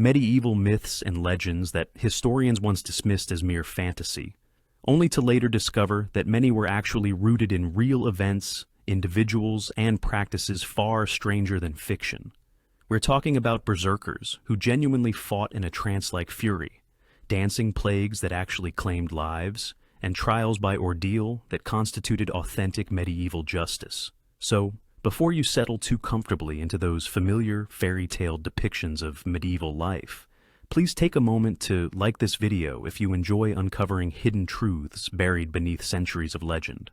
medieval myths and legends that historians once dismissed as mere fantasy, only to later discover that many were actually rooted in real events, individuals, and practices far stranger than fiction. We're talking about berserkers who genuinely fought in a trance-like fury, dancing plagues that actually claimed lives, and trials by ordeal that constituted authentic medieval justice. So, before you settle too comfortably into those familiar fairy tale depictions of medieval life, please take a moment to like this video if you enjoy uncovering hidden truths buried beneath centuries of legend.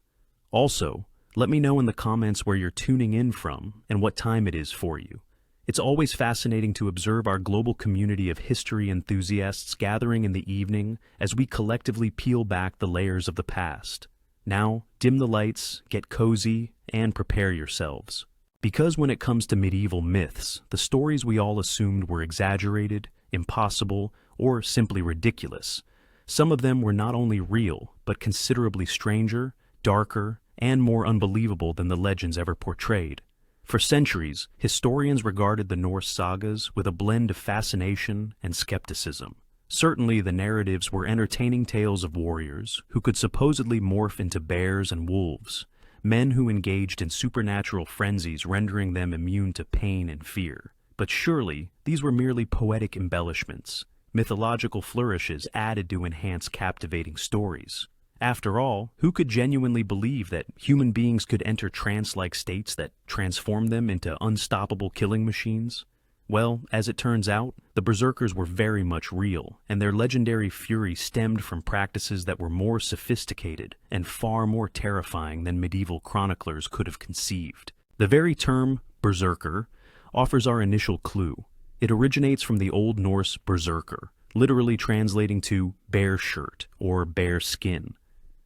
Also, let me know in the comments where you're tuning in from and what time it is for you. It's always fascinating to observe our global community of history enthusiasts gathering in the evening as we collectively peel back the layers of the past. Now, dim the lights, get cozy, and prepare yourselves. Because when it comes to medieval myths, the stories we all assumed were exaggerated, impossible, or simply ridiculous, some of them were not only real, but considerably stranger, darker, and more unbelievable than the legends ever portrayed. For centuries, historians regarded the Norse sagas with a blend of fascination and skepticism. Certainly, the narratives were entertaining tales of warriors who could supposedly morph into bears and wolves, men who engaged in supernatural frenzies rendering them immune to pain and fear. But surely, these were merely poetic embellishments, mythological flourishes added to enhance captivating stories. After all, who could genuinely believe that human beings could enter trance-like states that transformed them into unstoppable killing machines? Well, as it turns out, the berserkers were very much real, and their legendary fury stemmed from practices that were more sophisticated and far more terrifying than medieval chroniclers could have conceived. The very term berserker offers our initial clue. It originates from the Old Norse berserker, literally translating to bear shirt or bear skin.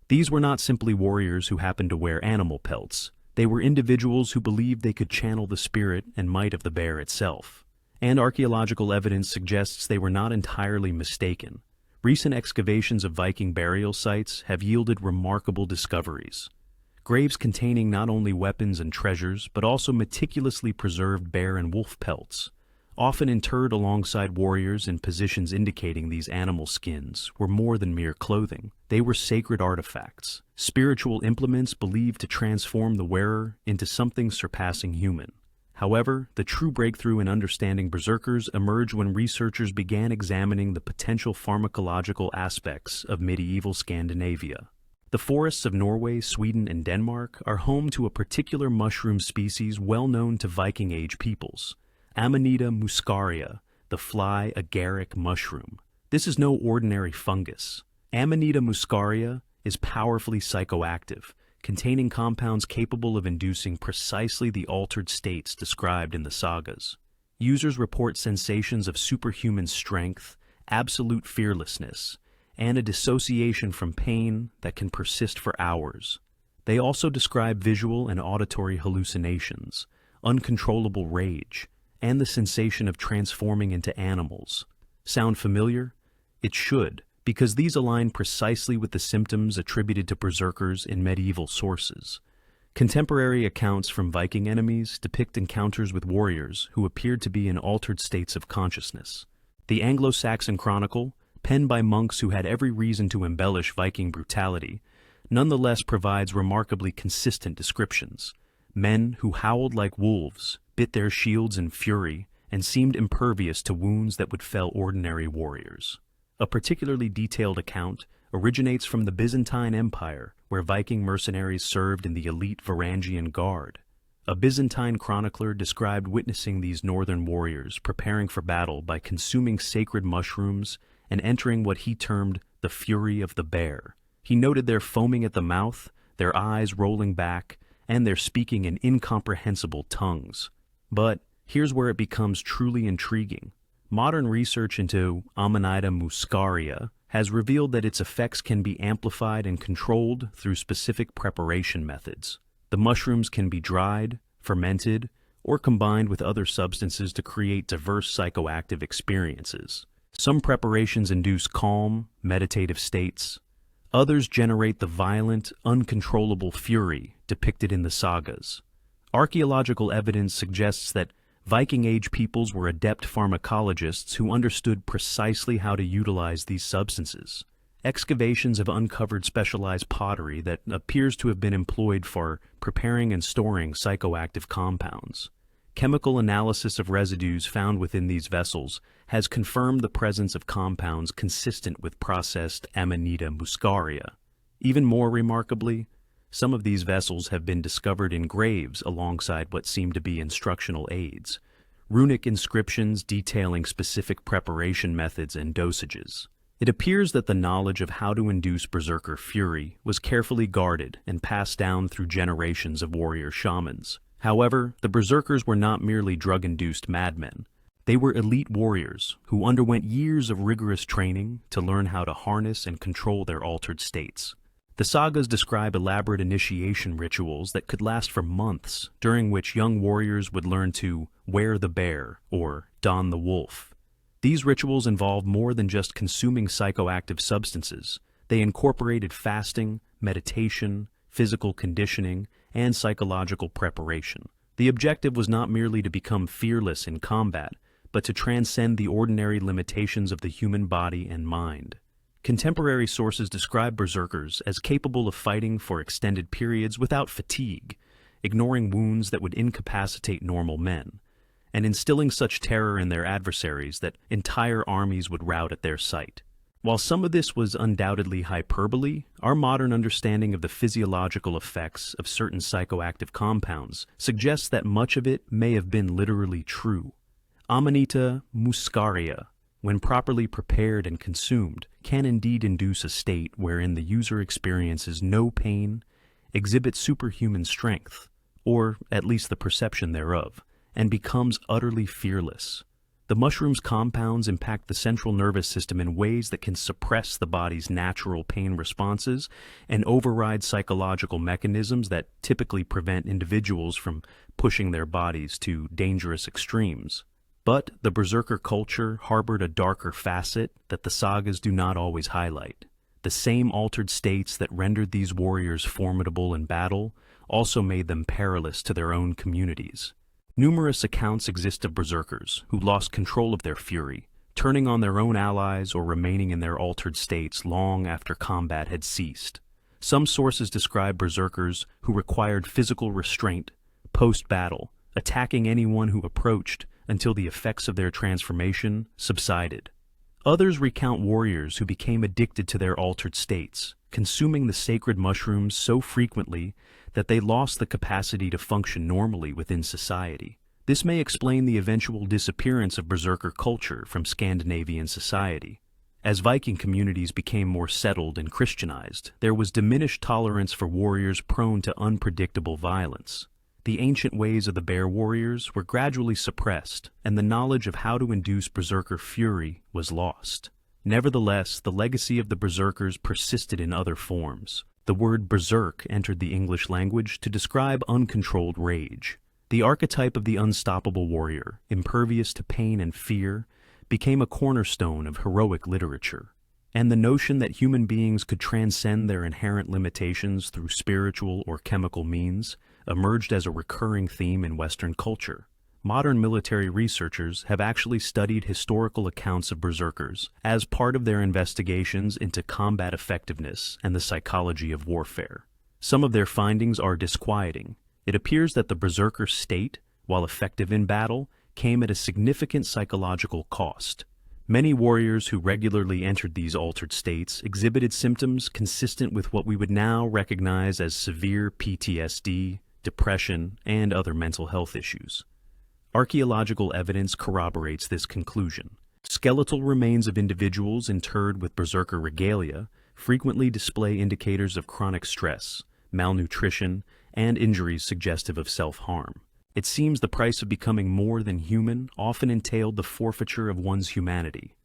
These were not simply warriors who happened to wear animal pelts. They were individuals who believed they could channel the spirit and might of the bear itself. And archaeological evidence suggests they were not entirely mistaken. Recent excavations of Viking burial sites have yielded remarkable discoveries. Graves containing not only weapons and treasures, but also meticulously preserved bear and wolf pelts, often interred alongside warriors in positions indicating these animal skins were more than mere clothing. They were sacred artifacts, spiritual implements believed to transform the wearer into something surpassing human. However, the true breakthrough in understanding berserkers emerged when researchers began examining the potential pharmacological aspects of medieval Scandinavia. The forests of Norway, Sweden, and Denmark are home to a particular mushroom species well known to Viking-age peoples, Amanita muscaria, the fly agaric mushroom. This is no ordinary fungus. Amanita muscaria is powerfully psychoactive, containing compounds capable of inducing precisely the altered states described in the sagas. Users report sensations of superhuman strength, absolute fearlessness, and a dissociation from pain that can persist for hours. They also describe visual and auditory hallucinations, uncontrollable rage, and the sensation of transforming into animals. Sound familiar? It should, because these align precisely with the symptoms attributed to berserkers in medieval sources. Contemporary accounts from Viking enemies depict encounters with warriors who appeared to be in altered states of consciousness. The Anglo-Saxon Chronicle, penned by monks who had every reason to embellish Viking brutality, nonetheless provides remarkably consistent descriptions. Men who howled like wolves, bit their shields in fury, and seemed impervious to wounds that would fell ordinary warriors. A particularly detailed account originates from the Byzantine Empire, where Viking mercenaries served in the elite Varangian Guard. A Byzantine chronicler described witnessing these northern warriors preparing for battle by consuming sacred mushrooms and entering what he termed the fury of the bear. He noted their foaming at the mouth, their eyes rolling back, and their speaking in incomprehensible tongues. But here's where it becomes truly intriguing. Modern research into Amanita muscaria has revealed that its effects can be amplified and controlled through specific preparation methods. The mushrooms can be dried, fermented, or combined with other substances to create diverse psychoactive experiences. Some preparations induce calm, meditative states. Others generate the violent, uncontrollable fury depicted in the sagas. Archaeological evidence suggests that Viking Age peoples were adept pharmacologists who understood precisely how to utilize these substances. Excavations have uncovered specialized pottery that appears to have been employed for preparing and storing psychoactive compounds. Chemical analysis of residues found within these vessels has confirmed the presence of compounds consistent with processed Amanita muscaria. Even more remarkably, some of these vessels have been discovered in graves alongside what seem to be instructional aids, runic inscriptions detailing specific preparation methods and dosages. It appears that the knowledge of how to induce berserker fury was carefully guarded and passed down through generations of warrior shamans. However, the berserkers were not merely drug-induced madmen. They were elite warriors who underwent years of rigorous training to learn how to harness and control their altered states. The sagas describe elaborate initiation rituals that could last for months, during which young warriors would learn to wear the bear or don the wolf. These rituals involved more than just consuming psychoactive substances. They incorporated fasting, meditation, physical conditioning, and psychological preparation. The objective was not merely to become fearless in combat, but to transcend the ordinary limitations of the human body and mind. Contemporary sources describe berserkers as capable of fighting for extended periods without fatigue, ignoring wounds that would incapacitate normal men, and instilling such terror in their adversaries that entire armies would rout at their sight. While some of this was undoubtedly hyperbole, our modern understanding of the physiological effects of certain psychoactive compounds suggests that much of it may have been literally true. Amanita muscaria, when properly prepared and consumed, can indeed induce a state wherein the user experiences no pain, exhibits superhuman strength, or at least the perception thereof, and becomes utterly fearless. The mushroom's compounds impact the central nervous system in ways that can suppress the body's natural pain responses and override psychological mechanisms that typically prevent individuals from pushing their bodies to dangerous extremes. But the berserker culture harbored a darker facet that the sagas do not always highlight. The same altered states that rendered these warriors formidable in battle also made them perilous to their own communities. Numerous accounts exist of berserkers who lost control of their fury, turning on their own allies or remaining in their altered states long after combat had ceased. Some sources describe berserkers who required physical restraint post-battle, attacking anyone who approached until the effects of their transformation subsided. Others recount warriors who became addicted to their altered states, consuming the sacred mushrooms so frequently that they lost the capacity to function normally within society. This may explain the eventual disappearance of berserker culture from Scandinavian society. As Viking communities became more settled and Christianized, there was diminished tolerance for warriors prone to unpredictable violence. The ancient ways of the bear warriors were gradually suppressed, and the knowledge of how to induce berserker fury was lost. Nevertheless, the legacy of the berserkers persisted in other forms. The word berserk entered the English language to describe uncontrolled rage. The archetype of the unstoppable warrior, impervious to pain and fear, became a cornerstone of heroic literature. And the notion that human beings could transcend their inherent limitations through spiritual or chemical means emerged as a recurring theme in Western culture. Modern military researchers have actually studied historical accounts of berserkers as part of their investigations into combat effectiveness and the psychology of warfare. Some of their findings are disquieting. It appears that the berserker state, while effective in battle, came at a significant psychological cost. Many warriors who regularly entered these altered states exhibited symptoms consistent with what we would now recognize as severe PTSD, depression, and other mental health issues. Archaeological evidence corroborates this conclusion. Skeletal remains of individuals interred with berserker regalia frequently display indicators of chronic stress, malnutrition, and injuries suggestive of self-harm. It seems the price of becoming more than human often entailed the forfeiture of one's humanity.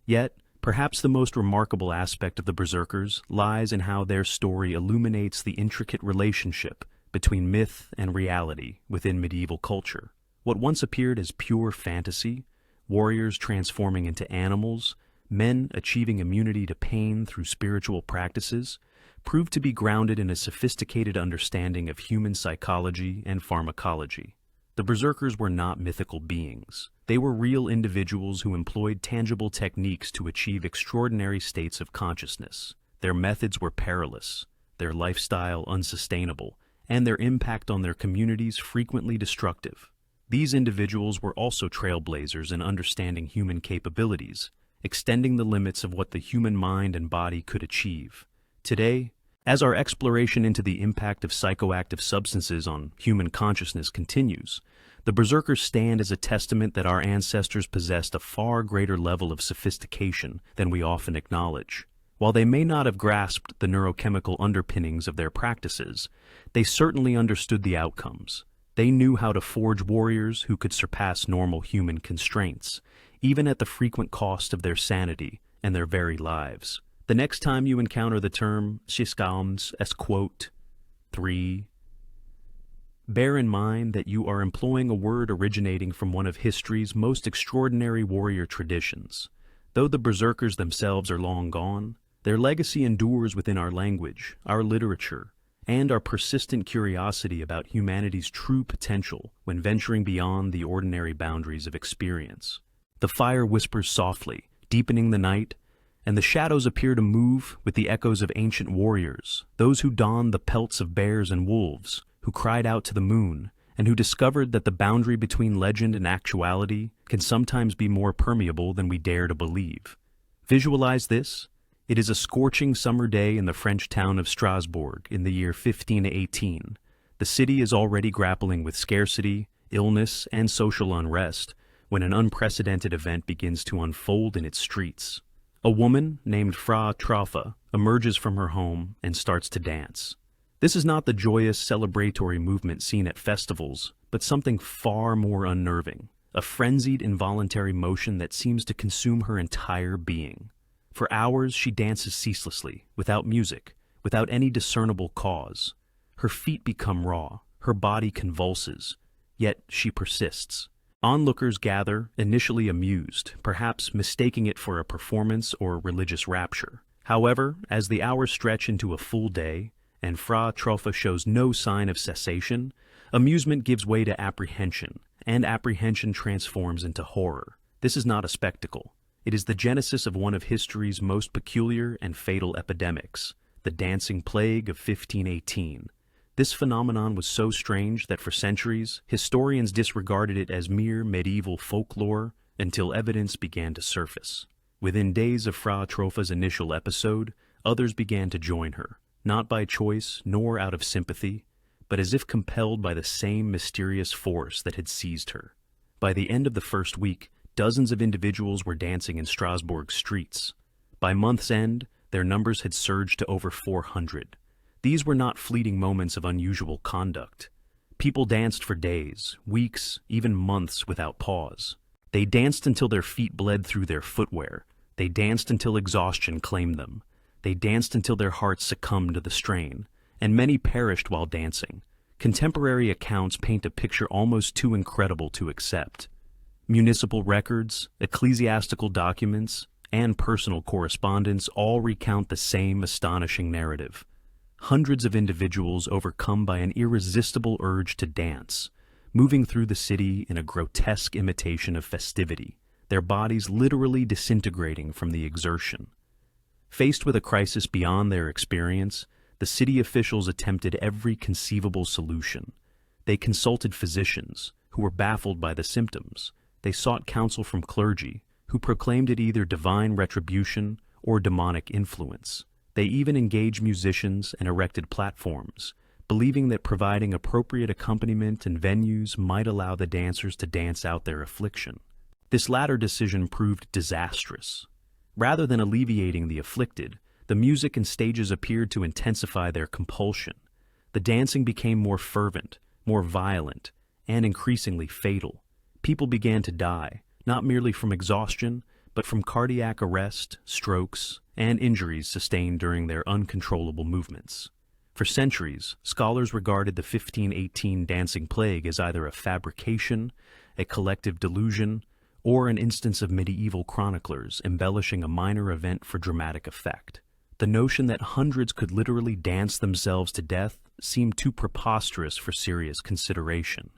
Yet, perhaps the most remarkable aspect of the berserkers lies in how their story illuminates the intricate relationship between myth and reality within medieval culture. What once appeared as pure fantasy, warriors transforming into animals, men achieving immunity to pain through spiritual practices, proved to be grounded in a sophisticated understanding of human psychology and pharmacology. The berserkers were not mythical beings. They were real individuals who employed tangible techniques to achieve extraordinary states of consciousness. Their methods were perilous, their lifestyle unsustainable, and their impact on their communities frequently destructive. These individuals were also trailblazers in understanding human capabilities, extending the limits of what the human mind and body could achieve. Today, as our exploration into the impact of psychoactive substances on human consciousness continues, the berserkers stand as a testament that our ancestors possessed a far greater level of sophistication than we often acknowledge. While they may not have grasped the neurochemical underpinnings of their practices, they certainly understood the outcomes. They knew how to forge warriors who could surpass normal human constraints, even at the frequent cost of their sanity and their very lives. The next time you encounter the term "schiskams" as quote 3, bear in mind that you are employing a word originating from one of history's most extraordinary warrior traditions. Though the berserkers themselves are long gone, their legacy endures within our language, our literature, and our persistent curiosity about humanity's true potential when venturing beyond the ordinary boundaries of experience. The fire whispers softly, deepening the night, and the shadows appear to move with the echoes of ancient warriors, those who donned the pelts of bears and wolves, who cried out to the moon, and who discovered that the boundary between legend and actuality can sometimes be more permeable than we dare to believe. Visualize this. It is a scorching summer day in the French town of Strasbourg in the year 1518. The city is already grappling with scarcity, illness, and social unrest when an unprecedented event begins to unfold in its streets. A woman named Frau Traufe emerges from her home and starts to dance. This is not the joyous, celebratory movement seen at festivals, but something far more unnerving, a frenzied, involuntary motion that seems to consume her entire being. For hours, she dances ceaselessly, without music, without any discernible cause. Her feet become raw, her body convulses, yet she persists. Onlookers gather, initially amused, perhaps mistaking it for a performance or religious rapture. However, as the hours stretch into a full day, and Frau Traufe shows no sign of cessation, amusement gives way to apprehension, and apprehension transforms into horror. This is not a spectacle. It is the genesis of one of history's most peculiar and fatal epidemics, the dancing plague of 1518. This phenomenon was so strange that for centuries, historians disregarded it as mere medieval folklore until evidence began to surface. Within days of Frau Traufe's initial episode, others began to join her, not by choice nor out of sympathy, but as if compelled by the same mysterious force that had seized her. By the end of the first week, dozens of individuals were dancing in Strasbourg's streets. By month's end, their numbers had surged to over 400. These were not fleeting moments of unusual conduct. People danced for days, weeks, even months without pause. They danced until their feet bled through their footwear. They danced until exhaustion claimed them. They danced until their hearts succumbed to the strain, and many perished while dancing. Contemporary accounts paint a picture almost too incredible to accept. Municipal records, ecclesiastical documents, and personal correspondence all recount the same astonishing narrative. Hundreds of individuals overcome by an irresistible urge to dance, moving through the city in a grotesque imitation of festivity, their bodies literally disintegrating from the exertion. Faced with a crisis beyond their experience, the city officials attempted every conceivable solution. They consulted physicians, who were baffled by the symptoms. They sought counsel from clergy, who proclaimed it either divine retribution or demonic influence. They even engaged musicians and erected platforms, believing that providing appropriate accompaniment and venues might allow the dancers to dance out their affliction. This latter decision proved disastrous. Rather than alleviating the afflicted, the music and stages appeared to intensify their compulsion. The dancing became more fervent, more violent, and increasingly fatal. People began to die, not merely from exhaustion, but from cardiac arrest, strokes, and injuries sustained during their uncontrollable movements. For centuries, scholars regarded the 1518 dancing plague as either a fabrication, a collective delusion, or an instance of medieval chroniclers embellishing a minor event for dramatic effect. The notion that hundreds could literally dance themselves to death seemed too preposterous for serious consideration.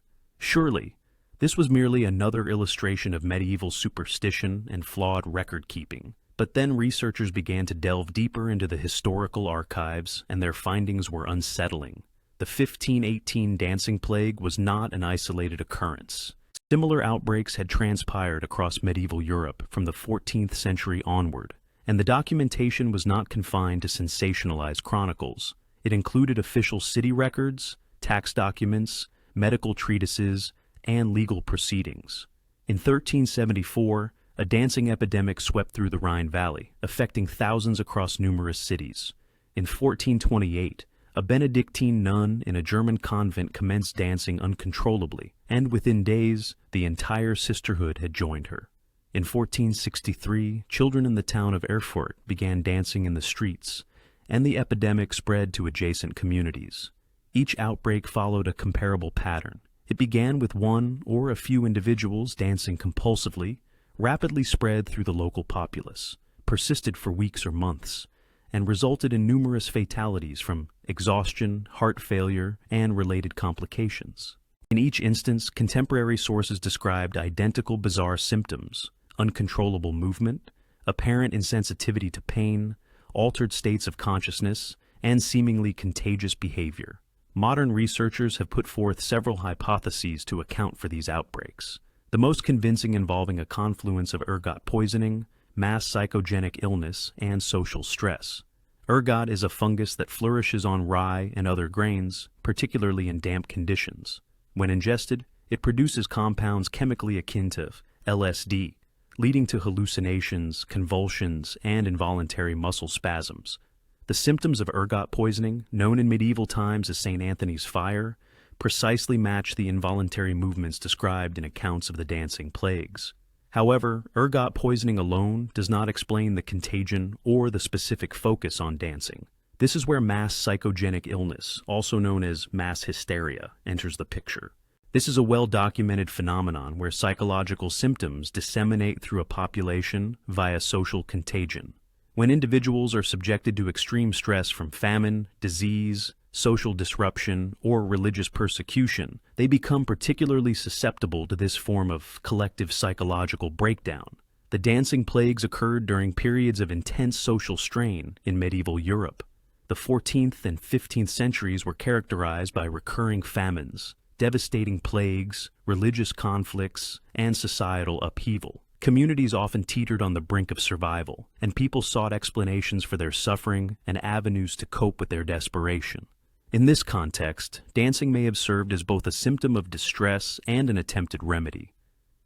Surely, this was merely another illustration of medieval superstition and flawed record-keeping. But then researchers began to delve deeper into the historical archives, and their findings were unsettling. The 1518 dancing plague was not an isolated occurrence. Similar outbreaks had transpired across medieval Europe from the 14th century onward, and the documentation was not confined to sensationalized chronicles. It included official city records, tax documents, medical treatises, and legal proceedings. In 1374, a dancing epidemic swept through the Rhine Valley, affecting thousands across numerous cities. In 1428, a Benedictine nun in a German convent commenced dancing uncontrollably, and within days, the entire sisterhood had joined her. In 1463, children in the town of Erfurt began dancing in the streets, and the epidemic spread to adjacent communities. Each outbreak followed a comparable pattern. It began with one or a few individuals dancing compulsively, rapidly spread through the local populace, persisted for weeks or months, and resulted in numerous fatalities from exhaustion, heart failure, and related complications. In each instance, contemporary sources described identical bizarre symptoms: uncontrollable movement, apparent insensitivity to pain, altered states of consciousness, and seemingly contagious behavior. Modern researchers have put forth several hypotheses to account for these outbreaks, the most convincing involving a confluence of ergot poisoning, mass psychogenic illness, and social stress. Ergot is a fungus that flourishes on rye and other grains, particularly in damp conditions. When ingested, it produces compounds chemically akin to LSD, leading to hallucinations, convulsions, and involuntary muscle spasms. The symptoms of ergot poisoning, known in medieval times as St. Anthony's fire, precisely match the involuntary movements described in accounts of the dancing plagues. However, ergot poisoning alone does not explain the contagion or the specific focus on dancing. This is where mass psychogenic illness, also known as mass hysteria, enters the picture. This is a well-documented phenomenon where psychological symptoms disseminate through a population via social contagion. When individuals are subjected to extreme stress from famine, disease, social disruption, or religious persecution, they become particularly susceptible to this form of collective psychological breakdown. The dancing plagues occurred during periods of intense social strain in medieval Europe. The 14th and 15th centuries were characterized by recurring famines, devastating plagues, religious conflicts, and societal upheaval. Communities often teetered on the brink of survival, and people sought explanations for their suffering and avenues to cope with their desperation. In this context, dancing may have served as both a symptom of distress and an attempted remedy.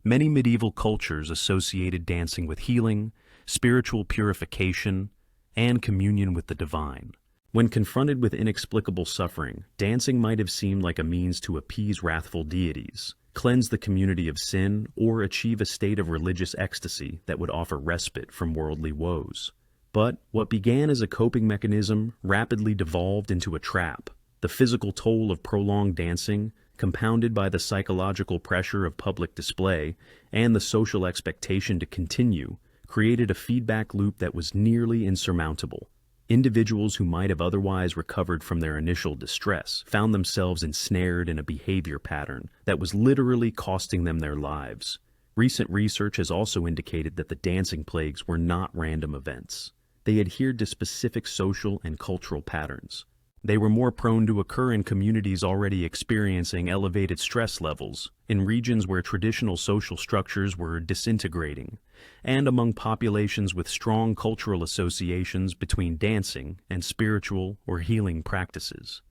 Many medieval cultures associated dancing with healing, spiritual purification, and communion with the divine. When confronted with inexplicable suffering, dancing might have seemed like a means to appease wrathful deities, cleanse the community of sin, or achieve a state of religious ecstasy that would offer respite from worldly woes. But what began as a coping mechanism rapidly devolved into a trap. The physical toll of prolonged dancing, compounded by the psychological pressure of public display and the social expectation to continue, created a feedback loop that was nearly insurmountable. Individuals who might have otherwise recovered from their initial distress found themselves ensnared in a behavior pattern that was literally costing them their lives. Recent research has also indicated that the dancing plagues were not random events. They adhered to specific social and cultural patterns. They were more prone to occur in communities already experiencing elevated stress levels, in regions where traditional social structures were disintegrating, and among populations with strong cultural associations between dancing and spiritual or healing practices.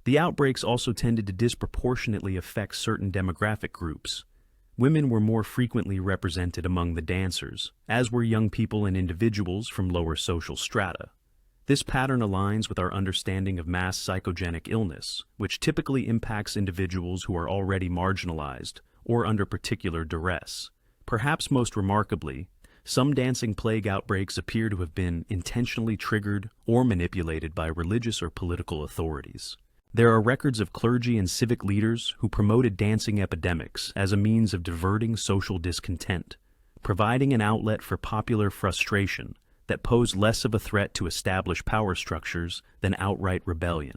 The outbreaks also tended to disproportionately affect certain demographic groups. Women were more frequently represented among the dancers, as were young people and individuals from lower social strata. This pattern aligns with our understanding of mass psychogenic illness, which typically impacts individuals who are already marginalized or under particular duress. Perhaps most remarkably, some dancing plague outbreaks appear to have been intentionally triggered or manipulated by religious or political authorities. There are records of clergy and civic leaders who promoted dancing epidemics as a means of diverting social discontent, providing an outlet for popular frustration that posed less of a threat to established power structures than outright rebellion.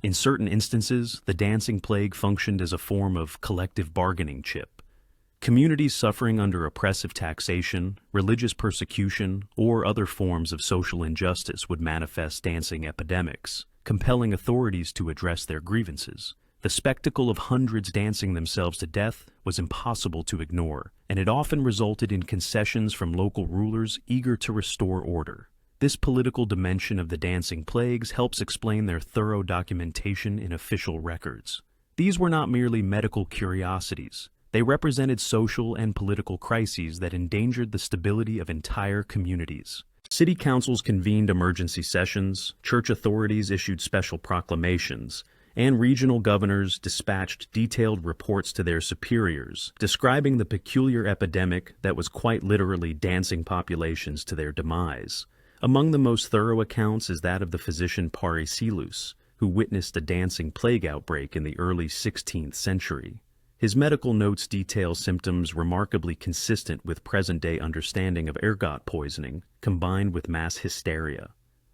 In certain instances, the dancing plague functioned as a form of collective bargaining chip. Communities suffering under oppressive taxation, religious persecution, or other forms of social injustice would manifest dancing epidemics, compelling authorities to address their grievances. The spectacle of hundreds dancing themselves to death was impossible to ignore, and it often resulted in concessions from local rulers eager to restore order. This political dimension of the dancing plagues helps explain their thorough documentation in official records. These were not merely medical curiosities. They represented social and political crises that endangered the stability of entire communities. City councils convened emergency sessions, church authorities issued special proclamations, and regional governors dispatched detailed reports to their superiors, describing the peculiar epidemic that was quite literally dancing populations to their demise. Among the most thorough accounts is that of the physician Paracelsus, who witnessed a dancing plague outbreak in the early 16th century. His medical notes detail symptoms remarkably consistent with present-day understanding of ergot poisoning, combined with mass hysteria.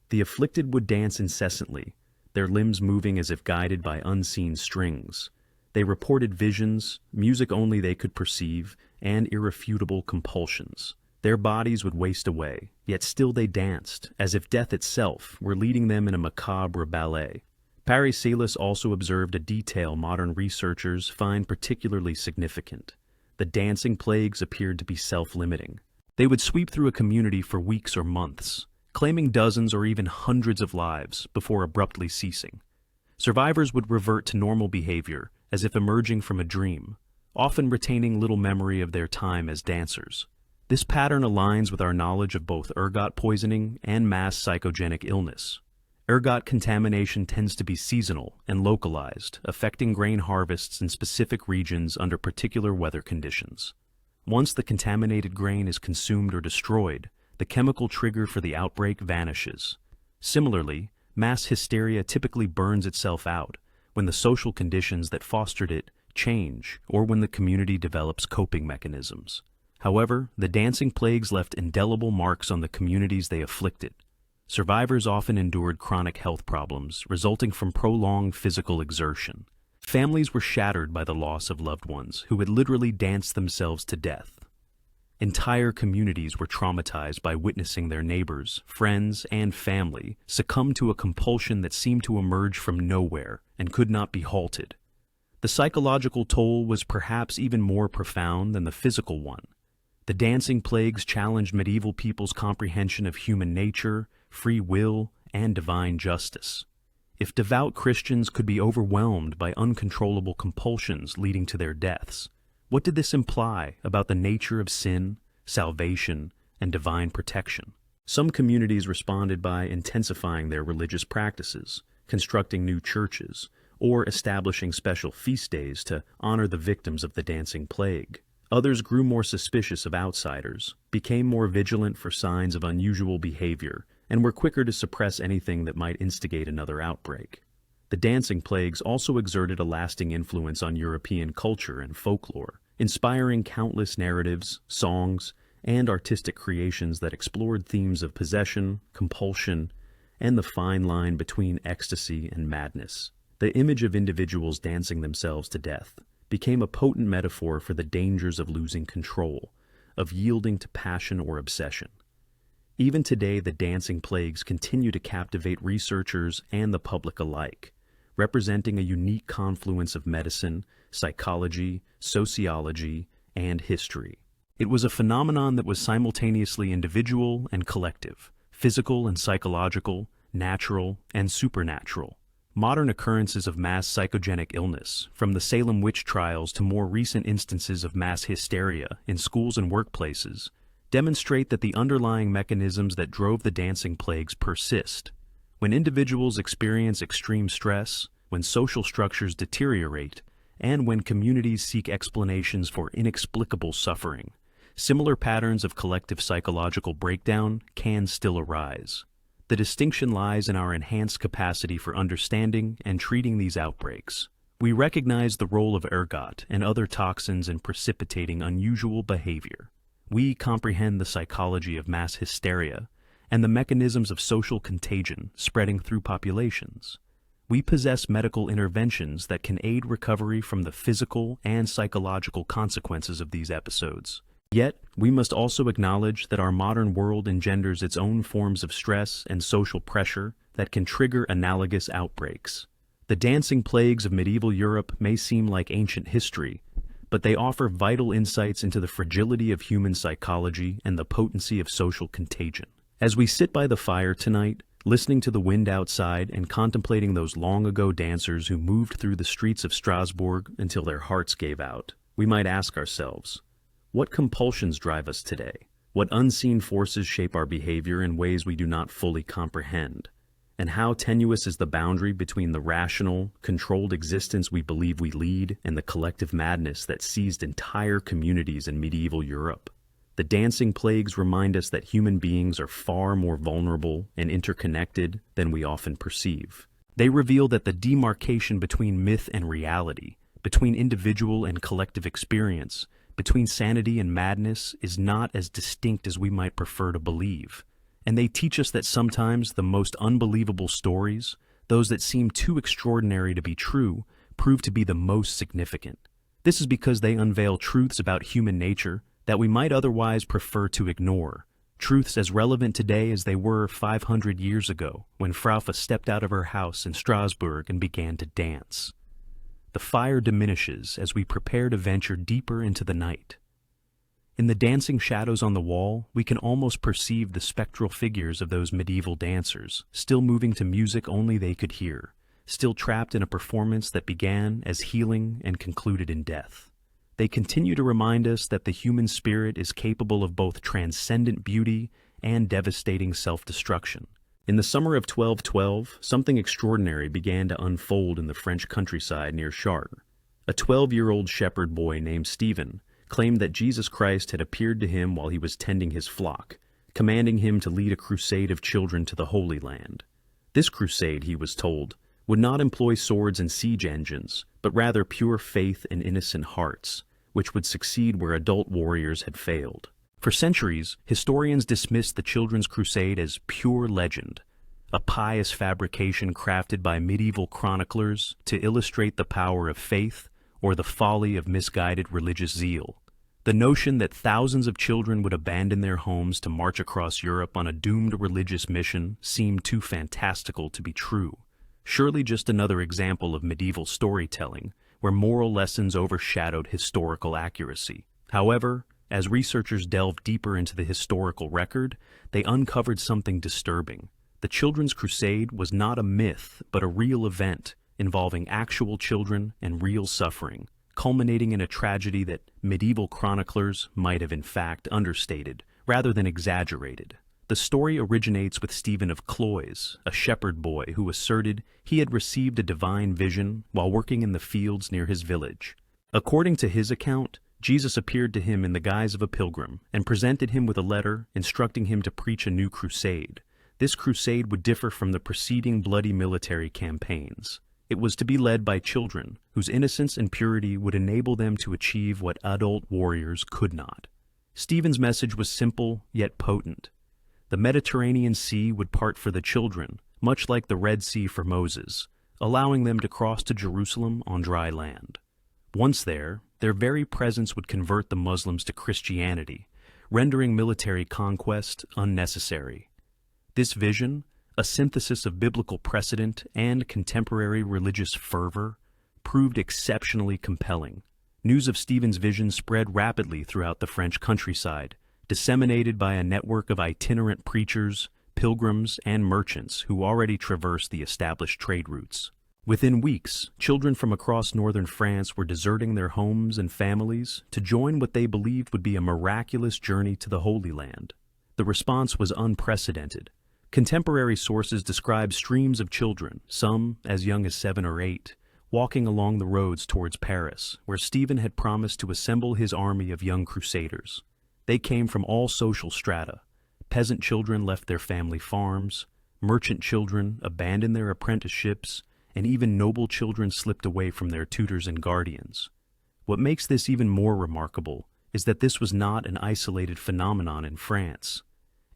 The afflicted would dance incessantly, their limbs moving as if guided by unseen strings. They reported visions, music only they could perceive, and irrefutable compulsions. Their bodies would waste away, yet still they danced, as if death itself were leading them in a macabre ballet. Paracelsus also observed a detail modern researchers find particularly significant. The dancing plagues appeared to be self-limiting. They would sweep through a community for weeks or months, claiming dozens or even hundreds of lives before abruptly ceasing. Survivors would revert to normal behavior as if emerging from a dream, often retaining little memory of their time as dancers. This pattern aligns with our knowledge of both ergot poisoning and mass psychogenic illness. Ergot contamination tends to be seasonal and localized, affecting grain harvests in specific regions under particular weather conditions. Once the contaminated grain is consumed or destroyed, the chemical trigger for the outbreak vanishes. Similarly, mass hysteria typically burns itself out when the social conditions that fostered it change or when the community develops coping mechanisms. However, the dancing plagues left indelible marks on the communities they afflicted. Survivors often endured chronic health problems resulting from prolonged physical exertion. Families were shattered by the loss of loved ones who had literally danced themselves to death. Entire communities were traumatized by witnessing their neighbors, friends, and family succumb to a compulsion that seemed to emerge from nowhere and could not be halted. The psychological toll was perhaps even more profound than the physical one. The dancing plagues challenged medieval people's comprehension of human nature, free will, and divine justice. If devout Christians could be overwhelmed by uncontrollable compulsions leading to their deaths, what did this imply about the nature of sin, salvation, and divine protection? Some communities responded by intensifying their religious practices, constructing new churches, or establishing special feast days to honor the victims of the dancing plague. Others grew more suspicious of outsiders, became more vigilant for signs of unusual behavior, and were quicker to suppress anything that might instigate another outbreak. The dancing plagues also exerted a lasting influence on European culture and folklore, inspiring countless narratives, songs, and artistic creations that explored themes of possession, compulsion, and the fine line between ecstasy and madness. The image of individuals dancing themselves to death became a potent metaphor for the dangers of losing control, of yielding to passion or obsession. Even today, the dancing plagues continue to captivate researchers and the public alike, representing a unique confluence of medicine, psychology, sociology, and history. It was a phenomenon that was simultaneously individual and collective, physical and psychological, natural and supernatural. Modern occurrences of mass psychogenic illness, from the Salem witch trials to more recent instances of mass hysteria in schools and workplaces, demonstrate that the underlying mechanisms that drove the dancing plagues persist. When individuals experience extreme stress, when social structures deteriorate, and when communities seek explanations for inexplicable suffering, similar patterns of collective psychological breakdown can still arise. The distinction lies in our enhanced capacity for understanding and treating these outbreaks. We recognize the role of ergot and other toxins in precipitating unusual behavior. We comprehend the psychology of mass hysteria and the mechanisms of social contagion spreading through populations. we possess medical interventions that can aid recovery from the physical and psychological consequences of these episodes. Yet, we must also acknowledge that our modern world engenders its own forms of stress and social pressure that can trigger analogous outbreaks. The dancing plagues of medieval Europe may seem like ancient history, but they offer vital insights into the fragility of human psychology and the potency of social contagion. As we sit by the fire tonight, listening to the wind outside and contemplating those long-ago dancers who moved through the streets of Strasbourg until their hearts gave out, we might ask ourselves, what compulsions drive us today? What unseen forces shape our behavior in ways we do not fully comprehend? And how tenuous is the boundary between the rational, controlled existence we believe we lead and the collective madness that seized entire communities in medieval Europe? The dancing plagues remind us that human beings are far more vulnerable and interconnected than we often perceive. They reveal that the demarcation between myth and reality, between individual and collective experience, between sanity and madness is not as distinct as we might prefer to believe. And they teach us that sometimes the most unbelievable stories, those that seem too extraordinary to be true, prove to be the most significant. This is because they unveil truths about human nature that we might otherwise prefer to ignore, truths as relevant today as they were 500 years ago when Fraufe stepped out of her house in Strasbourg and began to dance. The fire diminishes as we prepare to venture deeper into the night. In the dancing shadows on the wall, we can almost perceive the spectral figures of those medieval dancers, still moving to music only they could hear, still trapped in a performance that began as healing and concluded in death. They continue to remind us that the human spirit is capable of both transcendent beauty and devastating self-destruction. In the summer of 1212, something extraordinary began to unfold in the French countryside near Chartres. A 12-year-old shepherd boy named Stephen claimed that Jesus Christ had appeared to him while he was tending his flock, commanding him to lead a crusade of children to the Holy Land. This crusade, he was told, would not employ swords and siege engines, but rather pure faith and innocent hearts, which would succeed where adult warriors had failed. For centuries, historians dismissed the Children's Crusade as pure legend, a pious fabrication crafted by medieval chroniclers to illustrate the power of faith or the folly of misguided religious zeal. The notion that thousands of children would abandon their homes to march across Europe on a doomed religious mission seemed too fantastical to be true. Surely just another example of medieval storytelling, where moral lessons overshadowed historical accuracy. However, as researchers delved deeper into the historical record, they uncovered something disturbing. The Children's Crusade was not a myth, but a real event involving actual children and real suffering, culminating in a tragedy that medieval chroniclers might have in fact understated, rather than exaggerated. The story originates with Stephen of Cloyes, a shepherd boy who asserted he had received a divine vision while working in the fields near his village. According to his account, Jesus appeared to him in the guise of a pilgrim and presented him with a letter instructing him to preach a new crusade. This crusade would differ from the preceding bloody military campaigns. It was to be led by children, whose innocence and purity would enable them to achieve what adult warriors could not. Stephen's message was simple yet potent. The Mediterranean Sea would part for the children, much like the Red Sea for Moses, allowing them to cross to Jerusalem on dry land. Once there, their very presence would convert the Muslims to Christianity, rendering military conquest unnecessary. This vision, a synthesis of biblical precedent and contemporary religious fervor, proved exceptionally compelling. News of Stephen's vision spread rapidly throughout the French countryside, disseminated by a network of itinerant preachers, pilgrims, and merchants who already traversed the established trade routes. Within weeks, children from across northern France were deserting their homes and families to join what they believed would be a miraculous journey to the Holy Land. The response was unprecedented. Contemporary sources describe streams of children, some as young as 7 or 8, walking along the roads towards Paris, where Stephen had promised to assemble his army of young crusaders. They came from all social strata. Peasant children left their family farms, merchant children abandoned their apprenticeships, and even noble children slipped away from their tutors and guardians. What makes this even more remarkable is that this was not an isolated phenomenon in France.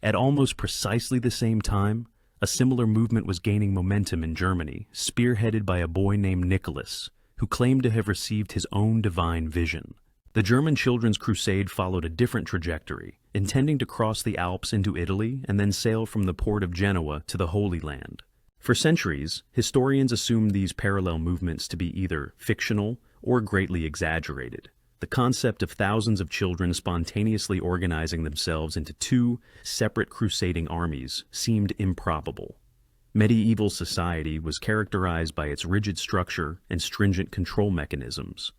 At almost precisely the same time, A similar movement was gaining momentum in Germany, spearheaded by a boy named Nicholas, who claimed to have received his own divine vision. The German Children's Crusade followed a different trajectory, intending to cross the Alps into Italy and then sail from the port of Genoa to the Holy Land. For centuries, historians assumed these parallel movements to be either fictional or greatly exaggerated. The concept of thousands of children spontaneously organizing themselves into two separate crusading armies seemed improbable. Medieval society was characterized by its rigid structure and stringent control mechanisms.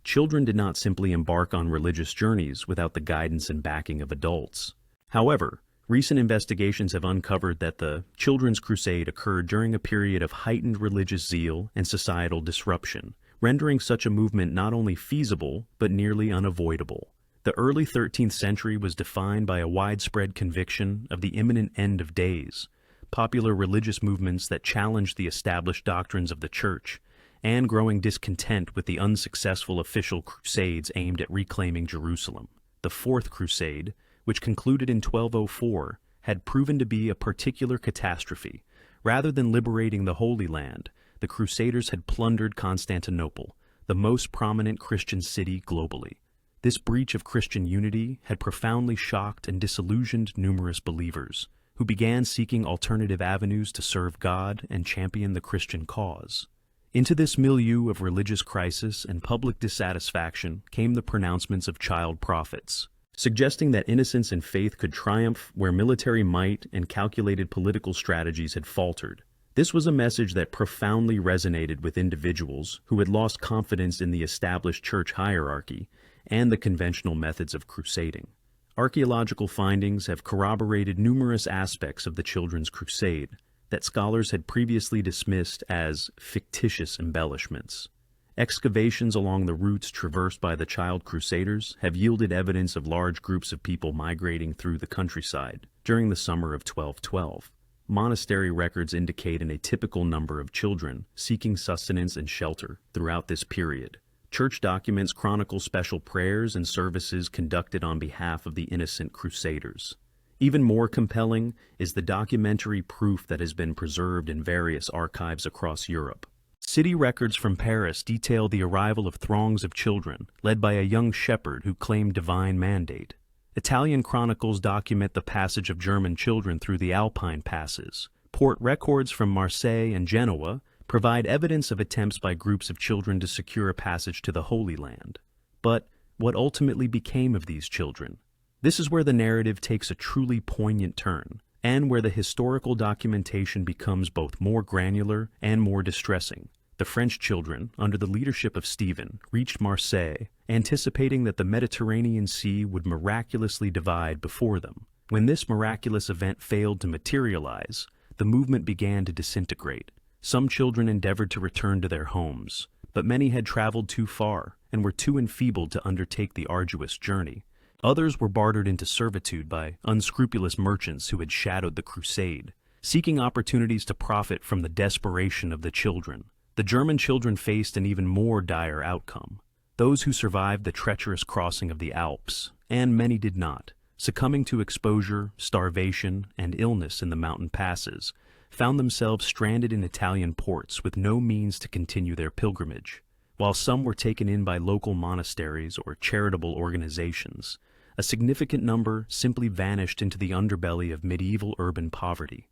Children did not simply embark on religious journeys without the guidance and backing of adults. However, recent investigations have uncovered that the Children's Crusade occurred during a period of heightened religious zeal and societal disruption, rendering such a movement not only feasible, but nearly unavoidable. The early 13th century was defined by a widespread conviction of the imminent end of days, popular religious movements that challenged the established doctrines of the Church, and growing discontent with the unsuccessful official crusades aimed at reclaiming Jerusalem. The Fourth Crusade, which concluded in 1204, had proven to be a particular catastrophe. Rather than liberating the Holy Land, the Crusaders had plundered Constantinople, the most prominent Christian city globally. This breach of Christian unity had profoundly shocked and disillusioned numerous believers, who began seeking alternative avenues to serve God and champion the Christian cause. Into this milieu of religious crisis and public dissatisfaction came the pronouncements of child prophets, suggesting that innocence and faith could triumph where military might and calculated political strategies had faltered. This was a message that profoundly resonated with individuals who had lost confidence in the established church hierarchy and the conventional methods of crusading. Archaeological findings have corroborated numerous aspects of the Children's Crusade that scholars had previously dismissed as fictitious embellishments. Excavations along the routes traversed by the child crusaders have yielded evidence of large groups of people migrating through the countryside during the summer of 1212. Monastery records indicate an atypical number of children seeking sustenance and shelter throughout this period. Church documents chronicle special prayers and services conducted on behalf of the innocent crusaders. Even more compelling is the documentary proof that has been preserved in various archives across Europe. City records from Paris detail the arrival of throngs of children, led by a young shepherd who claimed divine mandate. Italian chronicles document the passage of German children through the Alpine passes. Port records from Marseille and Genoa provide evidence of attempts by groups of children to secure a passage to the Holy Land. But what ultimately became of these children? This is where the narrative takes a truly poignant turn, and where the historical documentation becomes both more granular and more distressing. The French children, under the leadership of Stephen, reached Marseille, anticipating that the Mediterranean Sea would miraculously divide before them. When this miraculous event failed to materialize, the movement began to disintegrate. Some children endeavored to return to their homes, but many had traveled too far and were too enfeebled to undertake the arduous journey. Others were bartered into servitude by unscrupulous merchants who had shadowed the crusade, seeking opportunities to profit from the desperation of the children. The German children faced an even more dire outcome. Those who survived the treacherous crossing of the Alps, and many did not, succumbing to exposure, starvation, and illness in the mountain passes, found themselves stranded in Italian ports with no means to continue their pilgrimage. While some were taken in by local monasteries or charitable organizations, a significant number simply vanished into the underbelly of medieval urban poverty.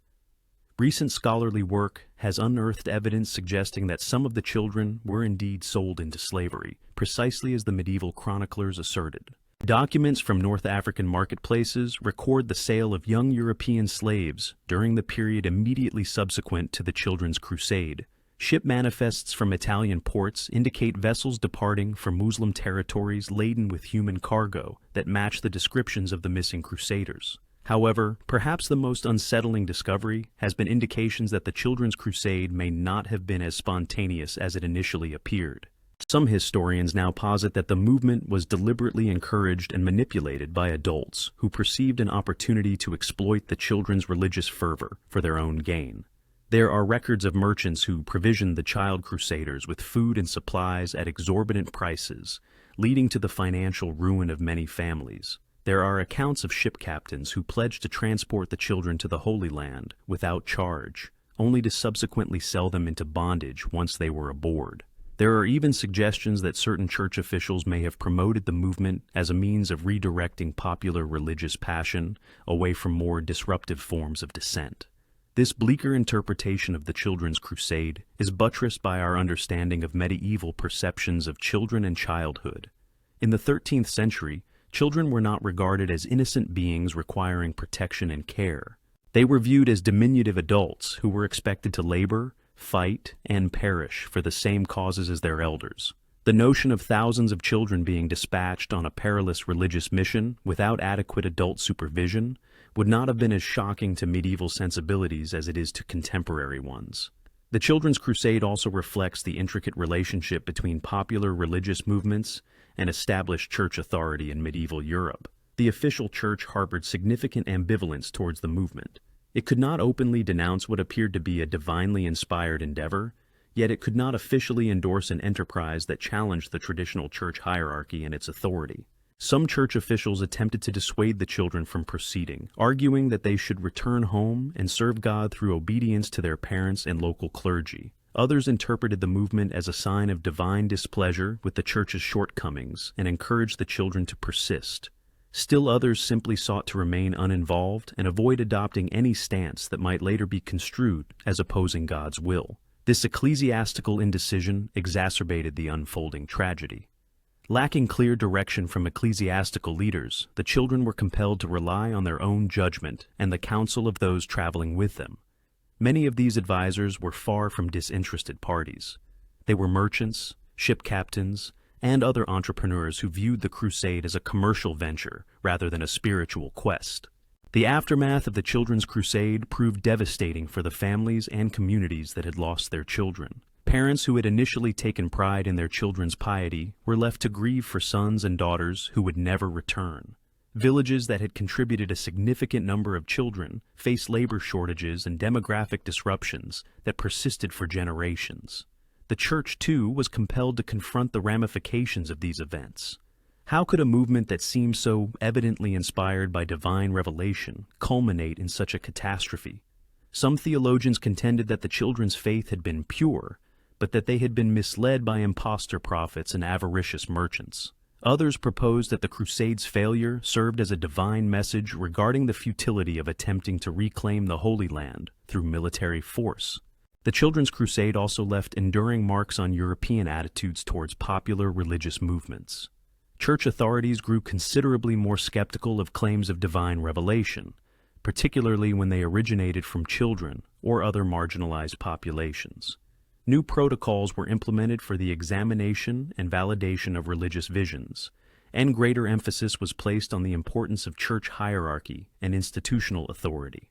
Recent scholarly work has unearthed evidence suggesting that some of the children were indeed sold into slavery, precisely as the medieval chroniclers asserted. Documents from North African marketplaces record the sale of young European slaves during the period immediately subsequent to the Children's Crusade. Ship manifests from Italian ports indicate vessels departing from Muslim territories laden with human cargo that match the descriptions of the missing crusaders. However, perhaps the most unsettling discovery has been indications that the Children's Crusade may not have been as spontaneous as it initially appeared. Some historians now posit that the movement was deliberately encouraged and manipulated by adults who perceived an opportunity to exploit the children's religious fervor for their own gain. There are records of merchants who provisioned the child crusaders with food and supplies at exorbitant prices, leading to the financial ruin of many families. There are accounts of ship captains who pledged to transport the children to the Holy Land without charge, only to subsequently sell them into bondage once they were aboard. There are even suggestions that certain church officials may have promoted the movement as a means of redirecting popular religious passion away from more disruptive forms of dissent. This bleaker interpretation of the Children's Crusade is buttressed by our understanding of medieval perceptions of children and childhood. In the 13th century, children were not regarded as innocent beings requiring protection and care. They were viewed as diminutive adults who were expected to labor, fight, and perish for the same causes as their elders. The notion of thousands of children being dispatched on a perilous religious mission without adequate adult supervision would not have been as shocking to medieval sensibilities as it is to contemporary ones. The Children's Crusade also reflects the intricate relationship between popular religious movements and established church authority in medieval Europe. The official church harbored significant ambivalence towards the movement. It could not openly denounce what appeared to be a divinely inspired endeavor, yet it could not officially endorse an enterprise that challenged the traditional church hierarchy and its authority. Some church officials attempted to dissuade the children from proceeding, arguing that they should return home and serve God through obedience to their parents and local clergy. Others interpreted the movement as a sign of divine displeasure with the church's shortcomings and encouraged the children to persist. Still others simply sought to remain uninvolved and avoid adopting any stance that might later be construed as opposing God's will. This ecclesiastical indecision exacerbated the unfolding tragedy. Lacking clear direction from ecclesiastical leaders, the children were compelled to rely on their own judgment and the counsel of those traveling with them. Many of these advisors were far from disinterested parties. They were merchants, ship captains, and other entrepreneurs who viewed the crusade as a commercial venture rather than a spiritual quest. The aftermath of the Children's Crusade proved devastating for the families and communities that had lost their children. Parents who had initially taken pride in their children's piety were left to grieve for sons and daughters who would never return. Villages that had contributed a significant number of children faced labor shortages and demographic disruptions that persisted for generations. The church, too, was compelled to confront the ramifications of these events. How could a movement that seemed so evidently inspired by divine revelation culminate in such a catastrophe? Some theologians contended that the children's faith had been pure, but that they had been misled by impostor prophets and avaricious merchants. Others proposed that the Crusade's failure served as a divine message regarding the futility of attempting to reclaim the Holy Land through military force. The Children's Crusade also left enduring marks on European attitudes towards popular religious movements. Church authorities grew considerably more skeptical of claims of divine revelation, particularly when they originated from children or other marginalized populations. New protocols were implemented for the examination and validation of religious visions, and greater emphasis was placed on the importance of church hierarchy and institutional authority.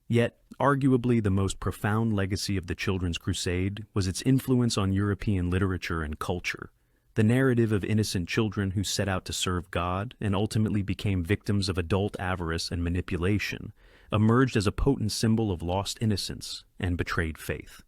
Yet, arguably the most profound legacy of the Children's Crusade was its influence on European literature and culture. The narrative of innocent children who set out to serve God and ultimately became victims of adult avarice and manipulation emerged as a potent symbol of lost innocence and betrayed faith.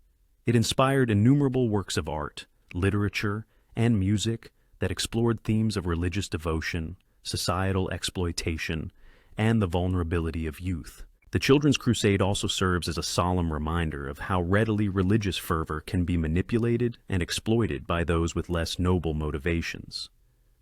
It inspired innumerable works of art, literature, and music that explored themes of religious devotion, societal exploitation, and the vulnerability of youth. The Children's Crusade also serves as a solemn reminder of how readily religious fervor can be manipulated and exploited by those with less noble motivations.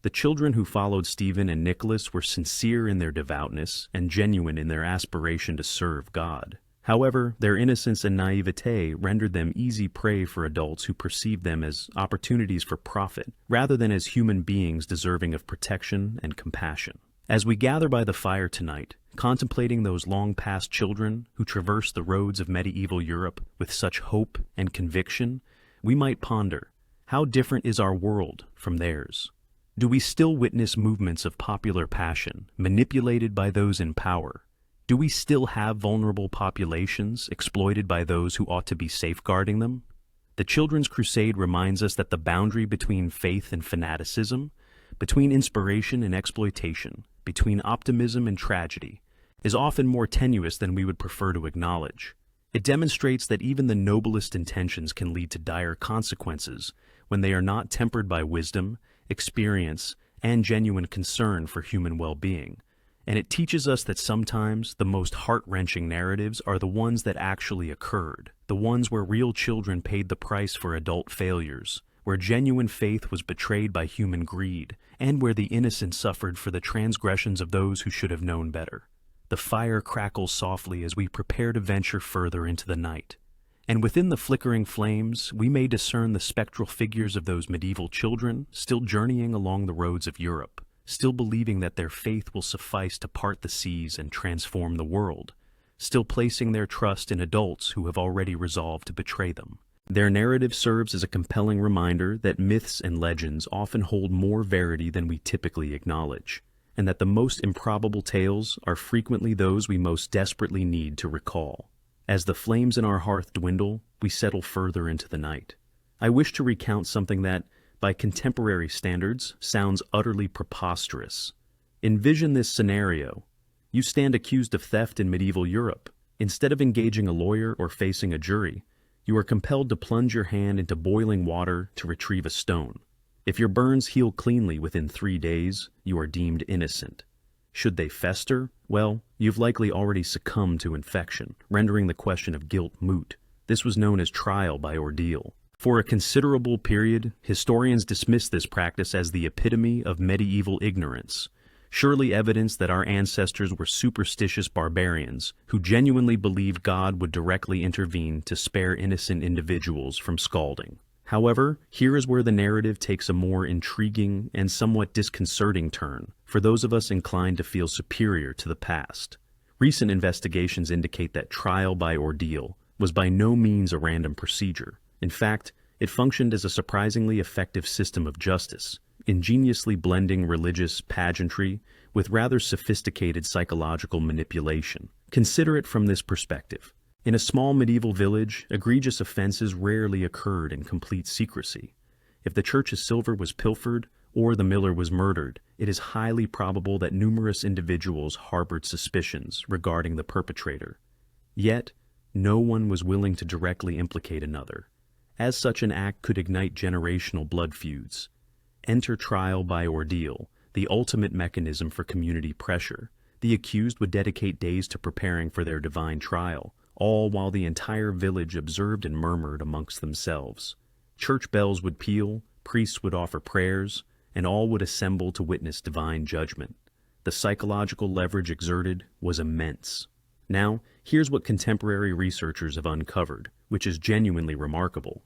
The children who followed Stephen and Nicholas were sincere in their devoutness and genuine in their aspiration to serve God. However, their innocence and naivete rendered them easy prey for adults who perceived them as opportunities for profit, rather than as human beings deserving of protection and compassion. As we gather by the fire tonight, contemplating those long-past children who traversed the roads of medieval Europe with such hope and conviction, we might ponder, how different is our world from theirs? Do we still witness movements of popular passion manipulated by those in power? Do we still have vulnerable populations exploited by those who ought to be safeguarding them? The Children's Crusade reminds us that the boundary between faith and fanaticism, between inspiration and exploitation, between optimism and tragedy, is often more tenuous than we would prefer to acknowledge. It demonstrates that even the noblest intentions can lead to dire consequences when they are not tempered by wisdom, experience, and genuine concern for human well-being. And it teaches us that sometimes the most heart-wrenching narratives are the ones that actually occurred, the ones where real children paid the price for adult failures, where genuine faith was betrayed by human greed, and where the innocent suffered for the transgressions of those who should have known better. The fire crackles softly as we prepare to venture further into the night. And within the flickering flames, we may discern the spectral figures of those medieval children still journeying along the roads of Europe, still believing that their faith will suffice to part the seas and transform the world, still placing their trust in adults who have already resolved to betray them. Their narrative serves as a compelling reminder that myths and legends often hold more verity than we typically acknowledge, and that the most improbable tales are frequently those we most desperately need to recall. As the flames in our hearth dwindle, we settle further into the night. I wish to recount something that, by contemporary standards, sounds utterly preposterous. Envision this scenario. You stand accused of theft in medieval Europe. Instead of engaging a lawyer or facing a jury, you are compelled to plunge your hand into boiling water to retrieve a stone. If your burns heal cleanly within 3 days, you are deemed innocent. Should they fester? Well, you've likely already succumbed to infection, rendering the question of guilt moot. This was known as trial by ordeal. For a considerable period, historians dismissed this practice as the epitome of medieval ignorance, surely evidence that our ancestors were superstitious barbarians who genuinely believed God would directly intervene to spare innocent individuals from scalding. However, here is where the narrative takes a more intriguing and somewhat disconcerting turn for those of us inclined to feel superior to the past. Recent investigations indicate that trial by ordeal was by no means a random procedure. In fact, it functioned as a surprisingly effective system of justice, ingeniously blending religious pageantry with rather sophisticated psychological manipulation. Consider it from this perspective. In a small medieval village, egregious offenses rarely occurred in complete secrecy. If the church's silver was pilfered or the miller was murdered, it is highly probable that numerous individuals harbored suspicions regarding the perpetrator. Yet, no one was willing to directly implicate another, as such an act could ignite generational blood feuds. Enter trial by ordeal, the ultimate mechanism for community pressure. The accused would dedicate days to preparing for their divine trial, all while the entire village observed and murmured amongst themselves. Church bells would peal, priests would offer prayers, and all would assemble to witness divine judgment. The psychological leverage exerted was immense. Now, here's what contemporary researchers have uncovered, which is genuinely remarkable.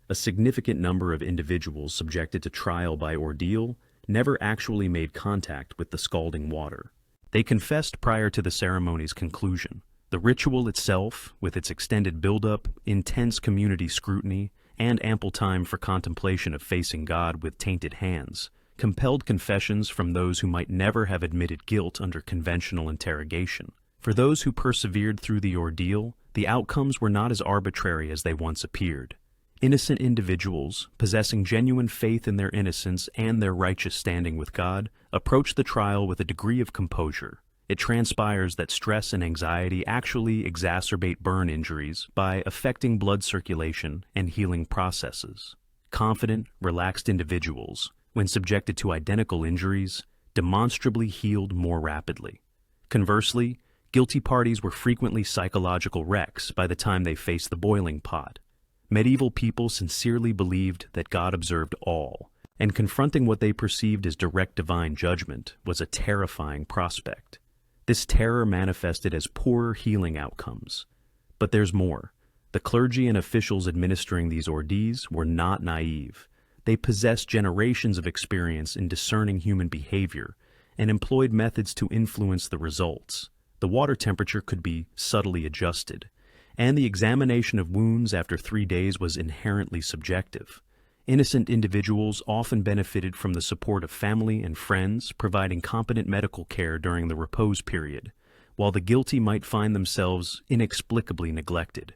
A significant number of individuals subjected to trial by ordeal never actually made contact with the scalding water. They confessed prior to the ceremony's conclusion. The ritual itself, with its extended buildup, intense community scrutiny, and ample time for contemplation of facing God with tainted hands, compelled confessions from those who might never have admitted guilt under conventional interrogation. For those who persevered through the ordeal, the outcomes were not as arbitrary as they once appeared. Innocent individuals, possessing genuine faith in their innocence and their righteous standing with God, approached the trial with a degree of composure. It transpires that stress and anxiety actually exacerbate burn injuries by affecting blood circulation and healing processes. Confident, relaxed individuals, when subjected to identical injuries, demonstrably healed more rapidly. Conversely, guilty parties were frequently psychological wrecks by the time they faced the boiling pot. Medieval people sincerely believed that God observed all, and confronting what they perceived as direct divine judgment was a terrifying prospect. This terror manifested as poorer healing outcomes. But there's more. The clergy and officials administering these ordeals were not naive. They possessed generations of experience in discerning human behavior and employed methods to influence the results. The water temperature could be subtly adjusted, and the examination of wounds after 3 days was inherently subjective. Innocent individuals often benefited from the support of family and friends, providing competent medical care during the repose period, while the guilty might find themselves inexplicably neglected.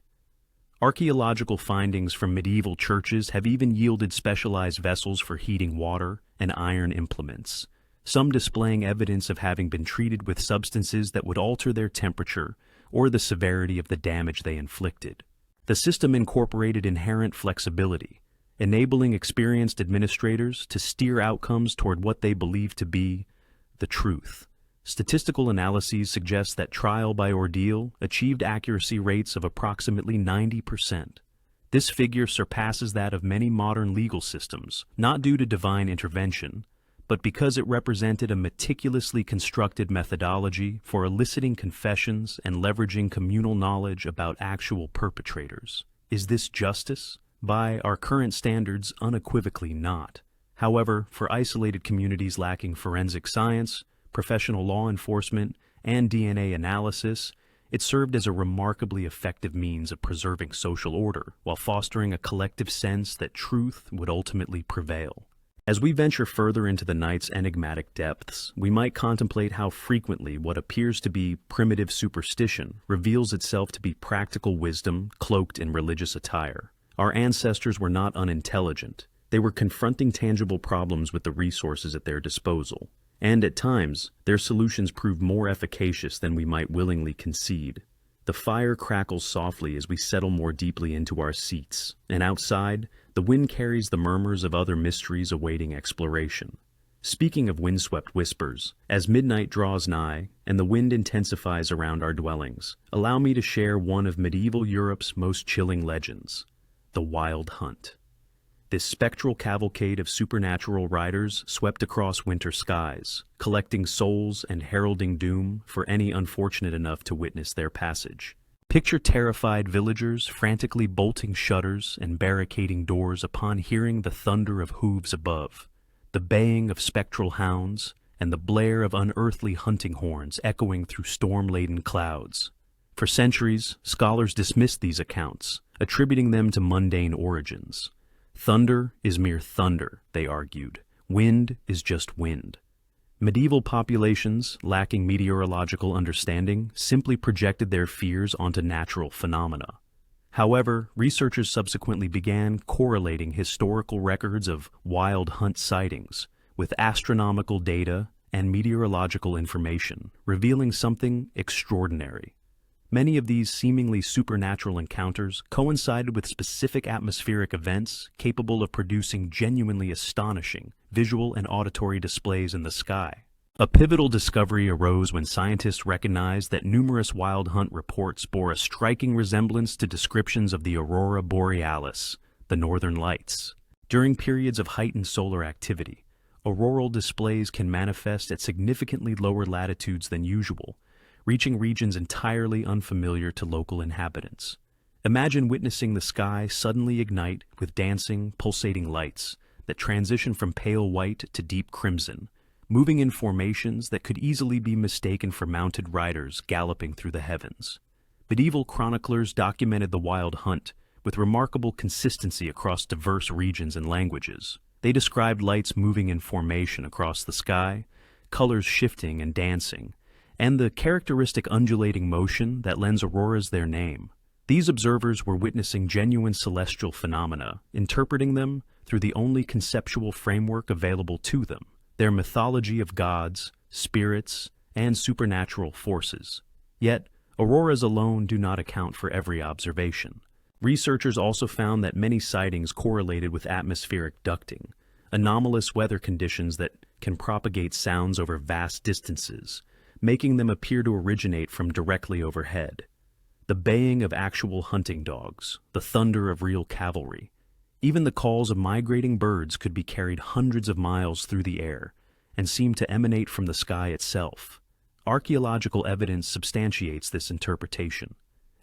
Archaeological findings from medieval churches have even yielded specialized vessels for heating water and iron implements, some displaying evidence of having been treated with substances that would alter their temperature or the severity of the damage they inflicted. The system incorporated inherent flexibility, enabling experienced administrators to steer outcomes toward what they believed to be the truth. Statistical analyses suggest that trial by ordeal achieved accuracy rates of approximately 90%. This figure surpasses that of many modern legal systems, not due to divine intervention, but because it represented a meticulously constructed methodology for eliciting confessions and leveraging communal knowledge about actual perpetrators. Is this justice? By our current standards, unequivocally not. However, for isolated communities lacking forensic science, professional law enforcement, and DNA analysis, it served as a remarkably effective means of preserving social order while fostering a collective sense that truth would ultimately prevail. As we venture further into the night's enigmatic depths, we might contemplate how frequently what appears to be primitive superstition reveals itself to be practical wisdom cloaked in religious attire. Our ancestors were not unintelligent. They were confronting tangible problems with the resources at their disposal. And at times, their solutions prove more efficacious than we might willingly concede. The fire crackles softly as we settle more deeply into our seats, and outside, the wind carries the murmurs of other mysteries awaiting exploration. Speaking of windswept whispers, as midnight draws nigh and the wind intensifies around our dwellings, allow me to share one of medieval Europe's most chilling legends, the Wild Hunt. This spectral cavalcade of supernatural riders swept across winter skies, collecting souls and heralding doom for any unfortunate enough to witness their passage. Picture terrified villagers frantically bolting shutters and barricading doors upon hearing the thunder of hooves above, the baying of spectral hounds, and the blare of unearthly hunting horns echoing through storm-laden clouds. For centuries, scholars dismissed these accounts, attributing them to mundane origins. Thunder is mere thunder, they argued. Wind is just wind. Medieval populations, lacking meteorological understanding, simply projected their fears onto natural phenomena. However, researchers subsequently began correlating historical records of wild hunt sightings with astronomical data and meteorological information, revealing something extraordinary. Many of these seemingly supernatural encounters coincided with specific atmospheric events capable of producing genuinely astonishing visual and auditory displays in the sky. A pivotal discovery arose when scientists recognized that numerous wild hunt reports bore a striking resemblance to descriptions of the aurora borealis, the northern lights. During periods of heightened solar activity, auroral displays can manifest at significantly lower latitudes than usual, reaching regions entirely unfamiliar to local inhabitants. Imagine witnessing the sky suddenly ignite with dancing, pulsating lights that transition from pale white to deep crimson, moving in formations that could easily be mistaken for mounted riders galloping through the heavens. Medieval chroniclers documented the wild hunt with remarkable consistency across diverse regions and languages. They described lights moving in formation across the sky, colors shifting and dancing, and the characteristic undulating motion that lends auroras their name. These observers were witnessing genuine celestial phenomena, interpreting them through the only conceptual framework available to them, their mythology of gods, spirits, and supernatural forces. Yet, auroras alone do not account for every observation. Researchers also found that many sightings correlated with atmospheric ducting, anomalous weather conditions that can propagate sounds over vast distances, making them appear to originate from directly overhead. The baying of actual hunting dogs, the thunder of real cavalry, even the calls of migrating birds could be carried hundreds of miles through the air and seem to emanate from the sky itself. Archaeological evidence substantiates this interpretation.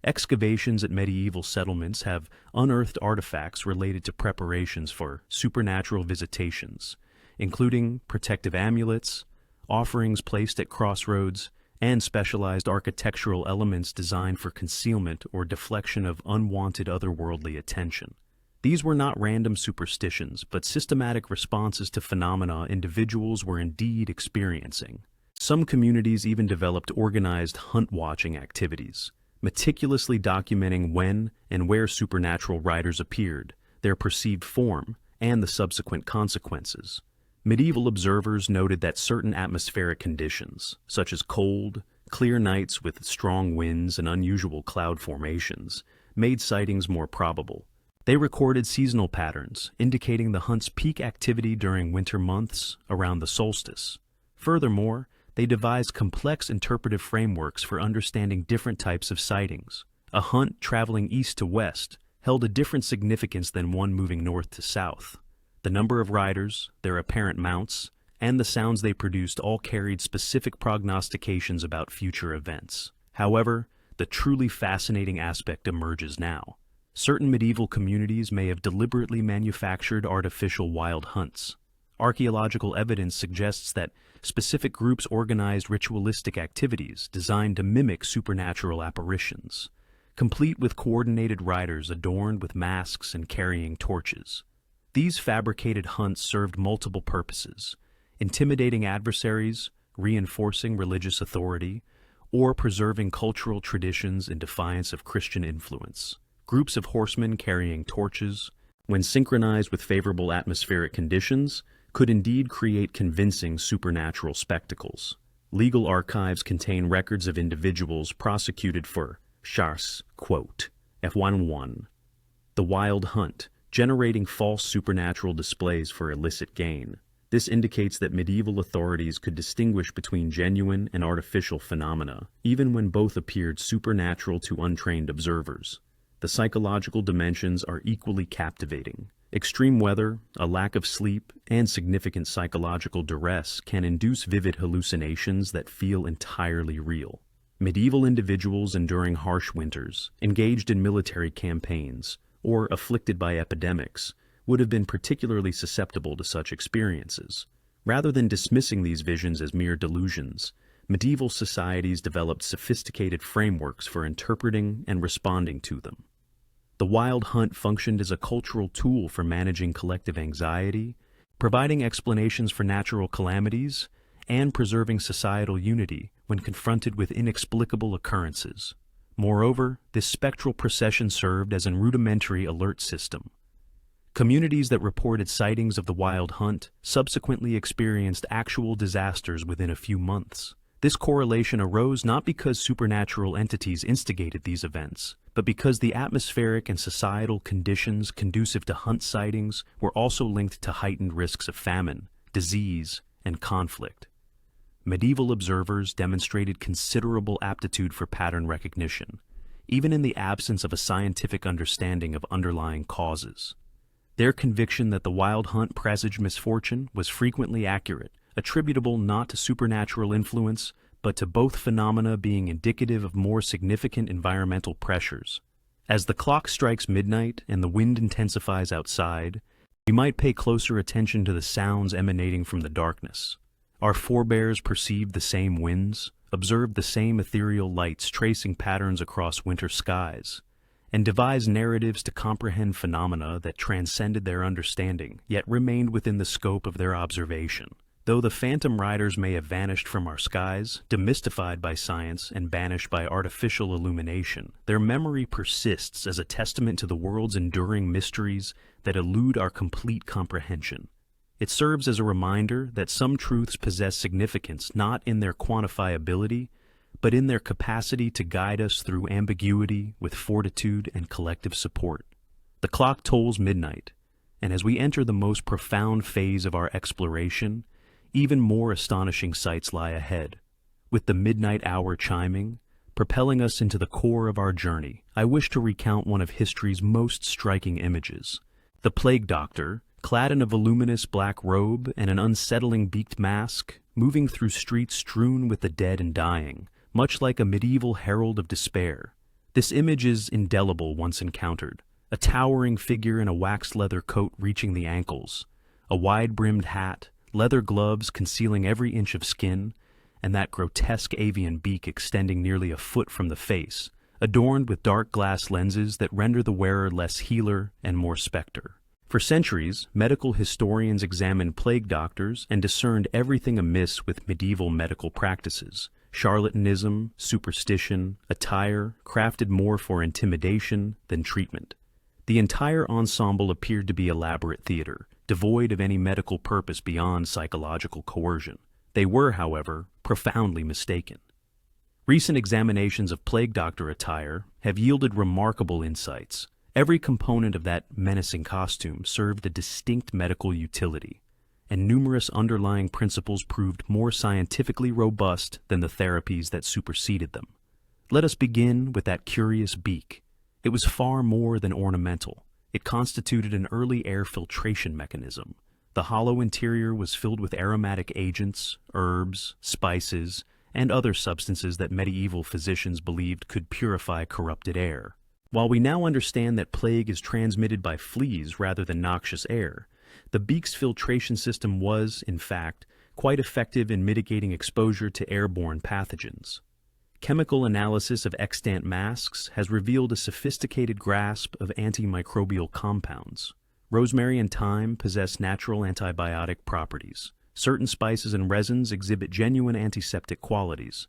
Excavations at medieval settlements have unearthed artifacts related to preparations for supernatural visitations, including protective amulets, offerings placed at crossroads, and specialized architectural elements designed for concealment or deflection of unwanted otherworldly attention. These were not random superstitions, but systematic responses to phenomena individuals were indeed experiencing. Some communities even developed organized hunt-watching activities, meticulously documenting when and where supernatural riders appeared, their perceived form, and the subsequent consequences. Medieval observers noted that certain atmospheric conditions, such as cold, clear nights with strong winds and unusual cloud formations, made sightings more probable. They recorded seasonal patterns, indicating the hunt's peak activity during winter months around the solstice. Furthermore, they devised complex interpretive frameworks for understanding different types of sightings. A hunt traveling east to west held a different significance than one moving north to south. The number of riders, their apparent mounts, and the sounds they produced all carried specific prognostications about future events. However, the truly fascinating aspect emerges now. Certain medieval communities may have deliberately manufactured artificial wild hunts. Archaeological evidence suggests that specific groups organized ritualistic activities designed to mimic supernatural apparitions, complete with coordinated riders adorned with masks and carrying torches. These fabricated hunts served multiple purposes: intimidating adversaries, reinforcing religious authority, or preserving cultural traditions in defiance of Christian influence. Groups of horsemen carrying torches, when synchronized with favorable atmospheric conditions, could indeed create convincing supernatural spectacles. Legal archives contain records of individuals prosecuted for chasse, quote, F11, the wild hunt, generating false supernatural displays for illicit gain. This indicates that medieval authorities could distinguish between genuine and artificial phenomena, even when both appeared supernatural to untrained observers. The psychological dimensions are equally captivating. Extreme weather, a lack of sleep, and significant psychological duress can induce vivid hallucinations that feel entirely real. Medieval individuals enduring harsh winters, engaged in military campaigns, or afflicted by epidemics would have been particularly susceptible to such experiences. Rather than dismissing these visions as mere delusions, medieval societies developed sophisticated frameworks for interpreting and responding to them. The wild hunt functioned as a cultural tool for managing collective anxiety, providing explanations for natural calamities, and preserving societal unity when confronted with inexplicable occurrences. Moreover, this spectral procession served as an rudimentary alert system. Communities that reported sightings of the wild hunt subsequently experienced actual disasters within a few months. This correlation arose not because supernatural entities instigated these events, but because the atmospheric and societal conditions conducive to hunt sightings were also linked to heightened risks of famine, disease, and conflict. Medieval observers demonstrated considerable aptitude for pattern recognition, even in the absence of a scientific understanding of underlying causes. Their conviction that the wild hunt presaged misfortune was frequently accurate, attributable not to supernatural influence, but to both phenomena being indicative of more significant environmental pressures. As the clock strikes midnight and the wind intensifies outside, we might pay closer attention to the sounds emanating from the darkness. Our forebears perceived the same winds, observed the same ethereal lights tracing patterns across winter skies, and devised narratives to comprehend phenomena that transcended their understanding, yet remained within the scope of their observation. Though the phantom riders may have vanished from our skies, demystified by science and banished by artificial illumination, their memory persists as a testament to the world's enduring mysteries that elude our complete comprehension. It serves as a reminder that some truths possess significance not in their quantifiability, but in their capacity to guide us through ambiguity with fortitude and collective support. The clock tolls midnight, and as we enter the most profound phase of our exploration, even more astonishing sights lie ahead. With the midnight hour chiming, propelling us into the core of our journey, I wish to recount one of history's most striking images. The plague doctor, clad in a voluminous black robe and an unsettling beaked mask, moving through streets strewn with the dead and dying, much like a medieval herald of despair. This image is indelible once encountered, a towering figure in a waxed leather coat reaching the ankles, a wide-brimmed hat, leather gloves concealing every inch of skin, and that grotesque avian beak extending nearly a foot from the face, adorned with dark glass lenses that render the wearer less healer and more specter. For centuries, medical historians examined plague doctors and discerned everything amiss with medieval medical practices: charlatanism, superstition, attire crafted more for intimidation than treatment. The entire ensemble appeared to be elaborate theater, devoid of any medical purpose beyond psychological coercion. They were, however, profoundly mistaken. Recent examinations of plague doctor attire have yielded remarkable insights. Every component of that menacing costume served a distinct medical utility. and numerous underlying principles proved more scientifically robust than the therapies that superseded them. Let us begin with that curious beak. It was far more than ornamental. It constituted an early air filtration mechanism. The hollow interior was filled with aromatic agents, herbs, spices, and other substances that medieval physicians believed could purify corrupted air. While we now understand that plague is transmitted by fleas rather than noxious air, the beak's filtration system was, in fact, quite effective in mitigating exposure to airborne pathogens. Chemical analysis of extant masks has revealed a sophisticated grasp of antimicrobial compounds. Rosemary and thyme possess natural antibiotic properties. Certain spices and resins exhibit genuine antiseptic qualities.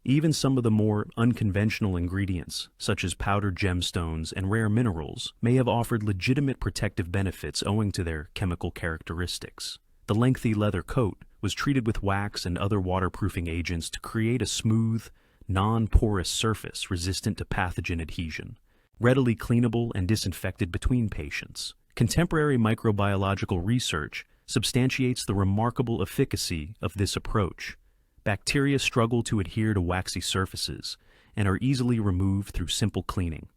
Even some of the more unconventional ingredients, such as powdered gemstones and rare minerals, may have offered legitimate protective benefits owing to their chemical characteristics. The lengthy leather coat was treated with wax and other waterproofing agents to create a smooth, non-porous surface resistant to pathogen adhesion, readily cleanable and disinfected between patients. Contemporary microbiological research substantiates the remarkable efficacy of this approach. Bacteria struggle to adhere to waxy surfaces and are easily removed through simple cleaning.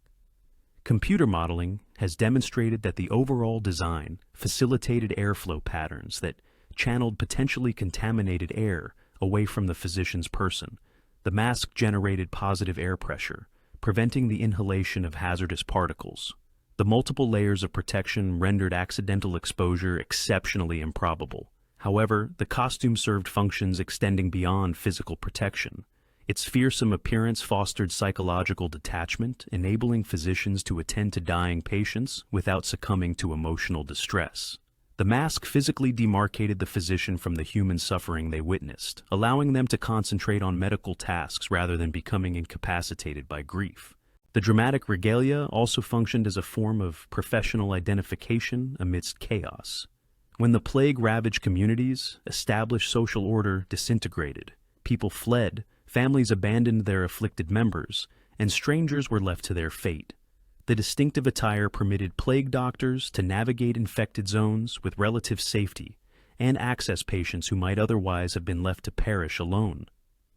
Computer modeling has demonstrated that the overall design facilitated airflow patterns that channeled potentially contaminated air away from the physician's person. The mask generated positive air pressure, preventing the inhalation of hazardous particles. The multiple layers of protection rendered accidental exposure exceptionally improbable. However, the costume served functions extending beyond physical protection. Its fearsome appearance fostered psychological detachment, enabling physicians to attend to dying patients without succumbing to emotional distress. The mask physically demarcated the physician from the human suffering they witnessed, allowing them to concentrate on medical tasks rather than becoming incapacitated by grief. The dramatic regalia also functioned as a form of professional identification amidst chaos. When the plague ravaged communities, established social order disintegrated. People fled, families abandoned their afflicted members, and strangers were left to their fate. The distinctive attire permitted plague doctors to navigate infected zones with relative safety and access patients who might otherwise have been left to perish alone.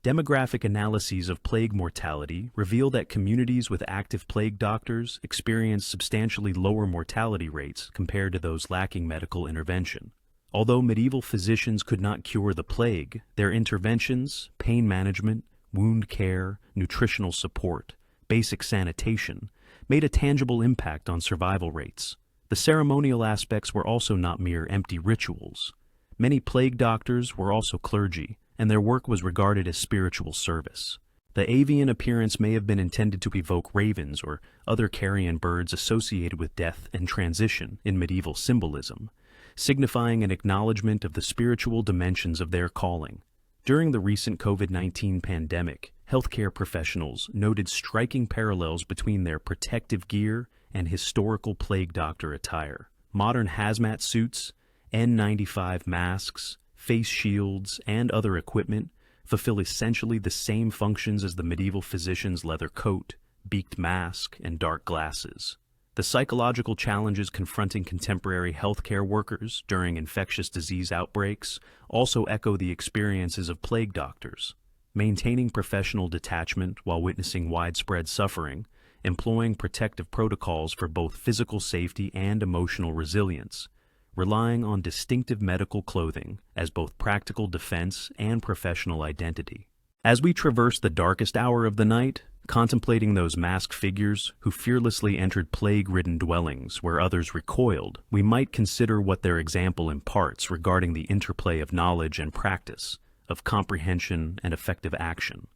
Demographic analyses of plague mortality reveal that communities with active plague doctors experienced substantially lower mortality rates compared to those lacking medical intervention. Although medieval physicians could not cure the plague, their interventions, pain management, wound care, nutritional support, basic sanitation, made a tangible impact on survival rates. The ceremonial aspects were also not mere empty rituals. Many plague doctors were also clergy, and their work was regarded as spiritual service. The avian appearance may have been intended to evoke ravens or other carrion birds associated with death and transition in medieval symbolism, signifying an acknowledgement of the spiritual dimensions of their calling. During the recent COVID-19 pandemic, healthcare professionals noted striking parallels between their protective gear and historical plague doctor attire. Modern hazmat suits, N95 masks, face shields, and other equipment fulfill essentially the same functions as the medieval physician's leather coat, beaked mask, and dark glasses. The psychological challenges confronting contemporary healthcare workers during infectious disease outbreaks also echo the experiences of plague doctors. Maintaining professional detachment while witnessing widespread suffering, employing protective protocols for both physical safety and emotional resilience, relying on distinctive medical clothing as both practical defense and professional identity. As we traverse the darkest hour of the night, contemplating those masked figures who fearlessly entered plague-ridden dwellings where others recoiled, we might consider what their example imparts regarding the interplay of knowledge and practice, of comprehension and effective action.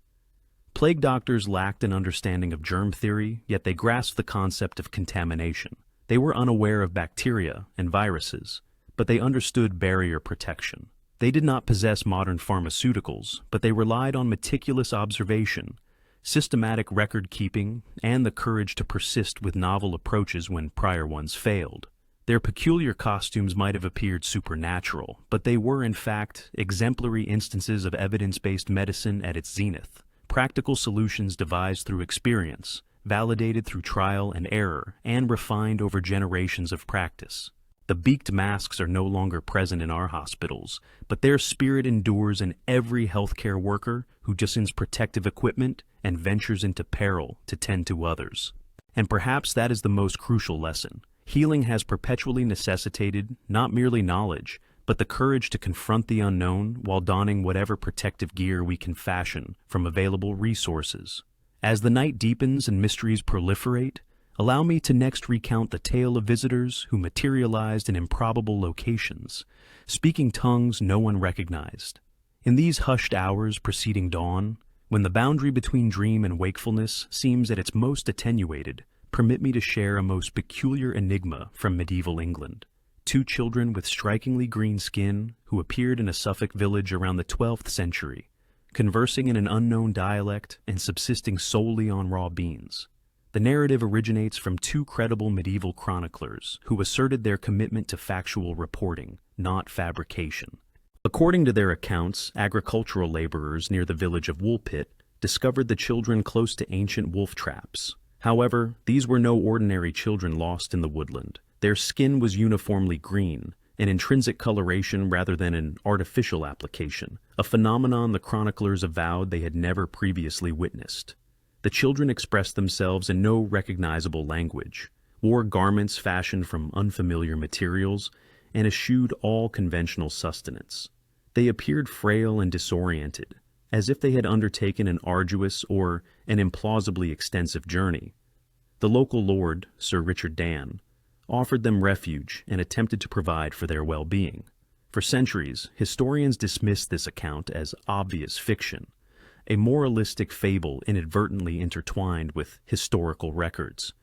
Plague doctors lacked an understanding of germ theory, yet they grasped the concept of contamination. They were unaware of bacteria and viruses, but they understood barrier protection. They did not possess modern pharmaceuticals, but they relied on meticulous observation, systematic record-keeping, and the courage to persist with novel approaches when prior ones failed. Their peculiar costumes might have appeared supernatural, but they were in fact exemplary instances of evidence-based medicine at its zenith, practical solutions devised through experience, validated through trial and error, and refined over generations of practice. The beaked masks are no longer present in our hospitals, but their spirit endures in every healthcare worker who discerns protective equipment and ventures into peril to tend to others. And perhaps that is the most crucial lesson. Healing has perpetually necessitated not merely knowledge, but the courage to confront the unknown while donning whatever protective gear we can fashion from available resources. As the night deepens and mysteries proliferate, allow me to next recount the tale of visitors who materialized in improbable locations, speaking tongues no one recognized. In these hushed hours preceding dawn, when the boundary between dream and wakefulness seems at its most attenuated, permit me to share a most peculiar enigma from medieval England. Two children with strikingly green skin who appeared in a Suffolk village around the 12th century, conversing in an unknown dialect and subsisting solely on raw beans. The narrative originates from two credible medieval chroniclers who asserted their commitment to factual reporting, not fabrication. According to their accounts, agricultural laborers near the village of Woolpit discovered the children close to ancient wolf traps. However, these were no ordinary children lost in the woodland. Their skin was uniformly green, an intrinsic coloration rather than an artificial application, a phenomenon the chroniclers avowed they had never previously witnessed. The children expressed themselves in no recognizable language, wore garments fashioned from unfamiliar materials, and eschewed all conventional sustenance. They appeared frail and disoriented, as if they had undertaken an arduous or an implausibly extensive journey. The local lord, Sir Richard Dan, offered them refuge and attempted to provide for their well-being. For centuries, historians dismissed this account as obvious fiction, a moralistic fable inadvertently intertwined with historical records.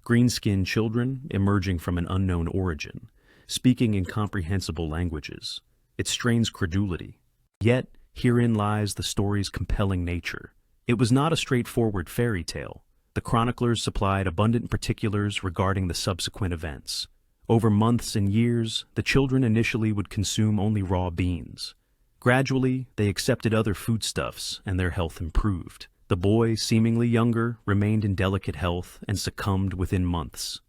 Green-skinned children emerging from an unknown origin, speaking incomprehensible languages. It strains credulity. Yet, herein lies the story's compelling nature. It was not a straightforward fairy tale. The chroniclers supplied abundant particulars regarding the subsequent events. Over months and years, the children initially would consume only raw beans. Gradually, they accepted other foodstuffs, and their health improved. The boy, seemingly younger, remained in delicate health and succumbed within months.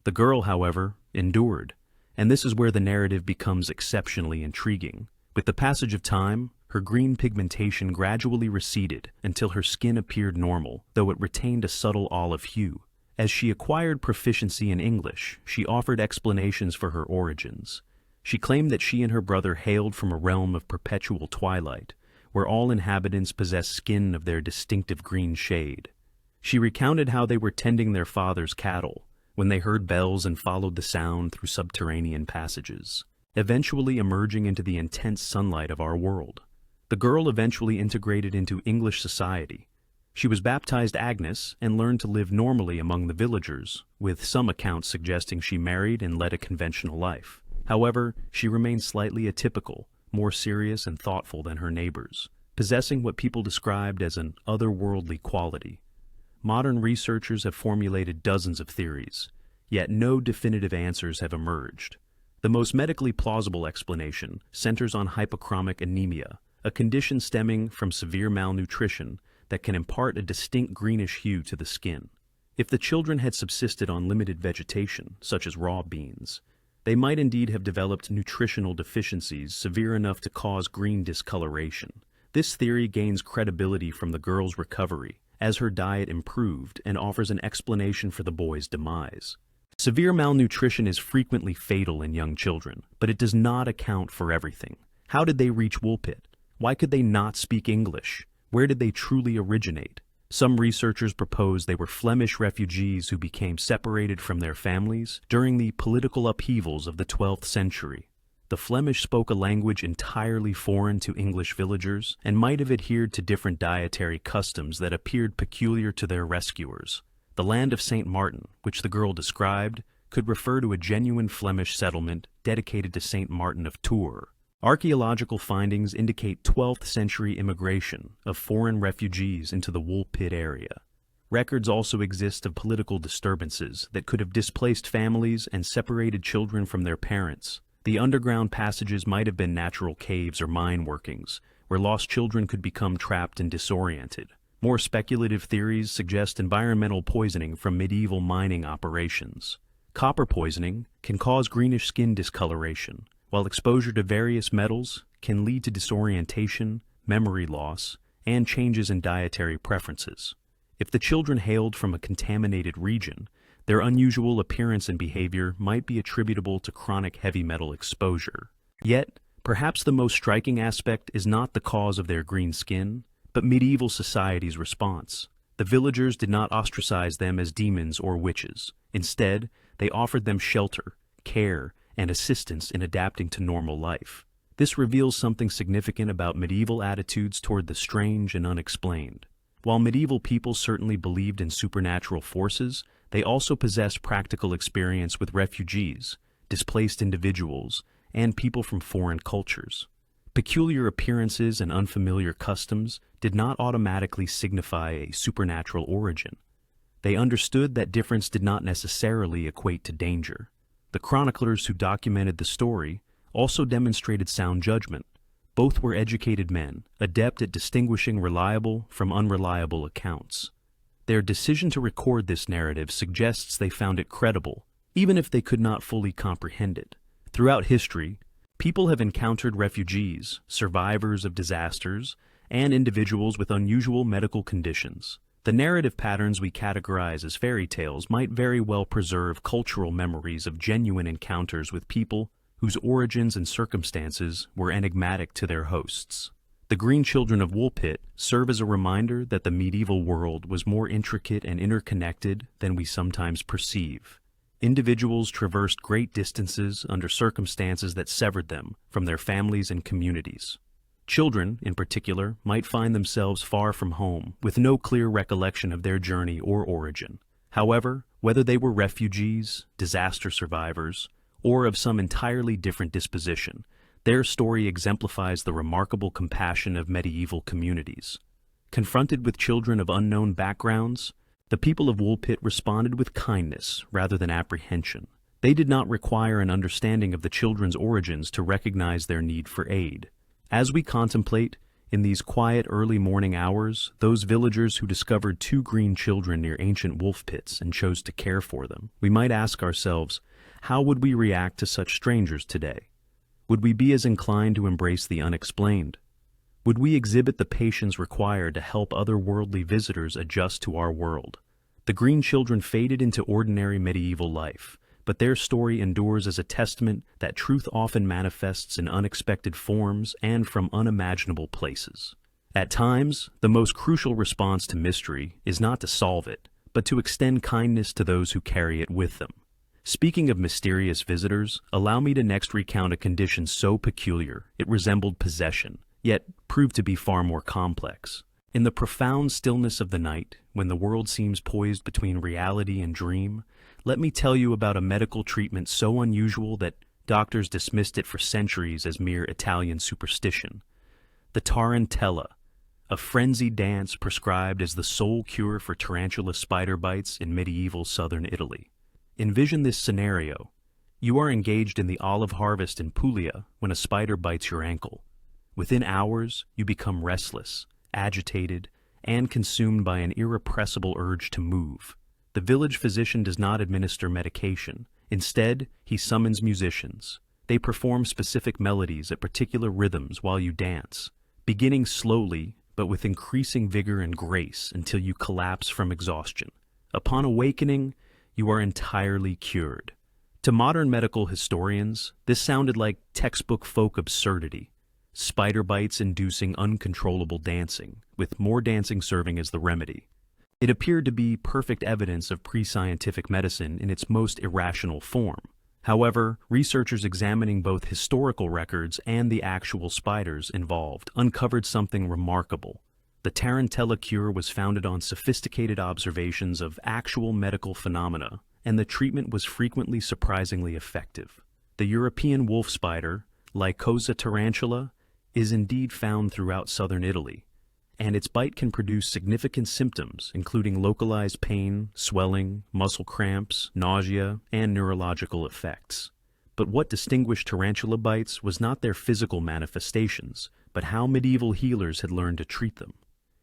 The girl, however, endured, and this is where the narrative becomes exceptionally intriguing. With the passage of time, her green pigmentation gradually receded until her skin appeared normal, though it retained a subtle olive hue. As she acquired proficiency in English, she offered explanations for her origins. She claimed that she and her brother hailed from a realm of perpetual twilight, where all inhabitants possessed skin of their distinctive green shade. She recounted how they were tending their father's cattle when they heard bells and followed the sound through subterranean passages, eventually emerging into the intense sunlight of our world. The girl eventually integrated into English society. She was baptized Agnes and learned to live normally among the villagers, with some accounts suggesting she married and led a conventional life. However, she remained slightly atypical, more serious and thoughtful than her neighbors, possessing what people described as an otherworldly quality. Modern researchers have formulated dozens of theories, yet no definitive answers have emerged. The most medically plausible explanation centers on hypochromic anemia, a condition stemming from severe malnutrition that can impart a distinct greenish hue to the skin. If the children had subsisted on limited vegetation, such as raw beans, they might indeed have developed nutritional deficiencies severe enough to cause green discoloration. This theory gains credibility from the girl's recovery as her diet improved and offers an explanation for the boy's demise. Severe malnutrition is frequently fatal in young children, but it does not account for everything. How did they reach Woolpit? Why could they not speak English? Where did they truly originate? Some researchers propose they were Flemish refugees who became separated from their families during the political upheavals of the 12th century. The Flemish spoke a language entirely foreign to English villagers and might have adhered to different dietary customs that appeared peculiar to their rescuers. The land of St. Martin, which the girl described, could refer to a genuine Flemish settlement dedicated to St. Martin of Tours. Archaeological findings indicate 12th century immigration of foreign refugees into the Woolpit area. Records also exist of political disturbances that could have displaced families and separated children from their parents. The underground passages might have been natural caves or mine workings, where lost children could become trapped and disoriented. More speculative theories suggest environmental poisoning from medieval mining operations. Copper poisoning can cause greenish skin discoloration, while exposure to various metals can lead to disorientation, memory loss, and changes in dietary preferences. If the children hailed from a contaminated region, their unusual appearance and behavior might be attributable to chronic heavy metal exposure. Yet, perhaps the most striking aspect is not the cause of their green skin, but medieval society's response. The villagers did not ostracize them as demons or witches. Instead, they offered them shelter, care, and assistance in adapting to normal life. This reveals something significant about medieval attitudes toward the strange and unexplained. While medieval people certainly believed in supernatural forces, they also possessed practical experience with refugees, displaced individuals, and people from foreign cultures. Peculiar appearances and unfamiliar customs did not automatically signify a supernatural origin. They understood that difference did not necessarily equate to danger. The chroniclers who documented the story also demonstrated sound judgment. Both were educated men, adept at distinguishing reliable from unreliable accounts. Their decision to record this narrative suggests they found it credible, even if they could not fully comprehend it. Throughout history, people have encountered refugees, survivors of disasters, and individuals with unusual medical conditions. The narrative patterns we categorize as fairy tales might very well preserve cultural memories of genuine encounters with people whose origins and circumstances were enigmatic to their hosts. The Green Children of Woolpit serve as a reminder that the medieval world was more intricate and interconnected than we sometimes perceive. Individuals traversed great distances under circumstances that severed them from their families and communities. Children, in particular, might find themselves far from home, with no clear recollection of their journey or origin. However, whether they were refugees, disaster survivors, or of some entirely different disposition, their story exemplifies the remarkable compassion of medieval communities. Confronted with children of unknown backgrounds, the people of Woolpit responded with kindness rather than apprehension. They did not require an understanding of the children's origins to recognize their need for aid. As we contemplate, in these quiet early morning hours, those villagers who discovered two green children near ancient wolf pits and chose to care for them, we might ask ourselves, how would we react to such strangers today? Would we be as inclined to embrace the unexplained? Would we exhibit the patience required to help otherworldly visitors adjust to our world? The green children faded into ordinary medieval life, but their story endures as a testament that truth often manifests in unexpected forms and from unimaginable places. At times, the most crucial response to mystery is not to solve it, but to extend kindness to those who carry it with them. Speaking of mysterious visitors, allow me to next recount a condition so peculiar it resembled possession, yet proved to be far more complex. In the profound stillness of the night, when the world seems poised between reality and dream, let me tell you about a medical treatment so unusual that doctors dismissed it for centuries as mere Italian superstition. The tarantella, a frenzied dance prescribed as the sole cure for tarantula spider bites in medieval southern Italy. Envision this scenario. You are engaged in the olive harvest in Puglia when a spider bites your ankle. Within hours, you become restless, agitated, and consumed by an irrepressible urge to move. The village physician does not administer medication. Instead, he summons musicians. They perform specific melodies at particular rhythms while you dance, beginning slowly but with increasing vigor and grace until you collapse from exhaustion. Upon awakening, you are entirely cured. To modern medical historians, this sounded like textbook folk absurdity. Spider bites inducing uncontrollable dancing, with more dancing serving as the remedy. It appeared to be perfect evidence of pre-scientific medicine in its most irrational form. However, researchers examining both historical records and the actual spiders involved uncovered something remarkable. The tarantella cure was founded on sophisticated observations of actual medical phenomena, and the treatment was frequently surprisingly effective. The European wolf spider, Lycosa tarantula, is indeed found throughout southern Italy, and its bite can produce significant symptoms, including localized pain, swelling, muscle cramps, nausea, and neurological effects. But what distinguished tarantula bites was not their physical manifestations, but how medieval healers had learned to treat them.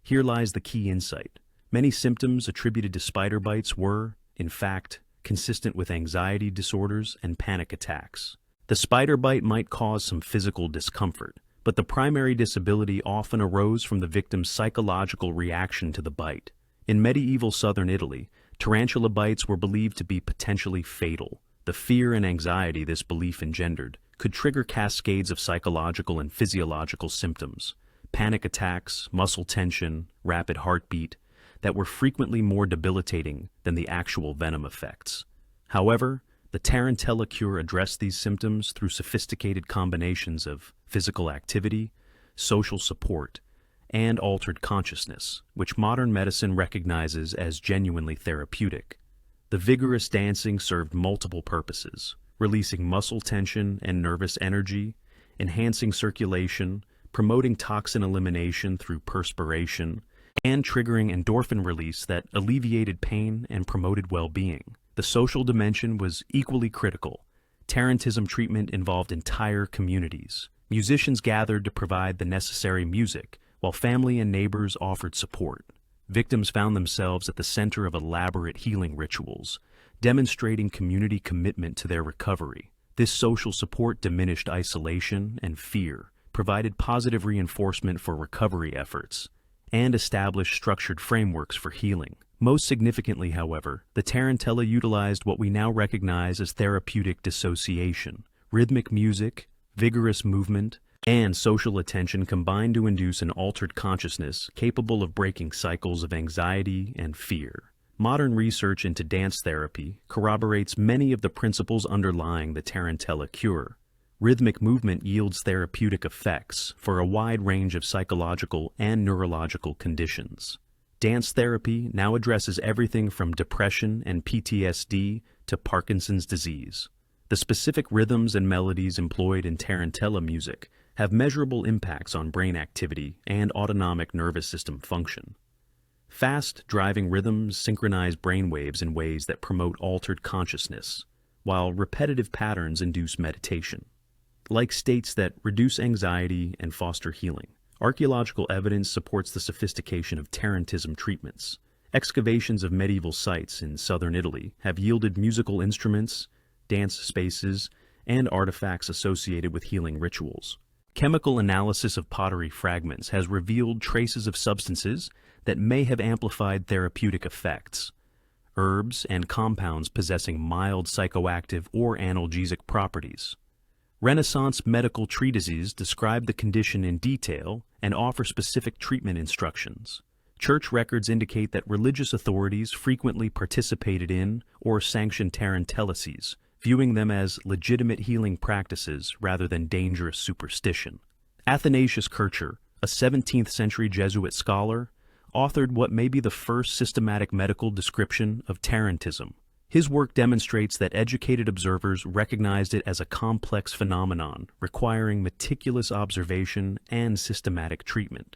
Here lies the key insight. Many symptoms attributed to spider bites were, in fact, consistent with anxiety disorders and panic attacks. The spider bite might cause some physical discomfort, but the primary disability often arose from the victim's psychological reaction to the bite. In medieval southern Italy, tarantula bites were believed to be potentially fatal. The fear and anxiety this belief engendered could trigger cascades of psychological and physiological symptoms, panic attacks, muscle tension, rapid heartbeat, that were frequently more debilitating than the actual venom effects. However, the tarantella cure addressed these symptoms through sophisticated combinations of physical activity, social support, and altered consciousness, which modern medicine recognizes as genuinely therapeutic. The vigorous dancing served multiple purposes, releasing muscle tension and nervous energy, enhancing circulation, promoting toxin elimination through perspiration, and triggering endorphin release that alleviated pain and promoted well-being. The social dimension was equally critical. Tarantism treatment involved entire communities. Musicians gathered to provide the necessary music, while family and neighbors offered support. Victims found themselves at the center of elaborate healing rituals, demonstrating community commitment to their recovery. This social support diminished isolation and fear, provided positive reinforcement for recovery efforts, and established structured frameworks for healing. Most significantly, however, the tarantella utilized what we now recognize as therapeutic dissociation. Rhythmic music, vigorous movement, and social attention combined to induce an altered consciousness capable of breaking cycles of anxiety and fear. Modern research into dance therapy corroborates many of the principles underlying the tarantella cure. Rhythmic movement yields therapeutic effects for a wide range of psychological and neurological conditions. Dance therapy now addresses everything from depression and PTSD to Parkinson's disease. The specific rhythms and melodies employed in tarantella music have measurable impacts on brain activity and autonomic nervous system function. Fast, driving rhythms synchronize brainwaves in ways that promote altered consciousness, while repetitive patterns induce meditation. Like states that reduce anxiety and foster healing, archaeological evidence supports the sophistication of tarantism treatments. Excavations of medieval sites in southern Italy have yielded musical instruments, dance spaces, and artifacts associated with healing rituals. Chemical analysis of pottery fragments has revealed traces of substances that may have amplified therapeutic effects. Herbs and compounds possessing mild psychoactive or analgesic properties. Renaissance medical treatises describe the condition in detail and offer specific treatment instructions. Church records indicate that religious authorities frequently participated in or sanctioned tarantellices, viewing them as legitimate healing practices rather than dangerous superstition. Athanasius Kircher, a 17th century Jesuit scholar, authored what may be the first systematic medical description of tarantism. His work demonstrates that educated observers recognized it as a complex phenomenon requiring meticulous observation and systematic treatment.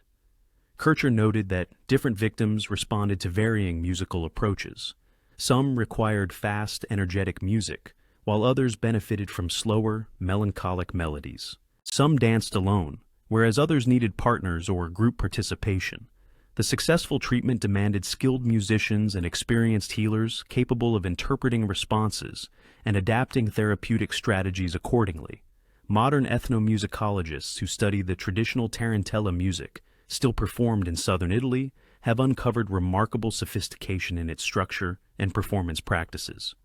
Kircher noted that different victims responded to varying musical approaches. Some required fast, energetic music, while others benefited from slower, melancholic melodies. Some danced alone, whereas others needed partners or group participation. The successful treatment demanded skilled musicians and experienced healers capable of interpreting responses and adapting therapeutic strategies accordingly. Modern ethnomusicologists who study the traditional tarantella music, still performed in southern Italy, have uncovered remarkable sophistication in its structure and performance practices.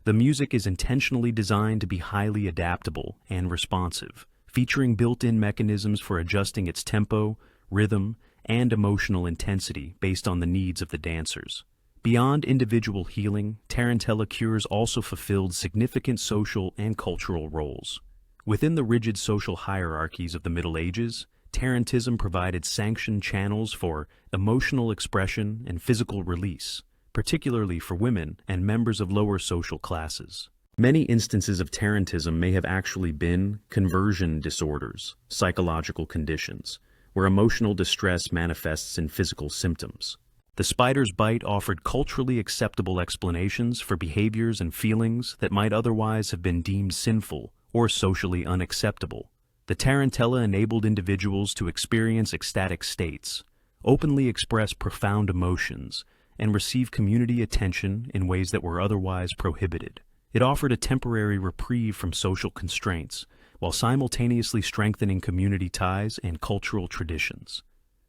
The music is intentionally designed to be highly adaptable and responsive, featuring built-in mechanisms for adjusting its tempo, rhythm, and emotional intensity based on the needs of the dancers. Beyond individual healing, tarantella cures also fulfilled significant social and cultural roles. Within the rigid social hierarchies of the Middle Ages, tarantism provided sanctioned channels for emotional expression and physical release, particularly for women and members of lower social classes. Many instances of tarantism may have actually been conversion disorders, psychological conditions, where emotional distress manifests in physical symptoms. The spider's bite offered culturally acceptable explanations for behaviors and feelings that might otherwise have been deemed sinful or socially unacceptable. The tarantella enabled individuals to experience ecstatic states, openly express profound emotions, and receive community attention in ways that were otherwise prohibited. It offered a temporary reprieve from social constraints, while simultaneously strengthening community ties and cultural traditions.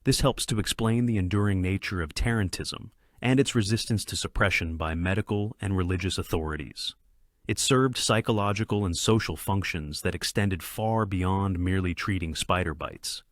This helps to explain the enduring nature of tarantism and its resistance to suppression by medical and religious authorities. It served psychological and social functions that extended far beyond merely treating spider bites.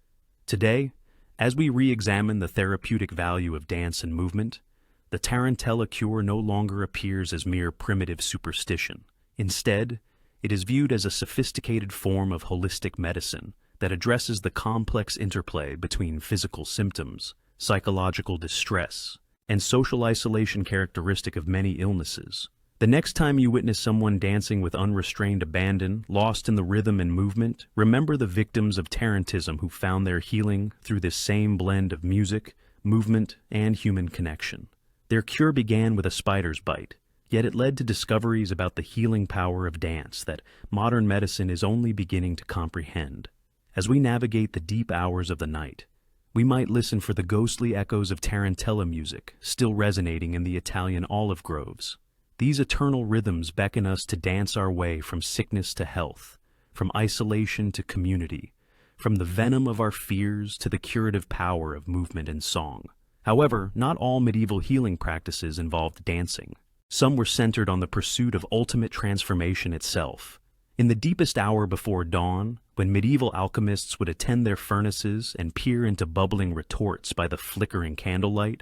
Today, as we re-examine the therapeutic value of dance and movement, the tarantella cure no longer appears as mere primitive superstition. Instead, it is viewed as a sophisticated form of holistic medicine that addresses the complex interplay between physical symptoms, psychological distress, and social isolation characteristic of many illnesses. The next time you witness someone dancing with unrestrained abandon, lost in the rhythm and movement, remember the victims of tarantism who found their healing through this same blend of music, movement, and human connection. Their cure began with a spider's bite, yet it led to discoveries about the healing power of dance that modern medicine is only beginning to comprehend. As we navigate the deep hours of the night, we might listen for the ghostly echoes of tarantella music still resonating in the Italian olive groves. These eternal rhythms beckon us to dance our way from sickness to health, from isolation to community, from the venom of our fears to the curative power of movement and song. However, not all medieval healing practices involved dancing. Some were centered on the pursuit of ultimate transformation itself. In the deepest hour before dawn, when medieval alchemists would attend their furnaces and peer into bubbling retorts by the flickering candlelight,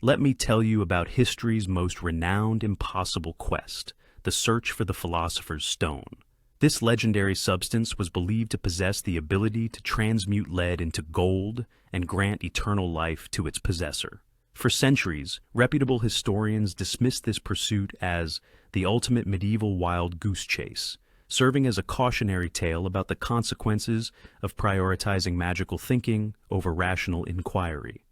let me tell you about history's most renowned impossible quest, the search for the philosopher's stone. This legendary substance was believed to possess the ability to transmute lead into gold and grant eternal life to its possessor. For centuries, reputable historians dismissed this pursuit as the ultimate medieval wild goose chase, serving as a cautionary tale about the consequences of prioritizing magical thinking over rational inquiry.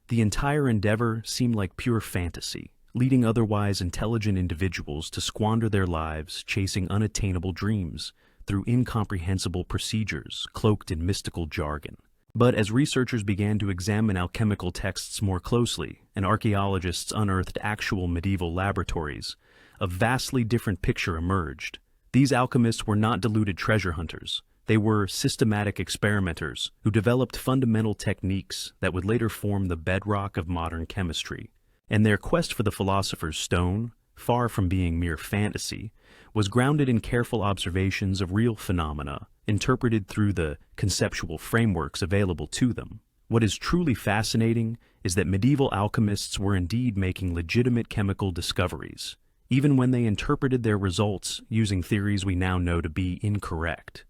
The entire endeavor seemed like pure fantasy, leading otherwise intelligent individuals to squander their lives chasing unattainable dreams through incomprehensible procedures cloaked in mystical jargon. But as researchers began to examine alchemical texts more closely and archaeologists unearthed actual medieval laboratories, a vastly different picture emerged. These alchemists were not deluded treasure hunters. They were systematic experimenters who developed fundamental techniques that would later form the bedrock of modern chemistry. And their quest for the philosopher's stone, far from being mere fantasy, was grounded in careful observations of real phenomena, interpreted through the conceptual frameworks available to them. What is truly fascinating is that medieval alchemists were indeed making legitimate chemical discoveries, even when they interpreted their results using theories we now know to be incorrect.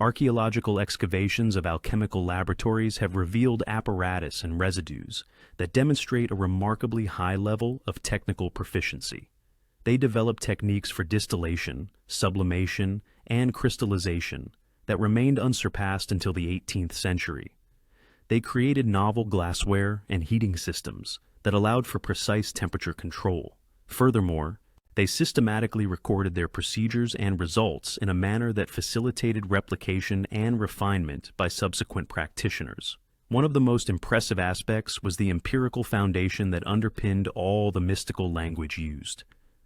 Archaeological excavations of alchemical laboratories have revealed apparatus and residues that demonstrate a remarkably high level of technical proficiency. They developed techniques for distillation, sublimation, and crystallization that remained unsurpassed until the 18th century. They created novel glassware and heating systems that allowed for precise temperature control. Furthermore, they systematically recorded their procedures and results in a manner that facilitated replication and refinement by subsequent practitioners. One of the most impressive aspects was the empirical foundation that underpinned all the mystical language used.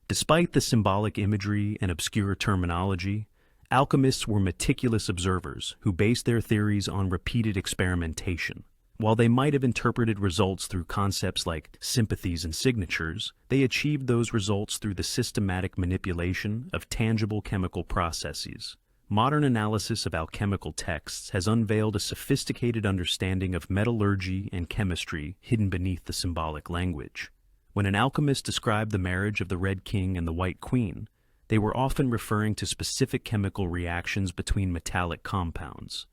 Despite the symbolic imagery and obscure terminology, alchemists were meticulous observers who based their theories on repeated experimentation. While they might have interpreted results through concepts like sympathies and signatures, they achieved those results through the systematic manipulation of tangible chemical processes. Modern analysis of alchemical texts has unveiled a sophisticated understanding of metallurgy and chemistry hidden beneath the symbolic language. When an alchemist described the marriage of the Red King and the White Queen, they were often referring to specific chemical reactions between metallic compounds.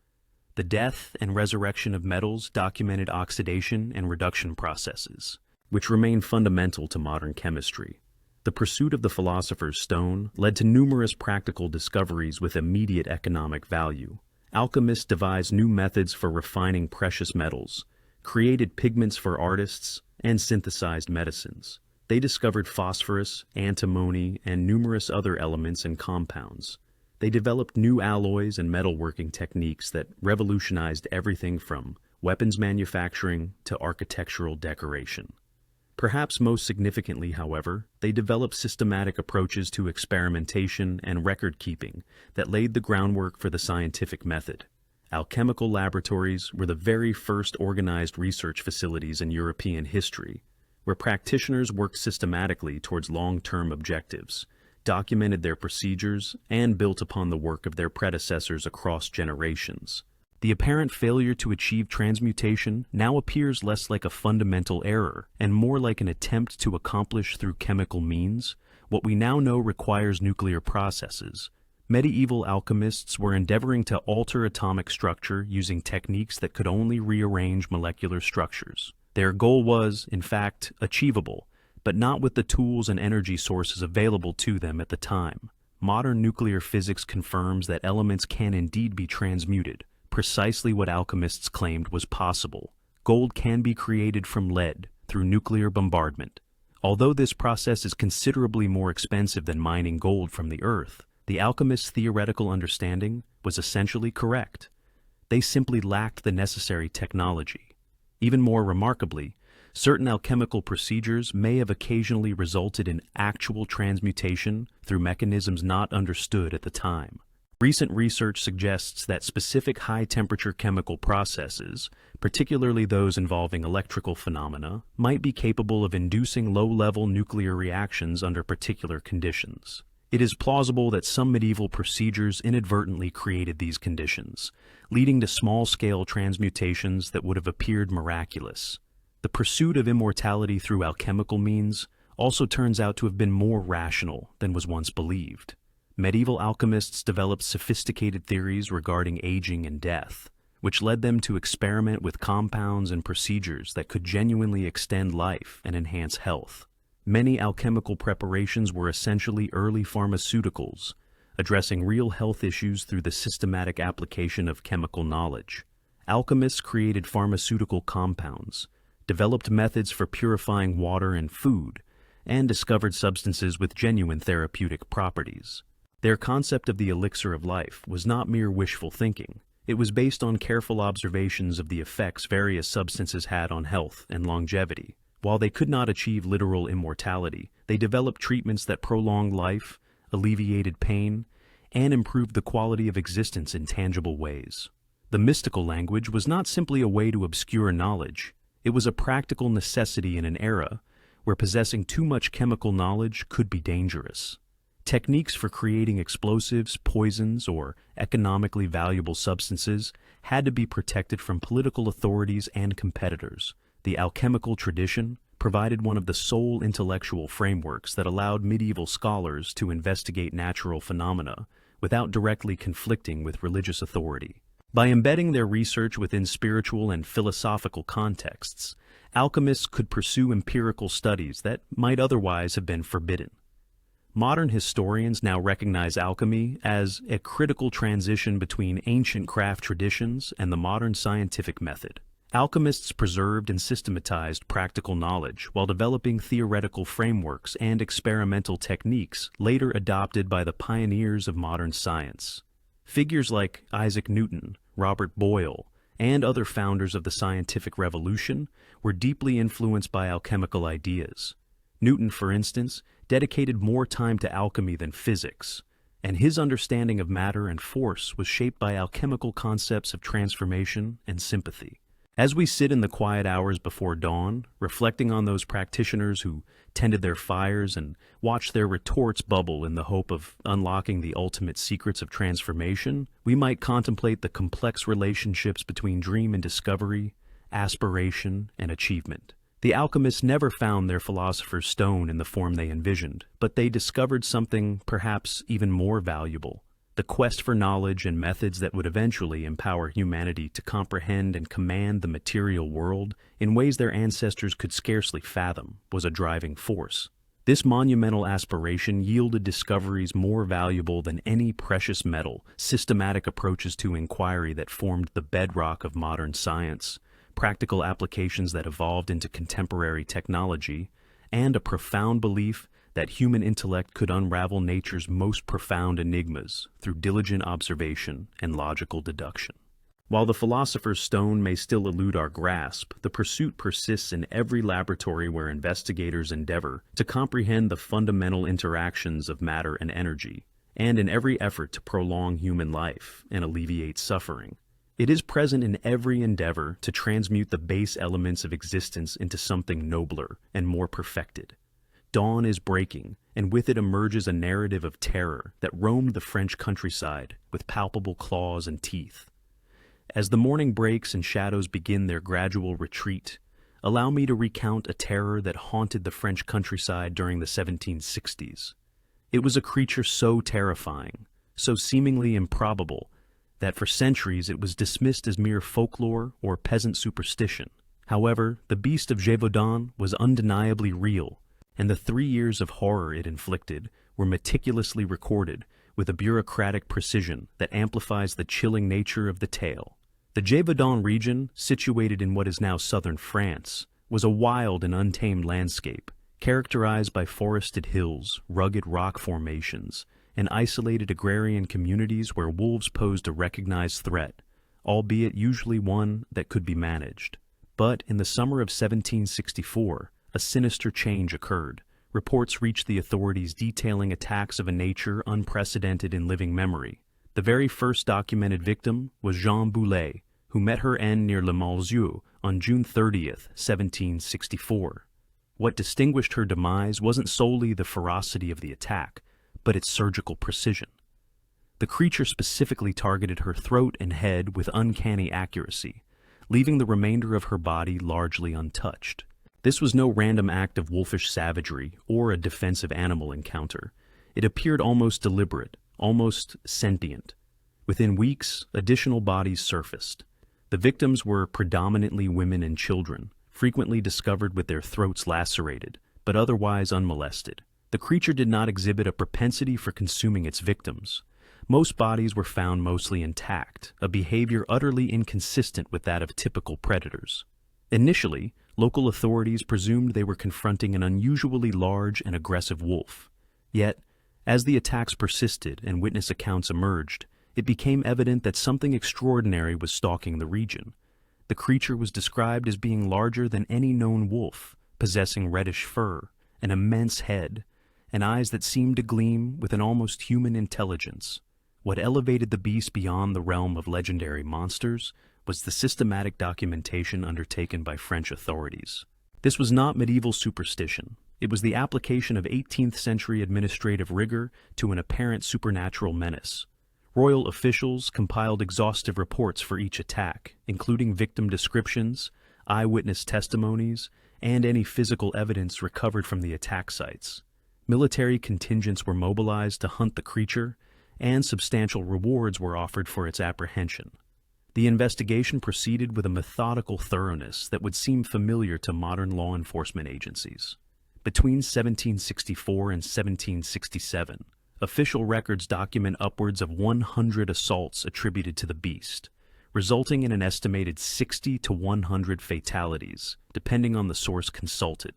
The death and resurrection of metals documented oxidation and reduction processes, which remain fundamental to modern chemistry. The pursuit of the philosopher's stone led to numerous practical discoveries with immediate economic value. Alchemists devised new methods for refining precious metals, created pigments for artists, and synthesized medicines. They discovered phosphorus, antimony, and numerous other elements and compounds. They developed new alloys and metalworking techniques that revolutionized everything from weapons manufacturing to architectural decoration. Perhaps most significantly, however, they developed systematic approaches to experimentation and record-keeping that laid the groundwork for the scientific method. Alchemical laboratories were the very first organized research facilities in European history, where practitioners worked systematically towards long-term objectives, documented their procedures, and built upon the work of their predecessors across generations. The apparent failure to achieve transmutation now appears less like a fundamental error and more like an attempt to accomplish through chemical means what we now know requires nuclear processes. Medieval alchemists were endeavoring to alter atomic structure using techniques that could only rearrange molecular structures. Their goal was, in fact, achievable, but not with the tools and energy sources available to them at the time. Modern nuclear physics confirms that elements can indeed be transmuted, precisely what alchemists claimed was possible. Gold can be created from lead through nuclear bombardment. Although this process is considerably more expensive than mining gold from the earth, the alchemists' theoretical understanding was essentially correct. They simply lacked the necessary technology. Even more remarkably, certain alchemical procedures may have occasionally resulted in actual transmutation through mechanisms not understood at the time. Recent research suggests that specific high-temperature chemical processes, particularly those involving electrical phenomena, might be capable of inducing low-level nuclear reactions under particular conditions. It is plausible that some medieval procedures inadvertently created these conditions, leading to small-scale transmutations that would have appeared miraculous. The pursuit of immortality through alchemical means also turns out to have been more rational than was once believed. Medieval alchemists developed sophisticated theories regarding aging and death, which led them to experiment with compounds and procedures that could genuinely extend life and enhance health. Many alchemical preparations were essentially early pharmaceuticals, addressing real health issues through the systematic application of chemical knowledge. Alchemists created pharmaceutical compounds, developed methods for purifying water and food, and discovered substances with genuine therapeutic properties. Their concept of the elixir of life was not mere wishful thinking. It was based on careful observations of the effects various substances had on health and longevity. While they could not achieve literal immortality, they developed treatments that prolonged life, alleviated pain, and improved the quality of existence in tangible ways. The mystical language was not simply a way to obscure knowledge. It was a practical necessity in an era where possessing too much chemical knowledge could be dangerous. Techniques for creating explosives, poisons, or economically valuable substances had to be protected from political authorities and competitors. The alchemical tradition provided one of the sole intellectual frameworks that allowed medieval scholars to investigate natural phenomena without directly conflicting with religious authority. By embedding their research within spiritual and philosophical contexts, alchemists could pursue empirical studies that might otherwise have been forbidden. Modern historians now recognize alchemy as a critical transition between ancient craft traditions and the modern scientific method. Alchemists preserved and systematized practical knowledge while developing theoretical frameworks and experimental techniques later adopted by the pioneers of modern science. Figures like Isaac Newton, Robert Boyle, and other founders of the scientific revolution were deeply influenced by alchemical ideas. Newton, for instance, dedicated more time to alchemy than physics, and his understanding of matter and force was shaped by alchemical concepts of transformation and sympathy. As we sit in the quiet hours before dawn, reflecting on those practitioners who tended their fires and watched their retorts bubble in the hope of unlocking the ultimate secrets of transformation, we might contemplate the complex relationships between dream and discovery, aspiration and achievement. The alchemists never found their philosopher's stone in the form they envisioned, but they discovered something perhaps even more valuable. The quest for knowledge and methods that would eventually empower humanity to comprehend and command the material world in ways their ancestors could scarcely fathom was a driving force. This monumental aspiration yielded discoveries more valuable than any precious metal, systematic approaches to inquiry that formed the bedrock of modern science, practical applications that evolved into contemporary technology, and a profound belief that human intellect could unravel nature's most profound enigmas through diligent observation and logical deduction. While the philosopher's stone may still elude our grasp, the pursuit persists in every laboratory where investigators endeavor to comprehend the fundamental interactions of matter and energy, and in every effort to prolong human life and alleviate suffering. It is present in every endeavor to transmute the base elements of existence into something nobler and more perfected. Dawn is breaking, and with it emerges a narrative of terror that roamed the French countryside with palpable claws and teeth. As the morning breaks and shadows begin their gradual retreat, allow me to recount a terror that haunted the French countryside during the 1760s. It was a creature so terrifying, so seemingly improbable, that for centuries it was dismissed as mere folklore or peasant superstition. However, the beast of Gévaudan was undeniably real, and the 3 years of horror it inflicted were meticulously recorded with a bureaucratic precision that amplifies the chilling nature of the tale. The Gévaudan region, situated in what is now southern France, was a wild and untamed landscape, characterized by forested hills, rugged rock formations, and isolated agrarian communities where wolves posed a recognized threat, albeit usually one that could be managed. But in the summer of 1764, a sinister change occurred. Reports reached the authorities detailing attacks of a nature unprecedented in living memory. The very first documented victim was Jeanne Boulet, who met her end near Le Malzieu on June 30th, 1764. What distinguished her demise wasn't solely the ferocity of the attack, but its surgical precision. The creature specifically targeted her throat and head with uncanny accuracy, leaving the remainder of her body largely untouched. This was no random act of wolfish savagery or a defensive animal encounter. It appeared almost deliberate, almost sentient. Within weeks, additional bodies surfaced. The victims were predominantly women and children, frequently discovered with their throats lacerated, but otherwise unmolested. The creature did not exhibit a propensity for consuming its victims. Most bodies were found mostly intact, a behavior utterly inconsistent with that of typical predators. Initially, local authorities presumed they were confronting an unusually large and aggressive wolf. Yet, as the attacks persisted and witness accounts emerged, it became evident that something extraordinary was stalking the region. The creature was described as being larger than any known wolf, possessing reddish fur, an immense head, and eyes that seemed to gleam with an almost human intelligence. What elevated the beast beyond the realm of legendary monsters was the systematic documentation undertaken by French authorities. This was not medieval superstition. It was the application of 18th century administrative rigor to an apparent supernatural menace. Royal officials compiled exhaustive reports for each attack, including victim descriptions, eyewitness testimonies, and any physical evidence recovered from the attack sites. Military contingents were mobilized to hunt the creature, and substantial rewards were offered for its apprehension. The investigation proceeded with a methodical thoroughness that would seem familiar to modern law enforcement agencies. Between 1764 and 1767, official records document upwards of 100 assaults attributed to the beast, resulting in an estimated 60 to 100 fatalities, depending on the source consulted.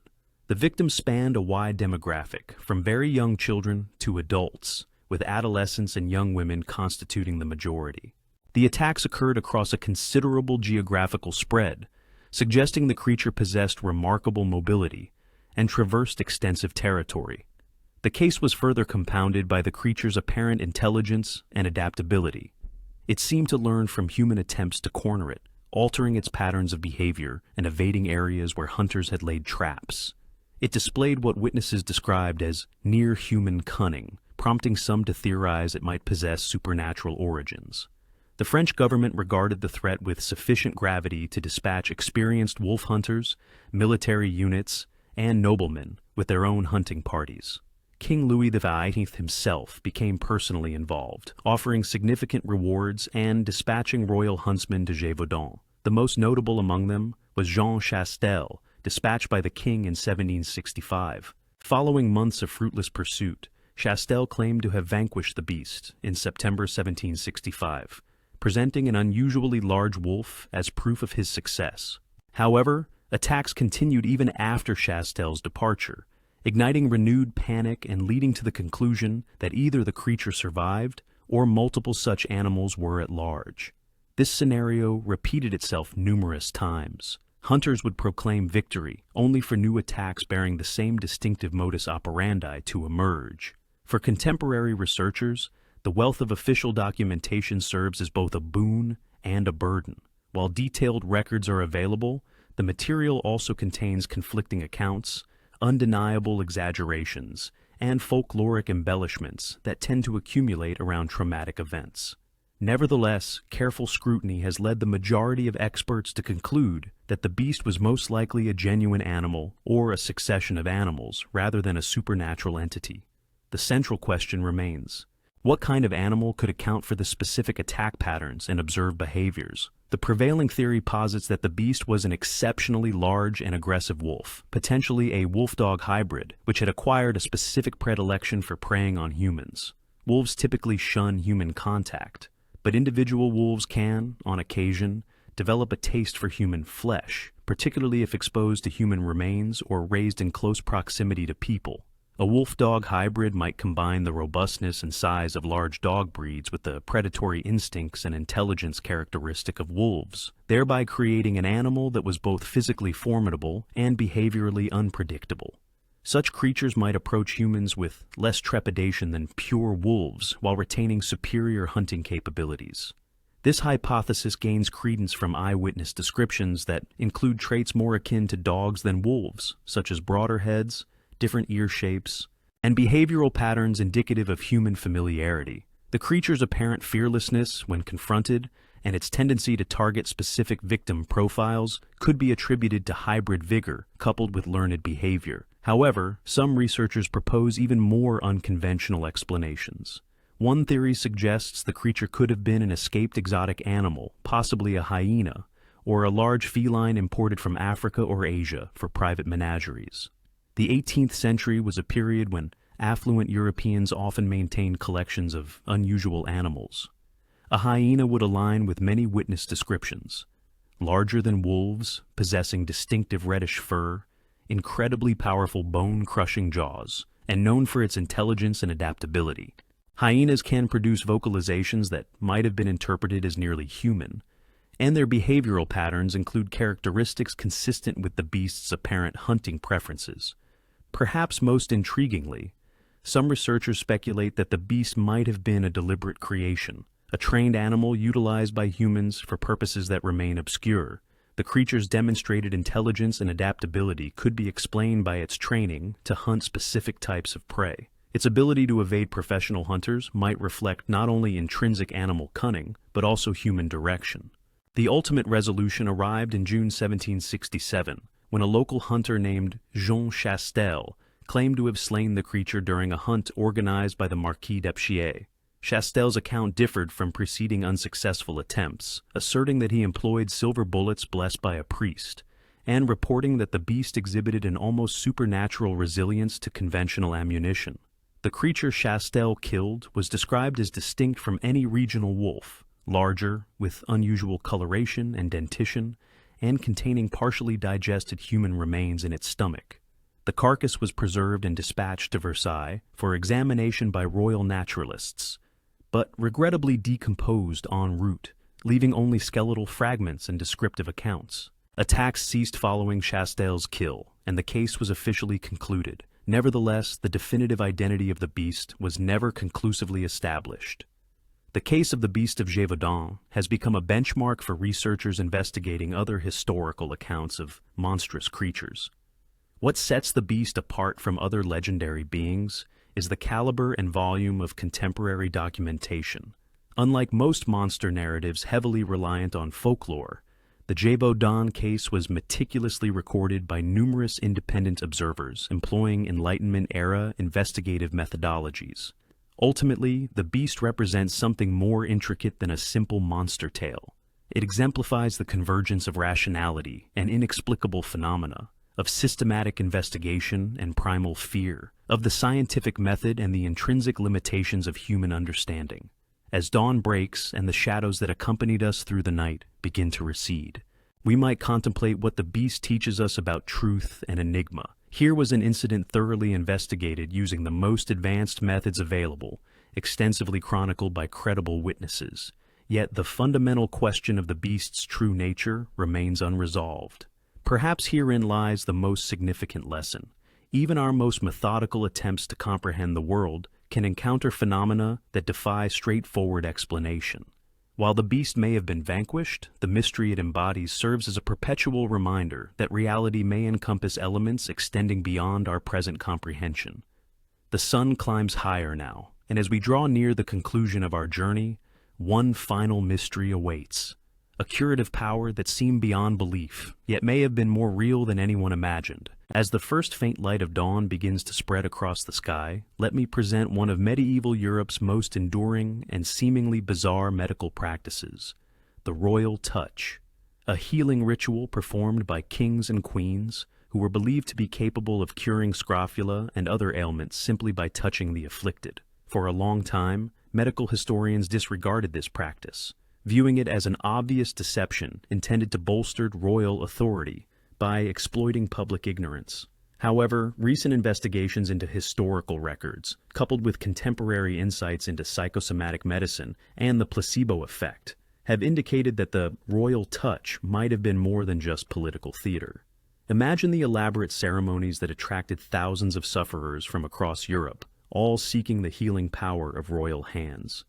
The victims spanned a wide demographic, from very young children to adults, with adolescents and young women constituting the majority. The attacks occurred across a considerable geographical spread, suggesting the creature possessed remarkable mobility and traversed extensive territory. The case was further compounded by the creature's apparent intelligence and adaptability. It seemed to learn from human attempts to corner it, altering its patterns of behavior and evading areas where hunters had laid traps. It displayed what witnesses described as near-human cunning, prompting some to theorize it might possess supernatural origins. The French government regarded the threat with sufficient gravity to dispatch experienced wolf hunters, military units, and noblemen with their own hunting parties. King Louis XVIII himself became personally involved, offering significant rewards and dispatching royal huntsmen to Gévaudan. The most notable among them was Jean Chastel, dispatched by the king in 1765. Following months of fruitless pursuit, Chastel claimed to have vanquished the beast in September 1765, presenting an unusually large wolf as proof of his success. However, attacks continued even after Chastel's departure, igniting renewed panic and leading to the conclusion that either the creature survived or multiple such animals were at large. This scenario repeated itself numerous times. Hunters would proclaim victory, only for new attacks bearing the same distinctive modus operandi to emerge. For contemporary researchers, the wealth of official documentation serves as both a boon and a burden. While detailed records are available, the material also contains conflicting accounts, undeniable exaggerations, and folkloric embellishments that tend to accumulate around traumatic events. Nevertheless, careful scrutiny has led the majority of experts to conclude that the beast was most likely a genuine animal or a succession of animals rather than a supernatural entity. The central question remains: what kind of animal could account for the specific attack patterns and observed behaviors? The prevailing theory posits that the beast was an exceptionally large and aggressive wolf, potentially a wolf-dog hybrid, which had acquired a specific predilection for preying on humans. Wolves typically shun human contact, but individual wolves can, on occasion, develop a taste for human flesh, particularly if exposed to human remains or raised in close proximity to people. A wolf-dog hybrid might combine the robustness and size of large dog breeds with the predatory instincts and intelligence characteristic of wolves, thereby creating an animal that was both physically formidable and behaviorally unpredictable. Such creatures might approach humans with less trepidation than pure wolves while retaining superior hunting capabilities. This hypothesis gains credence from eyewitness descriptions that include traits more akin to dogs than wolves, such as broader heads, different ear shapes, and behavioral patterns indicative of human familiarity. The creature's apparent fearlessness when confronted and its tendency to target specific victim profiles could be attributed to hybrid vigor coupled with learned behavior. However, some researchers propose even more unconventional explanations. One theory suggests the creature could have been an escaped exotic animal, possibly a hyena, or a large feline imported from Africa or Asia for private menageries. The 18th century was a period when affluent Europeans often maintained collections of unusual animals. A hyena would align with many witness descriptions: larger than wolves, possessing distinctive reddish fur, incredibly powerful bone-crushing jaws, and known for its intelligence and adaptability. Hyenas can produce vocalizations that might have been interpreted as nearly human, and their behavioral patterns include characteristics consistent with the beast's apparent hunting preferences. Perhaps most intriguingly, some researchers speculate that the beast might have been a deliberate creation, a trained animal utilized by humans for purposes that remain obscure. The creature's demonstrated intelligence and adaptability could be explained by its training to hunt specific types of prey. Its ability to evade professional hunters might reflect not only intrinsic animal cunning, but also human direction. The ultimate resolution arrived in June 1767, when a local hunter named Jean Chastel claimed to have slain the creature during a hunt organized by the Marquis d'Epchier. Chastel's account differed from preceding unsuccessful attempts, asserting that he employed silver bullets blessed by a priest, and reporting that the beast exhibited an almost supernatural resilience to conventional ammunition. The creature Chastel killed was described as distinct from any regional wolf, larger, with unusual coloration and dentition, and containing partially digested human remains in its stomach. The carcass was preserved and dispatched to Versailles for examination by royal naturalists, but regrettably decomposed en route, leaving only skeletal fragments and descriptive accounts. Attacks ceased following Chastel's kill, and the case was officially concluded. Nevertheless, the definitive identity of the beast was never conclusively established. The case of the Beast of Gévaudan has become a benchmark for researchers investigating other historical accounts of monstrous creatures. What sets the beast apart from other legendary beings is the caliber and volume of contemporary documentation. Unlike most monster narratives heavily reliant on folklore, the Gévaudan case was meticulously recorded by numerous independent observers employing Enlightenment-era investigative methodologies. Ultimately, the beast represents something more intricate than a simple monster tale. It exemplifies the convergence of rationality and inexplicable phenomena, of systematic investigation and primal fear, of the scientific method and the intrinsic limitations of human understanding. As dawn breaks and the shadows that accompanied us through the night begin to recede, we might contemplate what the beast teaches us about truth and enigma. Here was an incident thoroughly investigated using the most advanced methods available, extensively chronicled by credible witnesses. Yet the fundamental question of the beast's true nature remains unresolved. Perhaps herein lies the most significant lesson. Even our most methodical attempts to comprehend the world can encounter phenomena that defy straightforward explanation. While the beast may have been vanquished, the mystery it embodies serves as a perpetual reminder that reality may encompass elements extending beyond our present comprehension. The sun climbs higher now, and as we draw near the conclusion of our journey, one final mystery awaits. A curative power that seemed beyond belief, yet may have been more real than anyone imagined. As the first faint light of dawn begins to spread across the sky, let me present one of medieval Europe's most enduring and seemingly bizarre medical practices, the royal touch, a healing ritual performed by kings and queens who were believed to be capable of curing scrofula and other ailments simply by touching the afflicted. For a long time, medical historians disregarded this practice, viewing it as an obvious deception intended to bolster royal authority by exploiting public ignorance. However, recent investigations into historical records, coupled with contemporary insights into psychosomatic medicine and the placebo effect, have indicated that the royal touch might have been more than just political theater. Imagine the elaborate ceremonies that attracted thousands of sufferers from across Europe, all seeking the healing power of royal hands.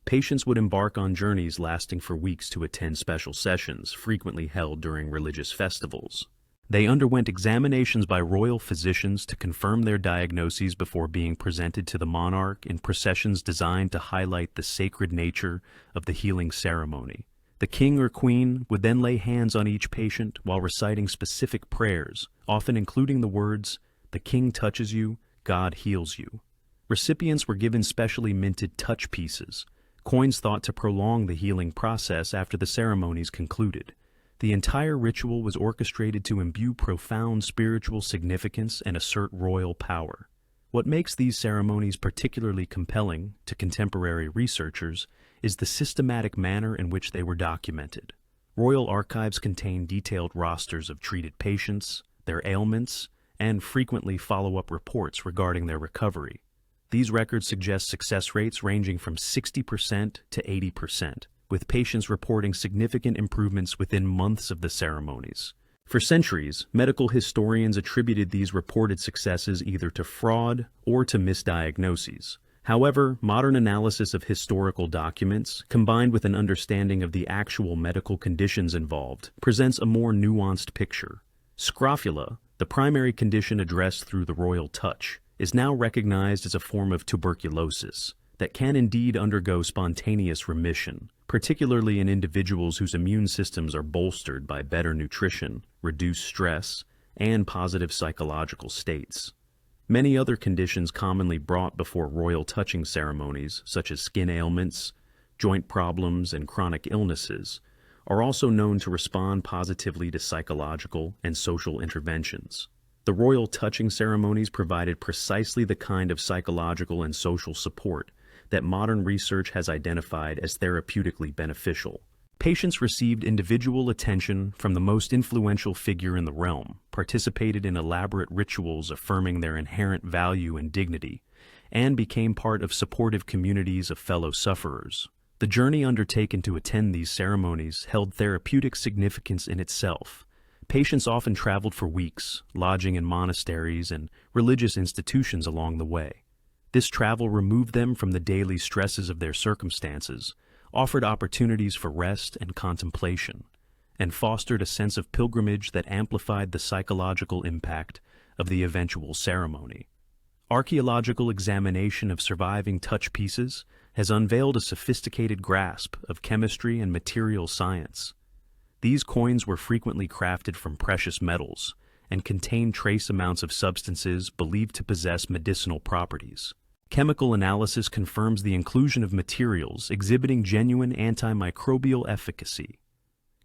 Patients would embark on journeys lasting for weeks to attend special sessions, frequently held during religious festivals. They underwent examinations by royal physicians to confirm their diagnoses before being presented to the monarch in processions designed to highlight the sacred nature of the healing ceremony. The king or queen would then lay hands on each patient while reciting specific prayers, often including the words, "The king touches you, God heals you." Recipients were given specially minted touch pieces, coins thought to prolong the healing process after the ceremonies concluded. The entire ritual was orchestrated to imbue profound spiritual significance and assert royal power. What makes these ceremonies particularly compelling to contemporary researchers is the systematic manner in which they were documented. Royal archives contain detailed rosters of treated patients, their ailments, and frequently follow-up reports regarding their recovery. These records suggest success rates ranging from 60% to 80%, with patients reporting significant improvements within months of the ceremonies. For centuries, medical historians attributed these reported successes either to fraud or to misdiagnoses. However, modern analysis of historical documents, combined with an understanding of the actual medical conditions involved, presents a more nuanced picture. Scrofula, the primary condition addressed through the royal touch, is now recognized as a form of tuberculosis that can indeed undergo spontaneous remission, particularly in individuals whose immune systems are bolstered by better nutrition, reduced stress, and positive psychological states. Many other conditions commonly brought before royal touching ceremonies, such as skin ailments, joint problems, and chronic illnesses, are also known to respond positively to psychological and social interventions. The royal touching ceremonies provided precisely the kind of psychological and social support that modern research has identified as therapeutically beneficial. Patients received individual attention from the most influential figure in the realm, participated in elaborate rituals affirming their inherent value and dignity, and became part of supportive communities of fellow sufferers. The journey undertaken to attend these ceremonies held therapeutic significance in itself. Patients often traveled for weeks, lodging in monasteries and religious institutions along the way. This travel removed them from the daily stresses of their circumstances, offered opportunities for rest and contemplation, and fostered a sense of pilgrimage that amplified the psychological impact of the eventual ceremony. Archaeological examination of surviving touch pieces has unveiled a sophisticated grasp of chemistry and material science. These coins were frequently crafted from precious metals and contained trace amounts of substances believed to possess medicinal properties. Chemical analysis confirms the inclusion of materials exhibiting genuine antimicrobial efficacy.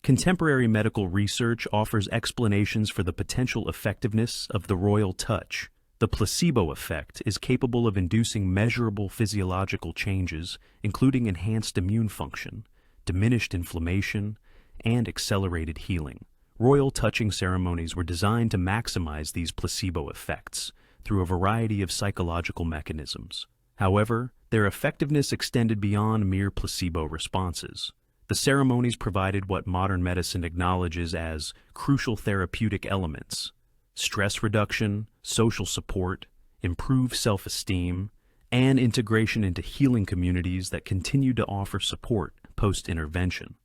Contemporary medical research offers explanations for the potential effectiveness of the royal touch. The placebo effect is capable of inducing measurable physiological changes, including enhanced immune function, diminished inflammation, and accelerated healing. Royal touching ceremonies were designed to maximize these placebo effects through a variety of psychological mechanisms. However, their effectiveness extended beyond mere placebo responses. The ceremonies provided what modern medicine acknowledges as crucial therapeutic elements: stress reduction, social support, improved self-esteem, and integration into healing communities that continue to offer support post-intervention.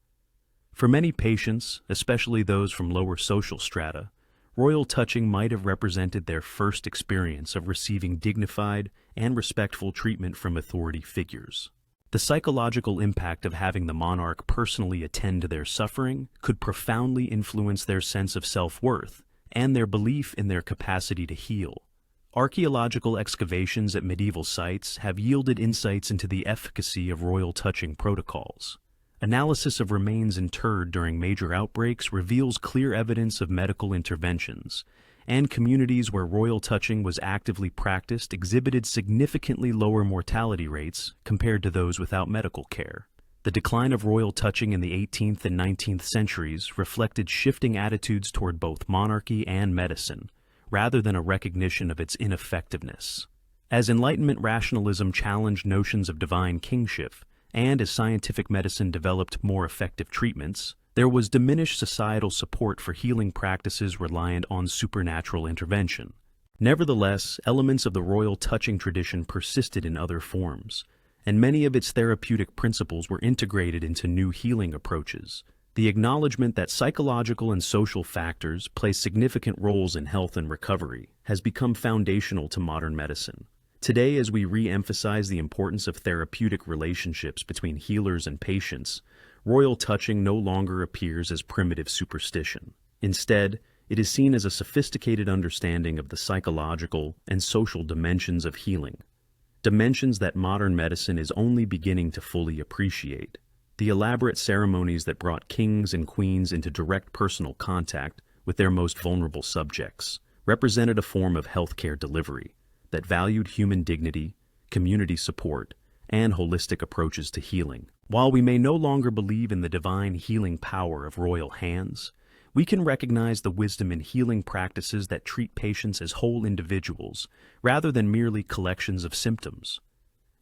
For many patients, especially those from lower social strata, royal touching might have represented their first experience of receiving dignified and respectful treatment from authority figures. The psychological impact of having the monarch personally attend to their suffering could profoundly influence their sense of self-worth and their belief in their capacity to heal. Archaeological excavations at medieval sites have yielded insights into the efficacy of royal touching protocols. Analysis of remains interred during major outbreaks reveals clear evidence of medical interventions, and communities where royal touching was actively practiced exhibited significantly lower mortality rates compared to those without medical care. The decline of royal touching in the 18th and 19th centuries reflected shifting attitudes toward both monarchy and medicine, rather than a recognition of its ineffectiveness. As Enlightenment rationalism challenged notions of divine kingship, and as scientific medicine developed more effective treatments, there was diminished societal support for healing practices reliant on supernatural intervention. Nevertheless, elements of the royal touching tradition persisted in other forms, and many of its therapeutic principles were integrated into new healing approaches. The acknowledgement that psychological and social factors play significant roles in health and recovery has become foundational to modern medicine. Today, as we re-emphasize the importance of therapeutic relationships between healers and patients, royal touching no longer appears as primitive superstition. Instead, it is seen as a sophisticated understanding of the psychological and social dimensions of healing, dimensions that modern medicine is only beginning to fully appreciate. The elaborate ceremonies that brought kings and queens into direct personal contact with their most vulnerable subjects represented a form of healthcare delivery that valued human dignity, community support, and holistic approaches to healing. While we may no longer believe in the divine healing power of royal hands, we can recognize the wisdom in healing practices that treat patients as whole individuals rather than merely collections of symptoms.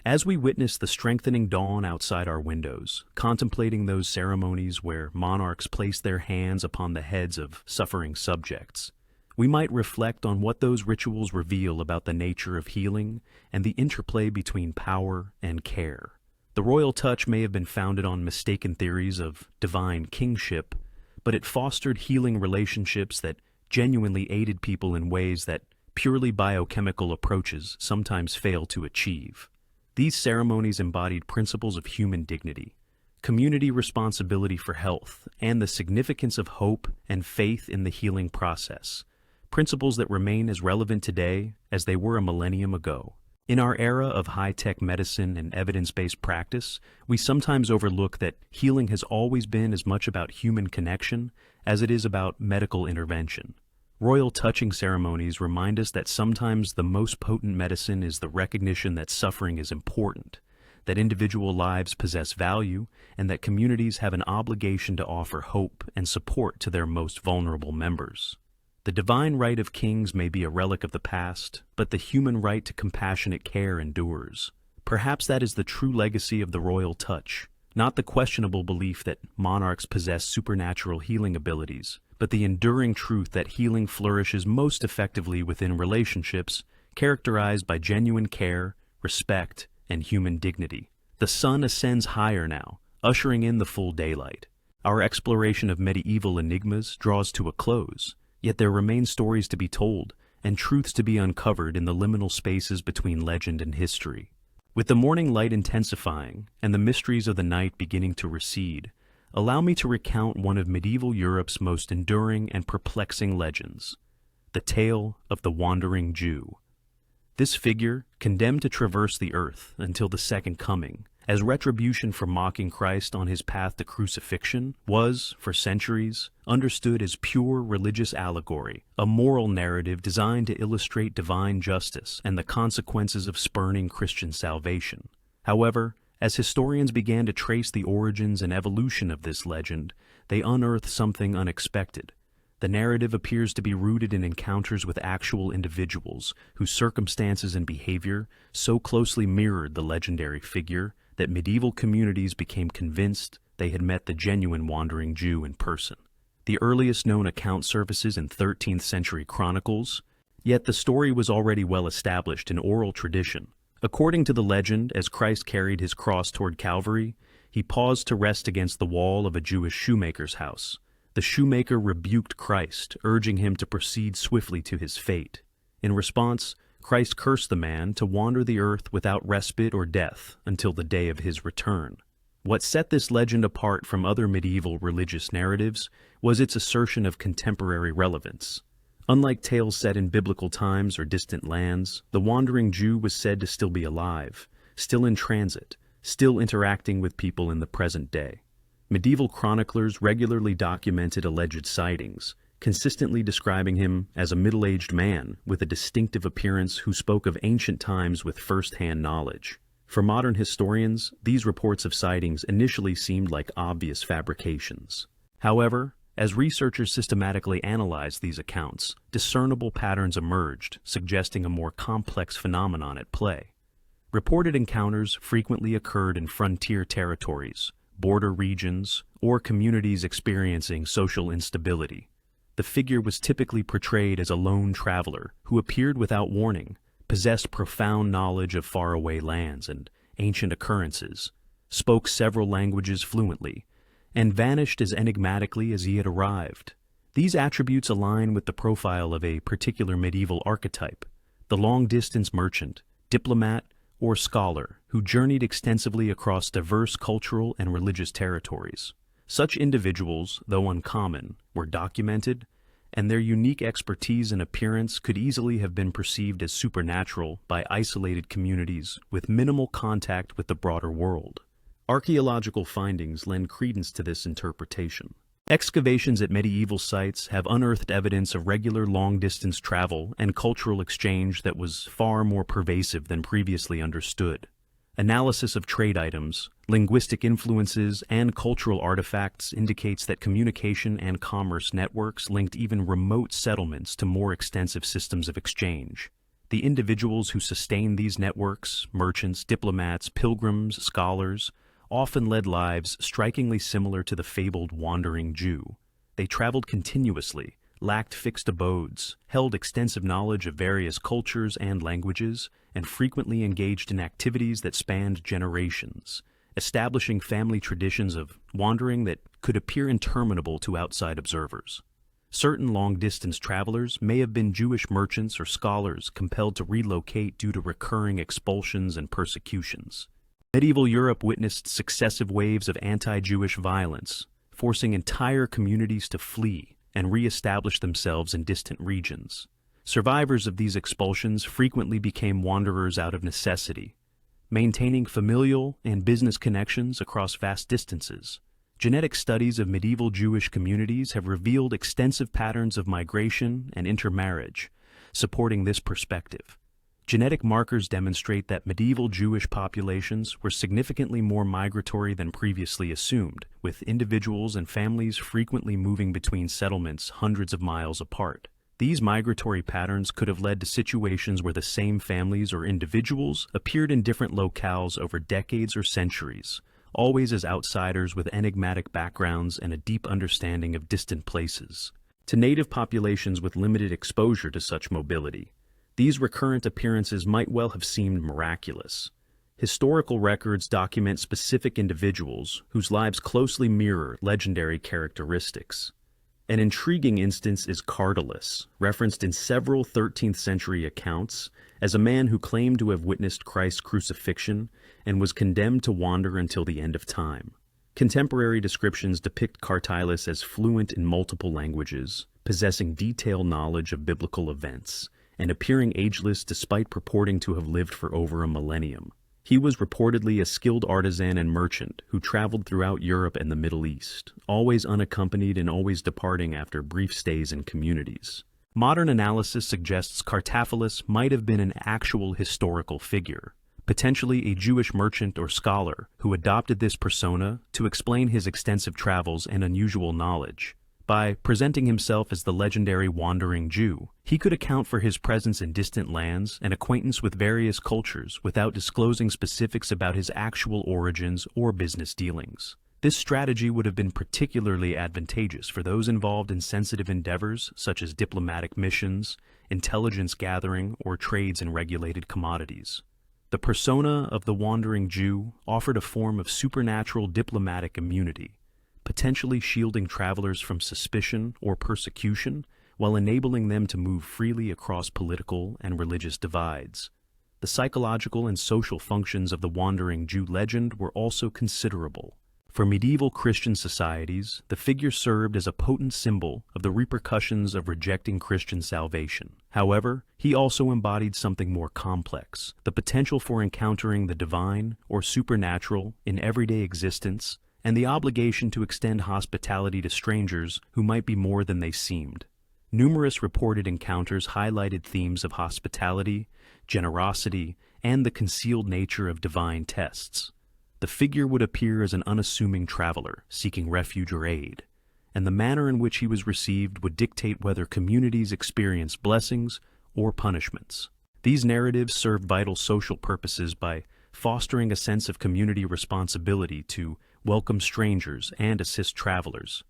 As we witness the strengthening dawn outside our windows, contemplating those ceremonies where monarchs place their hands upon the heads of suffering subjects, we might reflect on what those rituals reveal about the nature of healing and the interplay between power and care. The royal touch may have been founded on mistaken theories of divine kingship, but it fostered healing relationships that genuinely aided people in ways that purely biochemical approaches sometimes fail to achieve. These ceremonies embodied principles of human dignity, community responsibility for health, and the significance of hope and faith in the healing process, principles that remain as relevant today as they were a millennium ago. In our era of high-tech medicine and evidence-based practice, we sometimes overlook that healing has always been as much about human connection as it is about medical intervention. Royal touching ceremonies remind us that sometimes the most potent medicine is the recognition that suffering is important, that individual lives possess value, and that communities have an obligation to offer hope and support to their most vulnerable members. The divine right of kings may be a relic of the past, but the human right to compassionate care endures. Perhaps that is the true legacy of the royal touch, not the questionable belief that monarchs possess supernatural healing abilities, but the enduring truth that healing flourishes most effectively within relationships characterized by genuine care, respect, and human dignity. The sun ascends higher now, ushering in the full daylight. Our exploration of medieval enigmas draws to a close, yet there remain stories to be told and truths to be uncovered in the liminal spaces between legend and history. With the morning light intensifying and the mysteries of the night beginning to recede, allow me to recount one of medieval Europe's most enduring and perplexing legends, the tale of the Wandering Jew. This figure, condemned to traverse the earth until the Second Coming, as retribution for mocking Christ on his path to crucifixion, was, for centuries, understood as pure religious allegory, a moral narrative designed to illustrate divine justice and the consequences of spurning Christian salvation. However, as historians began to trace the origins and evolution of this legend, they unearthed something unexpected. The narrative appears to be rooted in encounters with actual individuals whose circumstances and behavior so closely mirrored the legendary figure that medieval communities became convinced they had met the genuine wandering Jew in person. The earliest known account surfaces in 13th century chronicles, yet the story was already well established in oral tradition. According to the legend, as Christ carried his cross toward Calvary, he paused to rest against the wall of a Jewish shoemaker's house. The shoemaker rebuked Christ, urging him to proceed swiftly to his fate. In response, Christ cursed the man to wander the earth without respite or death until the day of his return. What set this legend apart from other medieval religious narratives was its assertion of contemporary relevance. Unlike tales set in biblical times or distant lands, the wandering Jew was said to still be alive, still in transit, still interacting with people in the present day. Medieval chroniclers regularly documented alleged sightings, consistently describing him as a middle-aged man with a distinctive appearance who spoke of ancient times with first-hand knowledge. For modern historians, these reports of sightings initially seemed like obvious fabrications. However, as researchers systematically analyzed these accounts, discernible patterns emerged, suggesting a more complex phenomenon at play. Reported encounters frequently occurred in frontier territories, border regions, or communities experiencing social instability. The figure was typically portrayed as a lone traveler who appeared without warning, possessed profound knowledge of faraway lands and ancient occurrences, spoke several languages fluently, and vanished as enigmatically as he had arrived. These attributes align with the profile of a particular medieval archetype, the long-distance merchant, diplomat, or scholar who journeyed extensively across diverse cultural and religious territories. Such individuals, though uncommon, were documented, and their unique expertise and appearance could easily have been perceived as supernatural by isolated communities with minimal contact with the broader world. Archaeological findings lend credence to this interpretation. Excavations at medieval sites have unearthed evidence of regular long-distance travel and cultural exchange that was far more pervasive than previously understood. Analysis of trade items, linguistic influences, and cultural artifacts indicates that communication and commerce networks linked even remote settlements to more extensive systems of exchange. The individuals who sustained these networks, merchants, diplomats, pilgrims, scholars, often led lives strikingly similar to the fabled wandering Jew. They traveled continuously, lacked fixed abodes, held extensive knowledge of various cultures and languages, and frequently engaged in activities that spanned generations, establishing family traditions of wandering that could appear interminable to outside observers. Certain long-distance travelers may have been Jewish merchants or scholars compelled to relocate due to recurring expulsions and persecutions. Medieval Europe witnessed successive waves of anti-Jewish violence, forcing entire communities to flee and re-establish themselves in distant regions. Survivors of these expulsions frequently became wanderers out of necessity, maintaining familial and business connections across vast distances. Genetic studies of medieval Jewish communities have revealed extensive patterns of migration and intermarriage, supporting this perspective. Genetic markers demonstrate that medieval Jewish populations were significantly more migratory than previously assumed, with individuals and families frequently moving between settlements hundreds of miles apart. These migratory patterns could have led to situations where the same families or individuals appeared in different locales over decades or centuries, always as outsiders with enigmatic backgrounds and a deep understanding of distant places. To native populations with limited exposure to such mobility, these recurrent appearances might well have seemed miraculous. Historical records document specific individuals whose lives closely mirror legendary characteristics. An intriguing instance is Cardulus, referenced in several 13th century accounts as a man who claimed to have witnessed Christ's crucifixion and was condemned to wander until the end of time. Contemporary descriptions depict Cardulus as fluent in multiple languages, possessing detailed knowledge of biblical events, and appearing ageless despite purporting to have lived for over a millennium. He was reportedly a skilled artisan and merchant who traveled throughout Europe and the Middle East, always unaccompanied and always departing after brief stays in communities. Modern analysis suggests Cardulus might have been an actual historical figure, potentially a Jewish merchant or scholar who adopted this persona to explain his extensive travels and unusual knowledge. By presenting himself as the legendary wandering Jew, he could account for his presence in distant lands and acquaintance with various cultures without disclosing specifics about his actual origins or business dealings. This strategy would have been particularly advantageous for those involved in sensitive endeavors such as diplomatic missions, intelligence gathering, or trades in regulated commodities. The persona of the Wandering Jew offered a form of supernatural diplomatic immunity, potentially shielding travelers from suspicion or persecution while enabling them to move freely across political and religious divides. The psychological and social functions of the Wandering Jew legend were also considerable. For medieval Christian societies, the figure served as a potent symbol of the repercussions of rejecting Christian salvation. However, he also embodied something more complex, the potential for encountering the divine or supernatural in everyday existence, and the obligation to extend hospitality to strangers who might be more than they seemed. Numerous reported encounters highlighted themes of hospitality, generosity, and the concealed nature of divine tests. The figure would appear as an unassuming traveler seeking refuge or aid, and the manner in which he was received would dictate whether communities experienced blessings or punishments. These narratives served vital social purposes by fostering a sense of community responsibility to welcome strangers and assist travelers.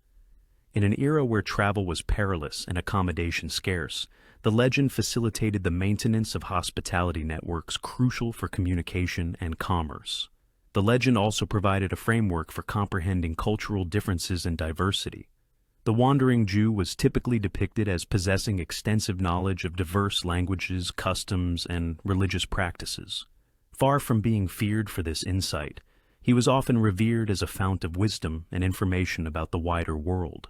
In an era where travel was perilous and accommodation scarce, the legend facilitated the maintenance of hospitality networks crucial for communication and commerce. The legend also provided a framework for comprehending cultural differences and diversity. The Wandering Jew was typically depicted as possessing extensive knowledge of diverse languages, customs, and religious practices. Far from being feared for this insight, he was often revered as a fount of wisdom and information about the wider world.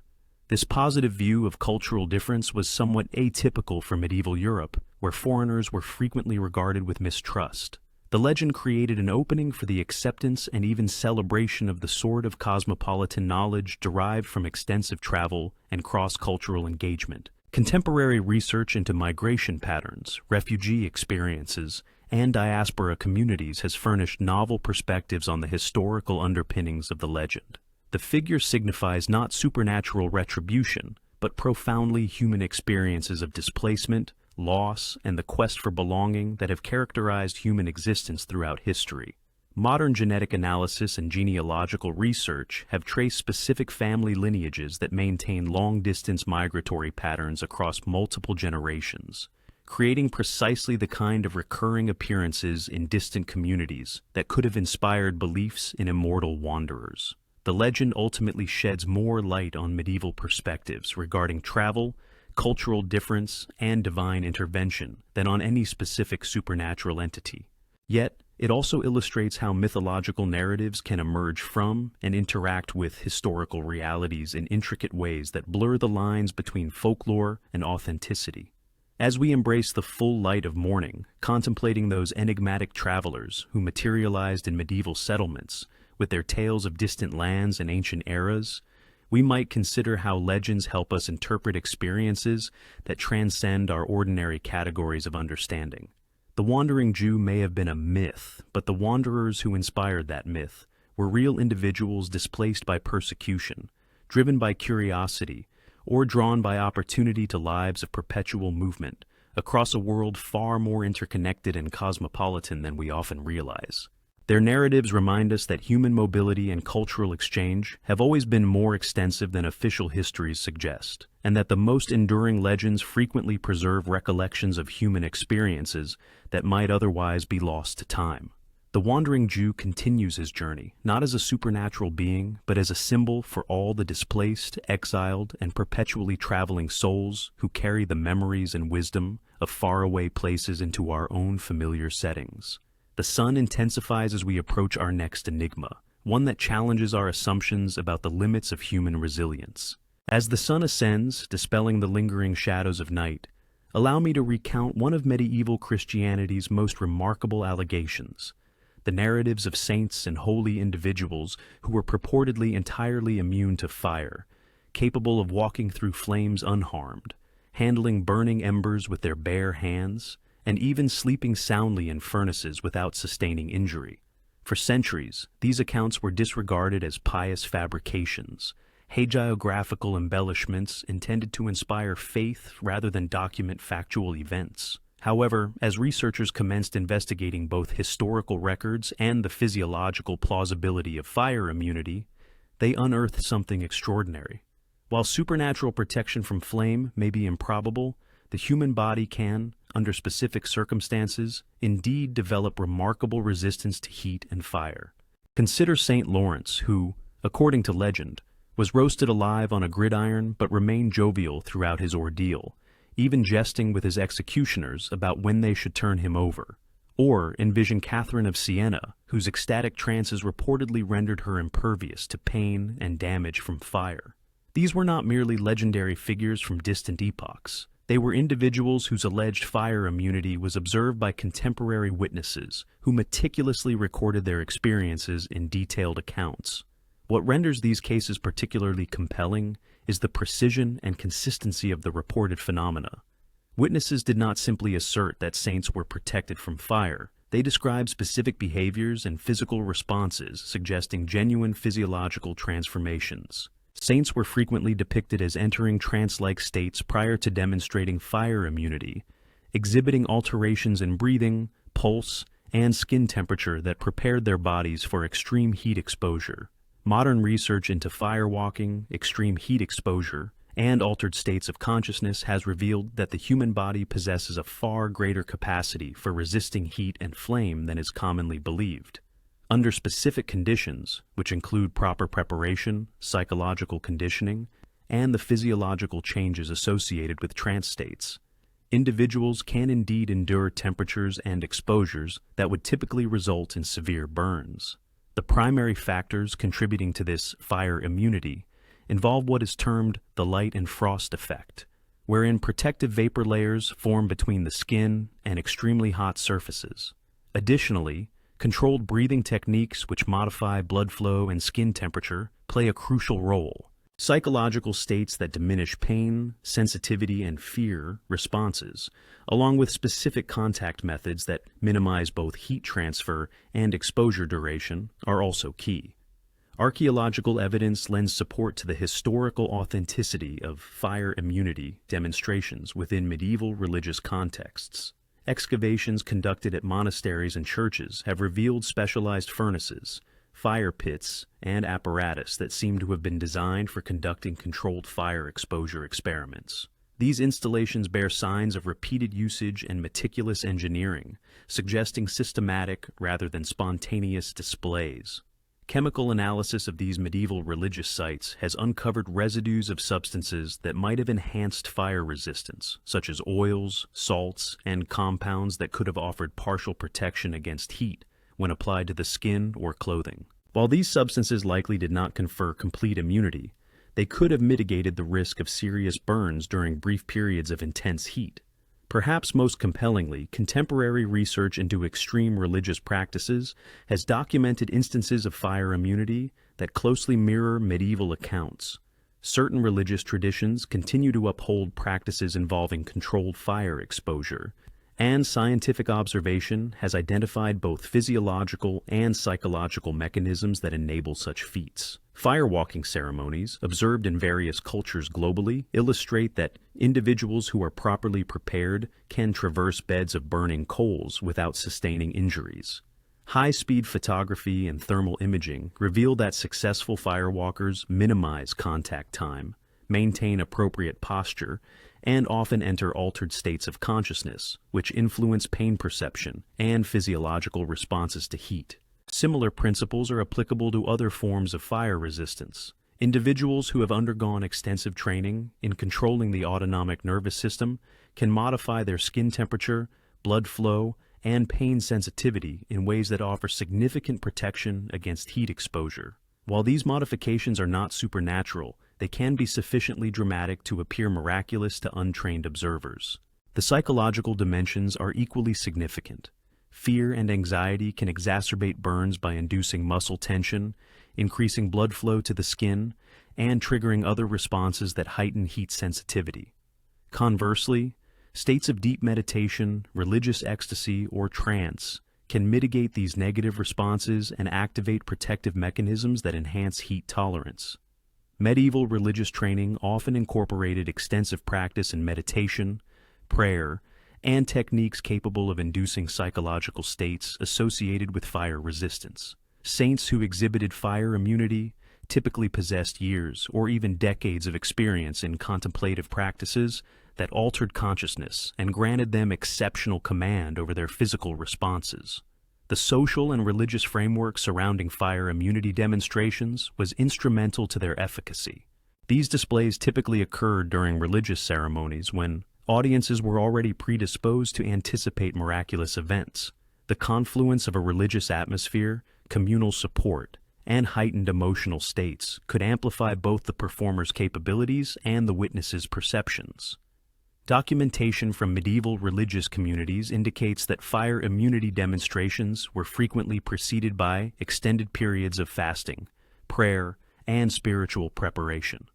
This positive view of cultural difference was somewhat atypical for medieval Europe, where foreigners were frequently regarded with mistrust. The legend created an opening for the acceptance and even celebration of the sort of cosmopolitan knowledge derived from extensive travel and cross-cultural engagement. Contemporary research into migration patterns, refugee experiences, and diaspora communities has furnished novel perspectives on the historical underpinnings of the legend. The figure signifies not supernatural retribution, but profoundly human experiences of displacement, loss, and the quest for belonging that have characterized human existence throughout history. Modern genetic analysis and genealogical research have traced specific family lineages that maintain long-distance migratory patterns across multiple generations, creating precisely the kind of recurring appearances in distant communities that could have inspired beliefs in immortal wanderers. The legend ultimately sheds more light on medieval perspectives regarding travel, cultural difference, and divine intervention than on any specific supernatural entity. Yet, it also illustrates how mythological narratives can emerge from and interact with historical realities in intricate ways that blur the lines between folklore and authenticity. As we embrace the full light of morning, contemplating those enigmatic travelers who materialized in medieval settlements with their tales of distant lands and ancient eras, we might consider how legends help us interpret experiences that transcend our ordinary categories of understanding. The Wandering Jew may have been a myth, but the wanderers who inspired that myth were real individuals displaced by persecution, driven by curiosity, or drawn by opportunity to lives of perpetual movement across a world far more interconnected and cosmopolitan than we often realize. Their narratives remind us that human mobility and cultural exchange have always been more extensive than official histories suggest, and that the most enduring legends frequently preserve recollections of human experiences that might otherwise be lost to time. The Wandering Jew continues his journey, not as a supernatural being, but as a symbol for all the displaced, exiled, and perpetually traveling souls who carry the memories and wisdom of faraway places into our own familiar settings. The sun intensifies as we approach our next enigma, one that challenges our assumptions about the limits of human resilience. As the sun ascends, dispelling the lingering shadows of night, allow me to recount one of medieval Christianity's most remarkable allegations: the narratives of saints and holy individuals who were purportedly entirely immune to fire, capable of walking through flames unharmed, handling burning embers with their bare hands, and even sleeping soundly in furnaces without sustaining injury. For centuries, these accounts were disregarded as pious fabrications, hagiographical embellishments intended to inspire faith rather than document factual events. However, as researchers commenced investigating both historical records and the physiological plausibility of fire immunity, they unearth something extraordinary. While supernatural protection from flame may be improbable, the human body can, under specific circumstances, indeed develop remarkable resistance to heat and fire. Consider Saint Lawrence, who, according to legend, was roasted alive on a gridiron but remained jovial throughout his ordeal, even jesting with his executioners about when they should turn him over. Or envision Catherine of Siena, whose ecstatic trances reportedly rendered her impervious to pain and damage from fire. These were not merely legendary figures from distant epochs. They were individuals whose alleged fire immunity was observed by contemporary witnesses, who meticulously recorded their experiences in detailed accounts. What renders these cases particularly compelling is the precision and consistency of the reported phenomena. Witnesses did not simply assert that saints were protected from fire. They described specific behaviors and physical responses suggesting genuine physiological transformations. Saints were frequently depicted as entering trance-like states prior to demonstrating fire immunity, exhibiting alterations in breathing, pulse, and skin temperature that prepared their bodies for extreme heat exposure. Modern research into firewalking, extreme heat exposure, and altered states of consciousness has revealed that the human body possesses a far greater capacity for resisting heat and flame than is commonly believed. Under specific conditions, which include proper preparation, psychological conditioning, and the physiological changes associated with trance states, individuals can indeed endure temperatures and exposures that would typically result in severe burns. The primary factors contributing to this fire immunity involve what is termed the light and frost effect, wherein protective vapor layers form between the skin and extremely hot surfaces. Additionally, controlled breathing techniques which modify blood flow and skin temperature play a crucial role. Psychological states that diminish pain, sensitivity, and fear responses, along with specific contact methods that minimize both heat transfer and exposure duration, are also key. Archaeological evidence lends support to the historical authenticity of fire immunity demonstrations within medieval religious contexts. Excavations conducted at monasteries and churches have revealed specialized furnaces, fire pits, and apparatus that seem to have been designed for conducting controlled fire exposure experiments. These installations bear signs of repeated usage and meticulous engineering, suggesting systematic rather than spontaneous displays. Chemical analysis of these medieval religious sites has uncovered residues of substances that might have enhanced fire resistance, such as oils, salts, and compounds that could have offered partial protection against heat when applied to the skin or clothing. While these substances likely did not confer complete immunity, they could have mitigated the risk of serious burns during brief periods of intense heat. Perhaps most compellingly, contemporary research into extreme religious practices has documented instances of fire immunity that closely mirror medieval accounts. Certain religious traditions continue to uphold practices involving controlled fire exposure, and scientific observation has identified both physiological and psychological mechanisms that enable such feats. Firewalking ceremonies, observed in various cultures globally, illustrate that individuals who are properly prepared can traverse beds of burning coals without sustaining injuries. High-speed photography and thermal imaging reveal that successful firewalkers minimize contact time, maintain appropriate posture, and often enter altered states of consciousness, which influence pain perception and physiological responses to heat. Similar principles are applicable to other forms of fire resistance. Individuals who have undergone extensive training in controlling the autonomic nervous system can modify their skin temperature, blood flow, and pain sensitivity in ways that offer significant protection against heat exposure. While these modifications are not supernatural, they can be sufficiently dramatic to appear miraculous to untrained observers. The psychological dimensions are equally significant. Fear and anxiety can exacerbate burns by inducing muscle tension, increasing blood flow to the skin, and triggering other responses that heighten heat sensitivity. Conversely, states of deep meditation, religious ecstasy, or trance can mitigate these negative responses and activate protective mechanisms that enhance heat tolerance. Medieval religious training often incorporated extensive practice in meditation, prayer, and techniques capable of inducing psychological states associated with fire resistance. Saints who exhibited fire immunity typically possessed years or even decades of experience in contemplative practices that altered consciousness and granted them exceptional command over their physical responses. The social and religious framework surrounding fire immunity demonstrations was instrumental to their efficacy. These displays typically occurred during religious ceremonies when audiences were already predisposed to anticipate miraculous events. The confluence of a religious atmosphere, communal support, and heightened emotional states could amplify both the performer's capabilities and the witness's perceptions. Documentation from medieval religious communities indicates that fire immunity demonstrations were frequently preceded by extended periods of fasting, prayer, and spiritual preparation.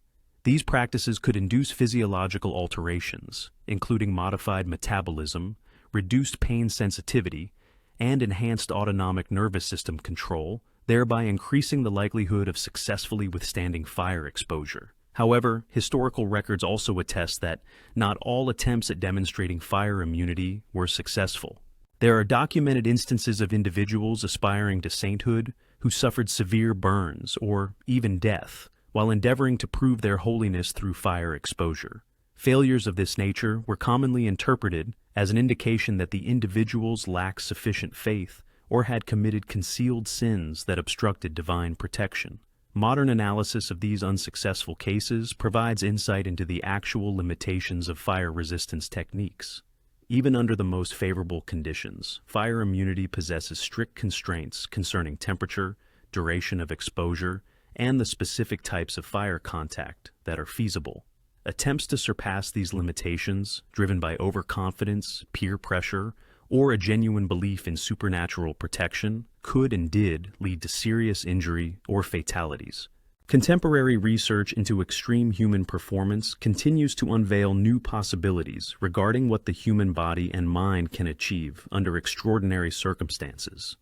These practices could induce physiological alterations, including modified metabolism, reduced pain sensitivity, and enhanced autonomic nervous system control, thereby increasing the likelihood of successfully withstanding fire exposure. However, historical records also attest that not all attempts at demonstrating fire immunity were successful. There are documented instances of individuals aspiring to sainthood who suffered severe burns or even death while endeavoring to prove their holiness through fire exposure. Failures of this nature were commonly interpreted as an indication that the individuals lacked sufficient faith or had committed concealed sins that obstructed divine protection. Modern analysis of these unsuccessful cases provides insight into the actual limitations of fire resistance techniques. Even under the most favorable conditions, fire immunity possesses strict constraints concerning temperature, duration of exposure, and the specific types of fire contact that are feasible. Attempts to surpass these limitations, driven by overconfidence, peer pressure, or a genuine belief in supernatural protection, could and did lead to serious injury or fatalities. Contemporary research into extreme human performance continues to unveil new possibilities regarding what the human body and mind can achieve under extraordinary circumstances.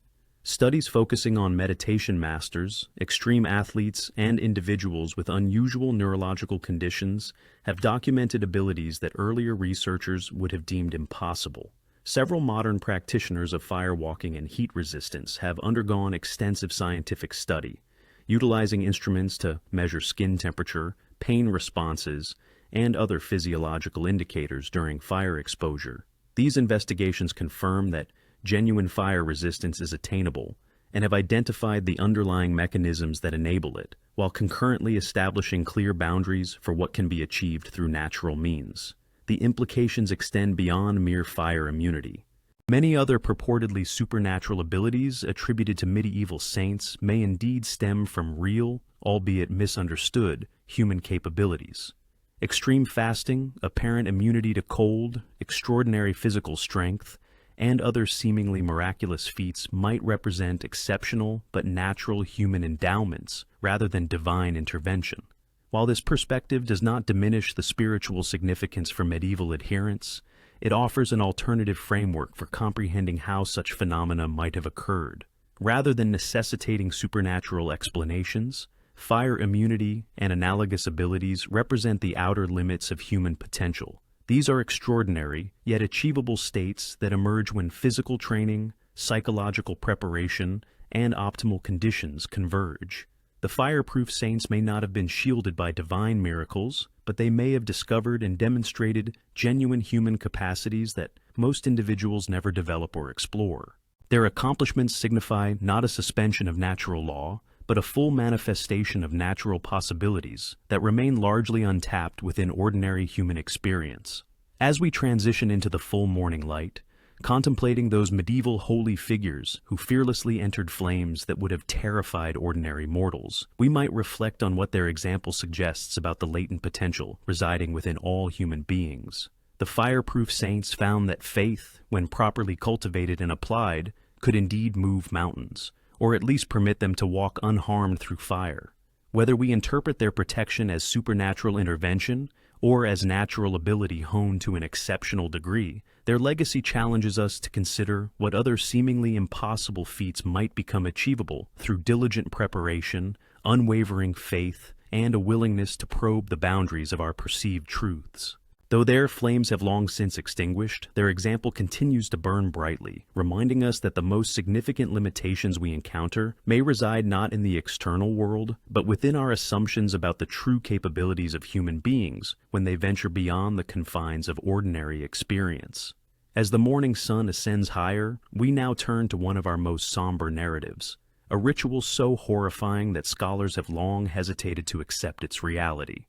Studies focusing on meditation masters, extreme athletes, and individuals with unusual neurological conditions have documented abilities that earlier researchers would have deemed impossible. Several modern practitioners of firewalking and heat resistance have undergone extensive scientific study, utilizing instruments to measure skin temperature, pain responses, and other physiological indicators during fire exposure. These investigations confirm that genuine fire resistance is attainable and have identified the underlying mechanisms that enable it, while concurrently establishing clear boundaries for what can be achieved through natural means. The implications extend beyond mere fire immunity. Many other purportedly supernatural abilities attributed to medieval saints may indeed stem from real, albeit misunderstood, human capabilities. Extreme fasting, apparent immunity to cold, extraordinary physical strength, and other seemingly miraculous feats might represent exceptional but natural human endowments rather than divine intervention. While this perspective does not diminish the spiritual significance for medieval adherents, it offers an alternative framework for comprehending how such phenomena might have occurred. Rather than necessitating supernatural explanations, fire immunity and analogous abilities represent the outer limits of human potential. These are extraordinary, yet achievable states that emerge when physical training, psychological preparation, and optimal conditions converge. The fireproof saints may not have been shielded by divine miracles, but they may have discovered and demonstrated genuine human capacities that most individuals never develop or explore. Their accomplishments signify not a suspension of natural law, but a full manifestation of natural possibilities that remain largely untapped within ordinary human experience. As we transition into the full morning light, contemplating those medieval holy figures who fearlessly entered flames that would have terrified ordinary mortals, we might reflect on what their example suggests about the latent potential residing within all human beings. The fireproof saints found that faith, when properly cultivated and applied, could indeed move mountains, or at least permit them to walk unharmed through fire. Whether we interpret their protection as supernatural intervention or as natural ability honed to an exceptional degree, their legacy challenges us to consider what other seemingly impossible feats might become achievable through diligent preparation, unwavering faith, and a willingness to probe the boundaries of our perceived truths. Though their flames have long since extinguished, their example continues to burn brightly, reminding us that the most significant limitations we encounter may reside not in the external world, but within our assumptions about the true capabilities of human beings when they venture beyond the confines of ordinary experience. As the morning sun ascends higher, we now turn to one of our most somber narratives, a ritual so horrifying that scholars have long hesitated to accept its reality.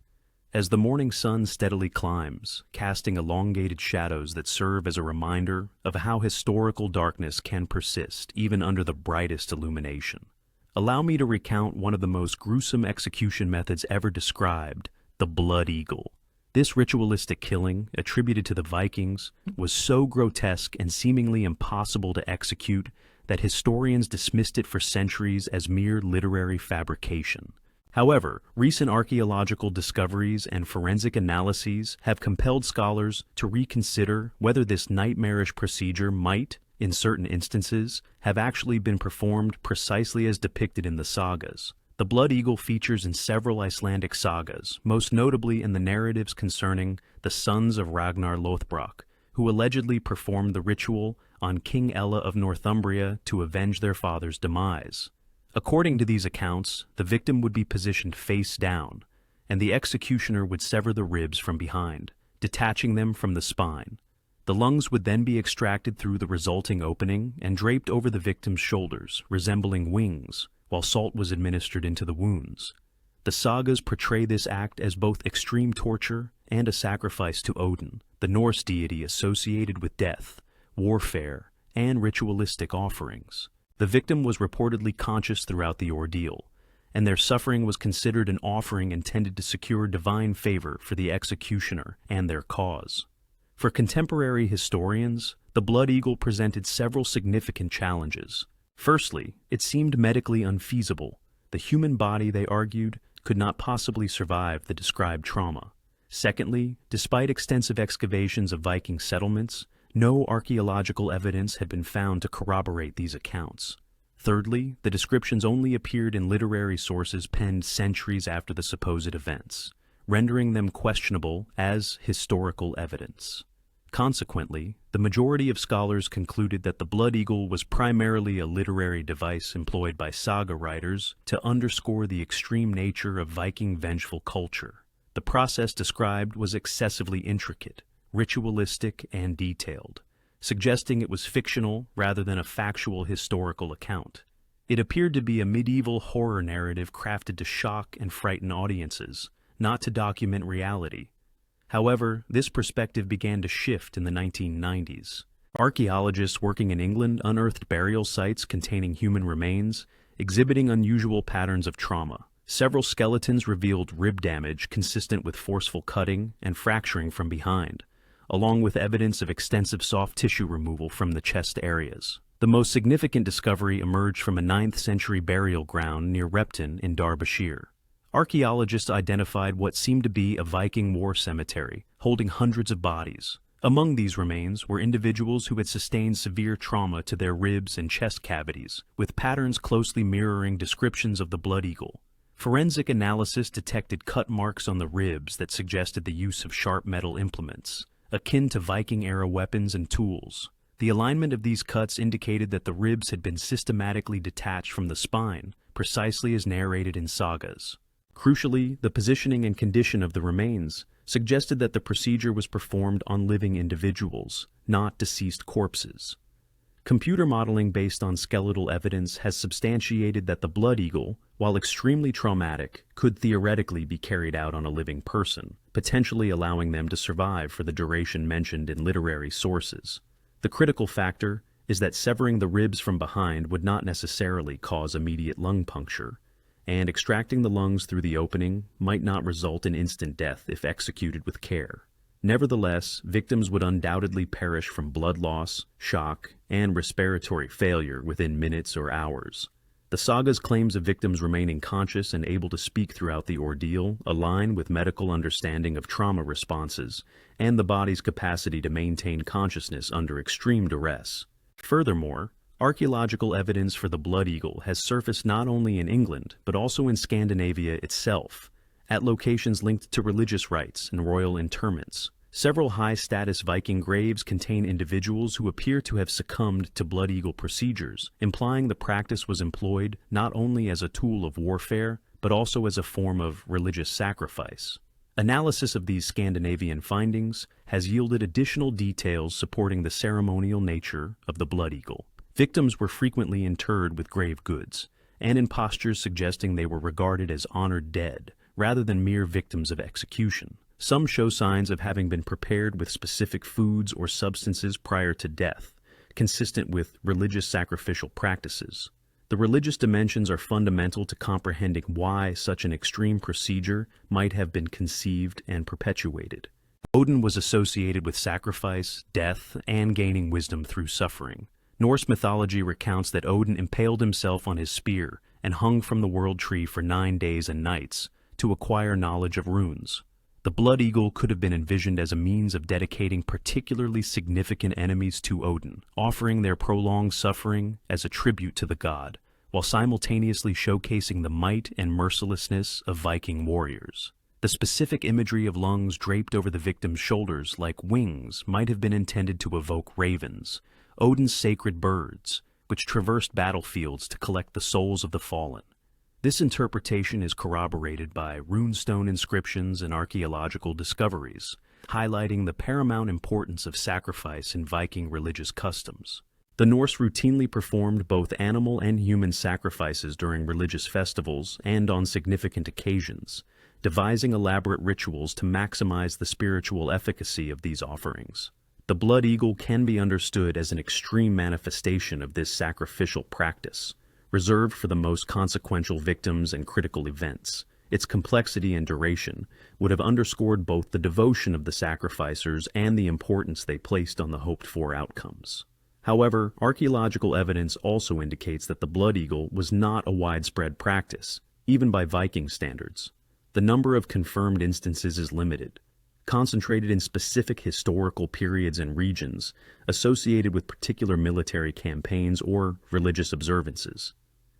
As the morning sun steadily climbs, casting elongated shadows that serve as a reminder of how historical darkness can persist even under the brightest illumination, allow me to recount one of the most gruesome execution methods ever described, the blood eagle. This ritualistic killing, attributed to the Vikings, was so grotesque and seemingly impossible to execute that historians dismissed it for centuries as mere literary fabrication. However, recent archaeological discoveries and forensic analyses have compelled scholars to reconsider whether this nightmarish procedure might, in certain instances, have actually been performed precisely as depicted in the sagas. The blood eagle features in several Icelandic sagas, most notably in the narratives concerning the sons of Ragnar Lothbrok, who allegedly performed the ritual on King Ella of Northumbria to avenge their father's demise. According to these accounts, the victim would be positioned face down, and the executioner would sever the ribs from behind, detaching them from the spine. The lungs would then be extracted through the resulting opening and draped over the victim's shoulders, resembling wings, while salt was administered into the wounds. The sagas portray this act as both extreme torture and a sacrifice to Odin, the Norse deity associated with death, warfare, and ritualistic offerings. The victim was reportedly conscious throughout the ordeal, and their suffering was considered an offering intended to secure divine favor for the executioner and their cause. For contemporary historians, the blood eagle presented several significant challenges. Firstly, it seemed medically unfeasible. The human body, they argued, could not possibly survive the described trauma. Secondly, despite extensive excavations of Viking settlements, no archaeological evidence had been found to corroborate these accounts. Thirdly, the descriptions only appeared in literary sources penned centuries after the supposed events, rendering them questionable as historical evidence. Consequently, the majority of scholars concluded that the blood eagle was primarily a literary device employed by saga writers to underscore the extreme nature of Viking vengeful culture. The process described was excessively intricate, ritualistic, and detailed, suggesting it was fictional rather than a factual historical account. It appeared to be a medieval horror narrative crafted to shock and frighten audiences, not to document reality. However, this perspective began to shift in the 1990s. Archaeologists working in England unearthed burial sites containing human remains, exhibiting unusual patterns of trauma. Several skeletons revealed rib damage consistent with forceful cutting and fracturing from behind, along with evidence of extensive soft tissue removal from the chest areas. The most significant discovery emerged from a 9th century burial ground near Repton in Derbyshire. Archaeologists identified what seemed to be a Viking war cemetery, holding hundreds of bodies. Among these remains were individuals who had sustained severe trauma to their ribs and chest cavities, with patterns closely mirroring descriptions of the blood eagle. Forensic analysis detected cut marks on the ribs that suggested the use of sharp metal implements, akin to Viking-era weapons and tools. The alignment of these cuts indicated that the ribs had been systematically detached from the spine, precisely as narrated in sagas. Crucially, the positioning and condition of the remains suggested that the procedure was performed on living individuals, not deceased corpses. Computer modeling based on skeletal evidence has substantiated that the blood eagle, while extremely traumatic, could theoretically be carried out on a living person, potentially allowing them to survive for the duration mentioned in literary sources. The critical factor is that severing the ribs from behind would not necessarily cause immediate lung puncture, and extracting the lungs through the opening might not result in instant death if executed with care. Nevertheless, victims would undoubtedly perish from blood loss, shock, and respiratory failure within minutes or hours. The saga's claims of victims remaining conscious and able to speak throughout the ordeal align with medical understanding of trauma responses and the body's capacity to maintain consciousness under extreme duress. Furthermore, archaeological evidence for the blood eagle has surfaced not only in England, but also in Scandinavia itself, at locations linked to religious rites and royal interments, Several high-status Viking graves contain individuals who appear to have succumbed to blood eagle procedures, implying the practice was employed not only as a tool of warfare, but also as a form of religious sacrifice. Analysis of these Scandinavian findings has yielded additional details supporting the ceremonial nature of the blood eagle. Victims were frequently interred with grave goods, and in postures suggesting they were regarded as honored dead, rather than mere victims of execution. Some show signs of having been prepared with specific foods or substances prior to death, consistent with religious sacrificial practices. The religious dimensions are fundamental to comprehending why such an extreme procedure might have been conceived and perpetuated. Odin was associated with sacrifice, death, and gaining wisdom through suffering. Norse mythology recounts that Odin impaled himself on his spear and hung from the world tree for 9 days and nights to acquire knowledge of runes. The blood eagle could have been envisioned as a means of dedicating particularly significant enemies to Odin, offering their prolonged suffering as a tribute to the god, while simultaneously showcasing the might and mercilessness of Viking warriors. The specific imagery of lungs draped over the victim's shoulders like wings might have been intended to evoke ravens, Odin's sacred birds, which traversed battlefields to collect the souls of the fallen. This interpretation is corroborated by runestone inscriptions and archaeological discoveries, highlighting the paramount importance of sacrifice in Viking religious customs. The Norse routinely performed both animal and human sacrifices during religious festivals and on significant occasions, devising elaborate rituals to maximize the spiritual efficacy of these offerings. The blood eagle can be understood as an extreme manifestation of this sacrificial practice, reserved for the most consequential victims and critical events. Its complexity and duration would have underscored both the devotion of the sacrificers and the importance they placed on the hoped-for outcomes. However, archaeological evidence also indicates that the blood eagle was not a widespread practice, even by Viking standards. The number of confirmed instances is limited, concentrated in specific historical periods and regions associated with particular military campaigns or religious observances.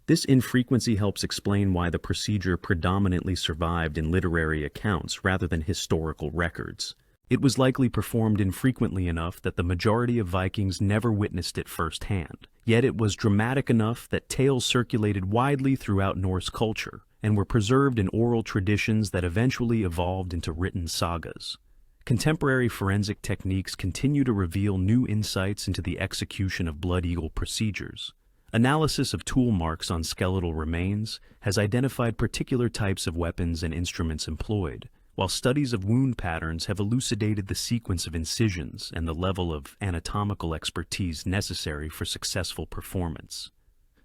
This infrequency helps explain why the procedure predominantly survived in literary accounts rather than historical records. It was likely performed infrequently enough that the majority of Vikings never witnessed it firsthand, yet it was dramatic enough that tales circulated widely throughout Norse culture and were preserved in oral traditions that eventually evolved into written sagas. Contemporary forensic techniques continue to reveal new insights into the execution of blood eagle procedures. Analysis of tool marks on skeletal remains has identified particular types of weapons and instruments employed, while studies of wound patterns have elucidated the sequence of incisions and the level of anatomical expertise necessary for successful performance.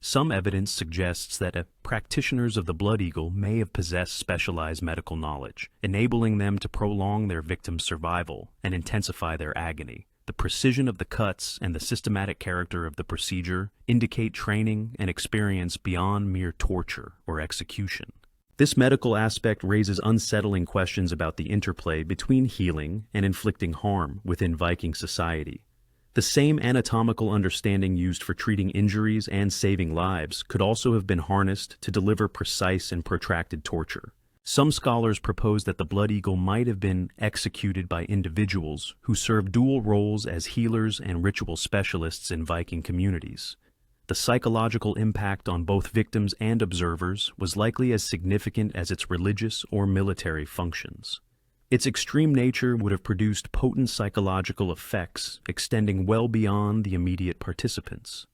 Some evidence suggests that practitioners of the blood eagle may have possessed specialized medical knowledge, enabling them to prolong their victim's survival and intensify their agony. The precision of the cuts and the systematic character of the procedure indicate training and experience beyond mere torture or execution. This medical aspect raises unsettling questions about the interplay between healing and inflicting harm within Viking society. The same anatomical understanding used for treating injuries and saving lives could also have been harnessed to deliver precise and protracted torture. Some scholars propose that the blood eagle might have been executed by individuals who served dual roles as healers and ritual specialists in Viking communities. The psychological impact on both victims and observers was likely as significant as its religious or military functions. Its extreme nature would have produced potent psychological effects extending well beyond the immediate participants.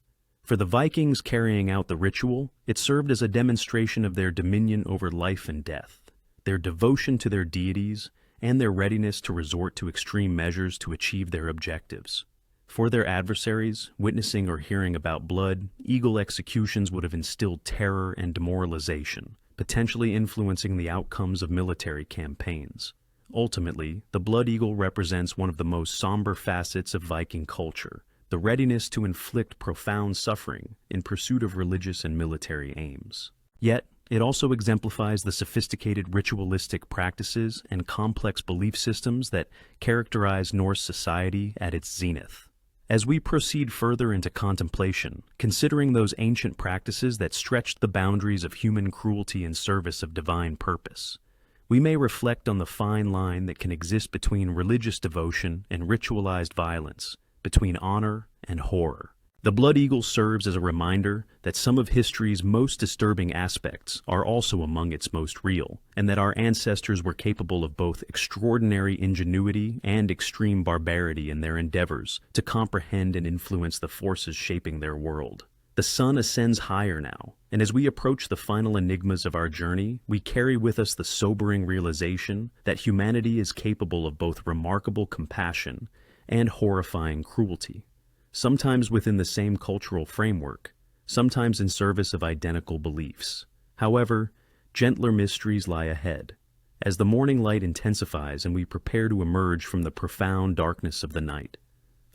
For the Vikings carrying out the ritual, it served as a demonstration of their dominion over life and death, their devotion to their deities, and their readiness to resort to extreme measures to achieve their objectives. For their adversaries, witnessing or hearing about blood, eagle executions would have instilled terror and demoralization, potentially influencing the outcomes of military campaigns. Ultimately, the blood eagle represents one of the most somber facets of Viking culture, the readiness to inflict profound suffering in pursuit of religious and military aims. Yet, it also exemplifies the sophisticated ritualistic practices and complex belief systems that characterize Norse society at its zenith. As we proceed further into contemplation, considering those ancient practices that stretched the boundaries of human cruelty in service of divine purpose, we may reflect on the fine line that can exist between religious devotion and ritualized violence, between honor and horror. The blood eagle serves as a reminder that some of history's most disturbing aspects are also among its most real, and that our ancestors were capable of both extraordinary ingenuity and extreme barbarity in their endeavors to comprehend and influence the forces shaping their world. The sun ascends higher now, and as we approach the final enigmas of our journey, we carry with us the sobering realization that humanity is capable of both remarkable compassion and horrifying cruelty. Sometimes within the same cultural framework, sometimes in service of identical beliefs. However, gentler mysteries lie ahead. As the morning light intensifies and we prepare to emerge from the profound darkness of the night,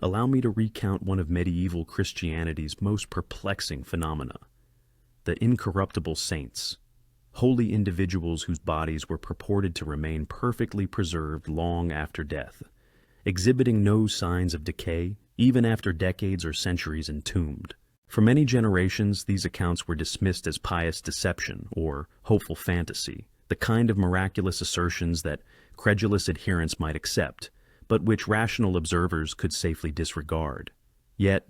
allow me to recount one of medieval Christianity's most perplexing phenomena: the incorruptible saints, holy individuals whose bodies were purported to remain perfectly preserved long after death, exhibiting no signs of decay, even after decades or centuries entombed. For many generations, these accounts were dismissed as pious deception or hopeful fantasy, the kind of miraculous assertions that credulous adherents might accept, but which rational observers could safely disregard. Yet,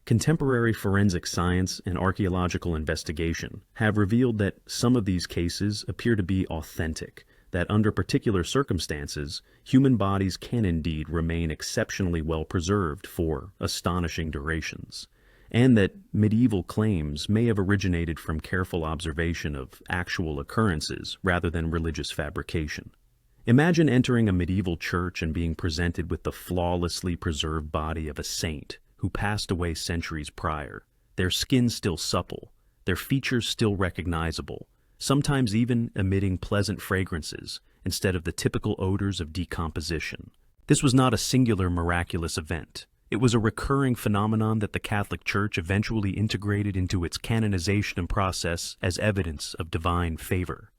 contemporary forensic science and archaeological investigation have revealed that some of these cases appear to be authentic, that under particular circumstances, human bodies can indeed remain exceptionally well preserved for astonishing durations, and that medieval claims may have originated from careful observation of actual occurrences rather than religious fabrication. Imagine entering a medieval church and being presented with the flawlessly preserved body of a saint who passed away centuries prior, their skin still supple, their features still recognizable, sometimes even emitting pleasant fragrances instead of the typical odors of decomposition. This was not a singular miraculous event. It was a recurring phenomenon that the Catholic Church eventually integrated into its canonization process as evidence of divine favor.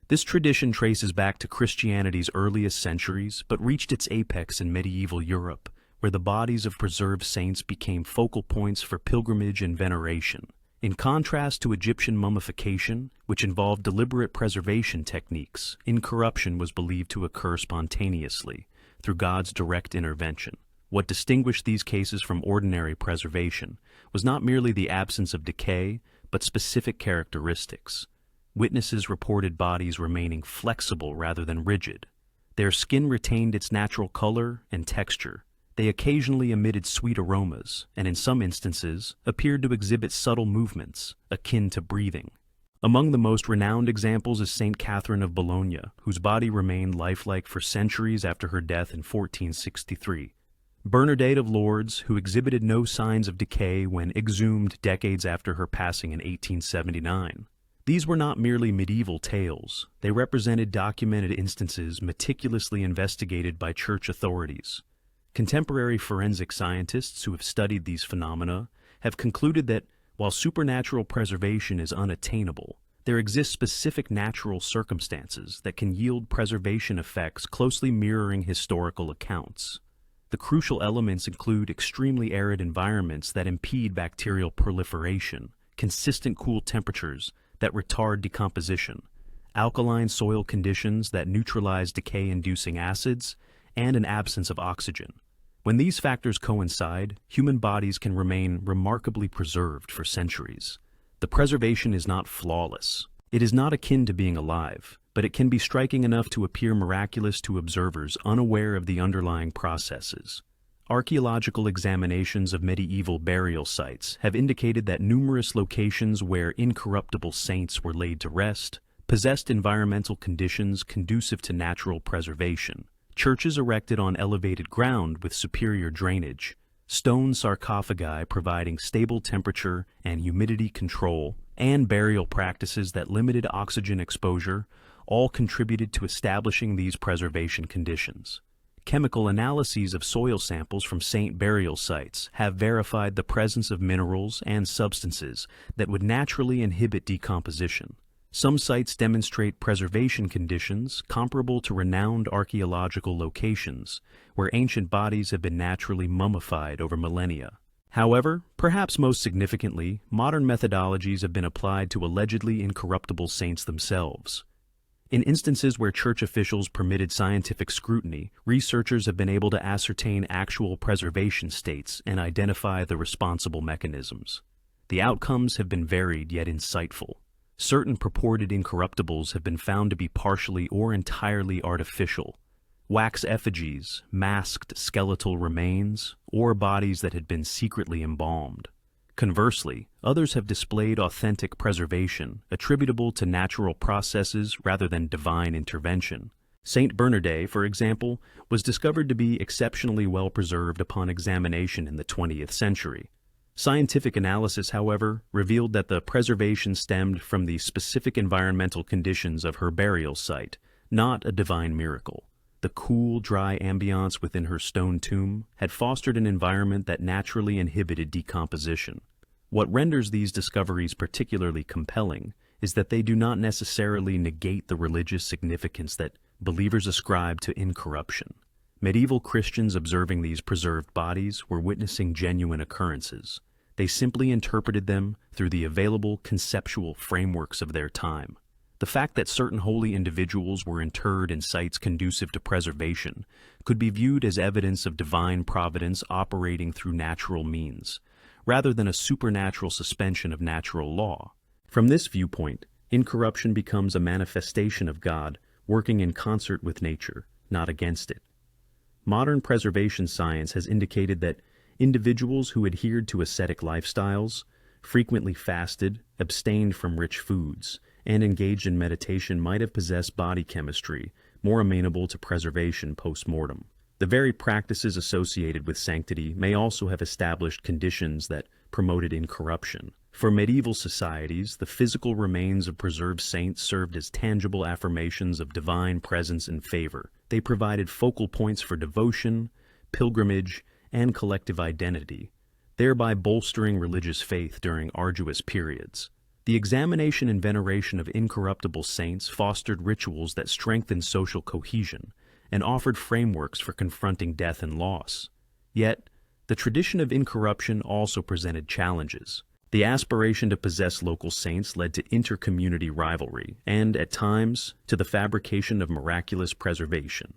This tradition traces back to Christianity's earliest centuries, but reached its apex in medieval Europe, where the bodies of preserved saints became focal points for pilgrimage and veneration. In contrast to Egyptian mummification, which involved deliberate preservation techniques, incorruption was believed to occur spontaneously, through God's direct intervention. What distinguished these cases from ordinary preservation was not merely the absence of decay, but specific characteristics. Witnesses reported bodies remaining flexible rather than rigid. Their skin retained its natural color and texture. They occasionally emitted sweet aromas, and in some instances appeared to exhibit subtle movements, akin to breathing. Among the most renowned examples is Saint Catherine of Bologna, whose body remained lifelike for centuries after her death in 1463. Bernadette of Lourdes, who exhibited no signs of decay when exhumed decades after her passing in 1879. These were not merely medieval tales. They represented documented instances meticulously investigated by church authorities. Contemporary forensic scientists who have studied these phenomena have concluded that while supernatural preservation is unattainable, there exist specific natural circumstances that can yield preservation effects closely mirroring historical accounts. The crucial elements include extremely arid environments that impede bacterial proliferation, consistent cool temperatures that retard decomposition, alkaline soil conditions that neutralize decay-inducing acids, and an absence of oxygen. When these factors coincide, human bodies can remain remarkably preserved for centuries. The preservation is not flawless. It is not akin to being alive, but it can be striking enough to appear miraculous to observers unaware of the underlying processes. Archaeological examinations of medieval burial sites have indicated that numerous locations where incorruptible saints were laid to rest possessed environmental conditions conducive to natural preservation. Churches erected on elevated ground with superior drainage, stone sarcophagi providing stable temperature and humidity control, and burial practices that limited oxygen exposure all contributed to establishing these preservation conditions. Chemical analyses of soil samples from saint burial sites have verified the presence of minerals and substances that would naturally inhibit decomposition. Some sites demonstrate preservation conditions comparable to renowned archaeological locations, where ancient bodies have been naturally mummified over millennia. However, perhaps most significantly, modern methodologies have been applied to allegedly incorruptible saints themselves. In instances where church officials permitted scientific scrutiny, researchers have been able to ascertain actual preservation states and identify the responsible mechanisms. The outcomes have been varied yet insightful. Certain purported incorruptibles have been found to be partially or entirely artificial. Wax effigies, masked skeletal remains, or bodies that had been secretly embalmed. Conversely, others have displayed authentic preservation, attributable to natural processes rather than divine intervention. Saint Bernardet, for example, was discovered to be exceptionally well preserved upon examination in the 20th century. Scientific analysis, however, revealed that the preservation stemmed from the specific environmental conditions of her burial site, not a divine miracle. The cool, dry ambiance within her stone tomb had fostered an environment that naturally inhibited decomposition. What renders these discoveries particularly compelling is that they do not necessarily negate the religious significance that believers ascribe to incorruption. Medieval Christians observing these preserved bodies were witnessing genuine occurrences. They simply interpreted them through the available conceptual frameworks of their time. The fact that certain holy individuals were interred in sites conducive to preservation could be viewed as evidence of divine providence operating through natural means, rather than a supernatural suspension of natural law. From this viewpoint, incorruption becomes a manifestation of God working in concert with nature, not against it. Modern preservation science has indicated that individuals who adhered to ascetic lifestyles, frequently fasted, abstained from rich foods, and engaged in meditation might have possessed body chemistry more amenable to preservation post-mortem. The very practices associated with sanctity may also have established conditions that promoted incorruption. For medieval societies, the physical remains of preserved saints served as tangible affirmations of divine presence and favor. They provided focal points for devotion, pilgrimage, and collective identity, thereby bolstering religious faith during arduous periods. The examination and veneration of incorruptible saints fostered rituals that strengthened social cohesion and offered frameworks for confronting death and loss. Yet, the tradition of incorruption also presented challenges. The aspiration to possess local saints led to inter-community rivalry and, at times, to the fabrication of miraculous preservation.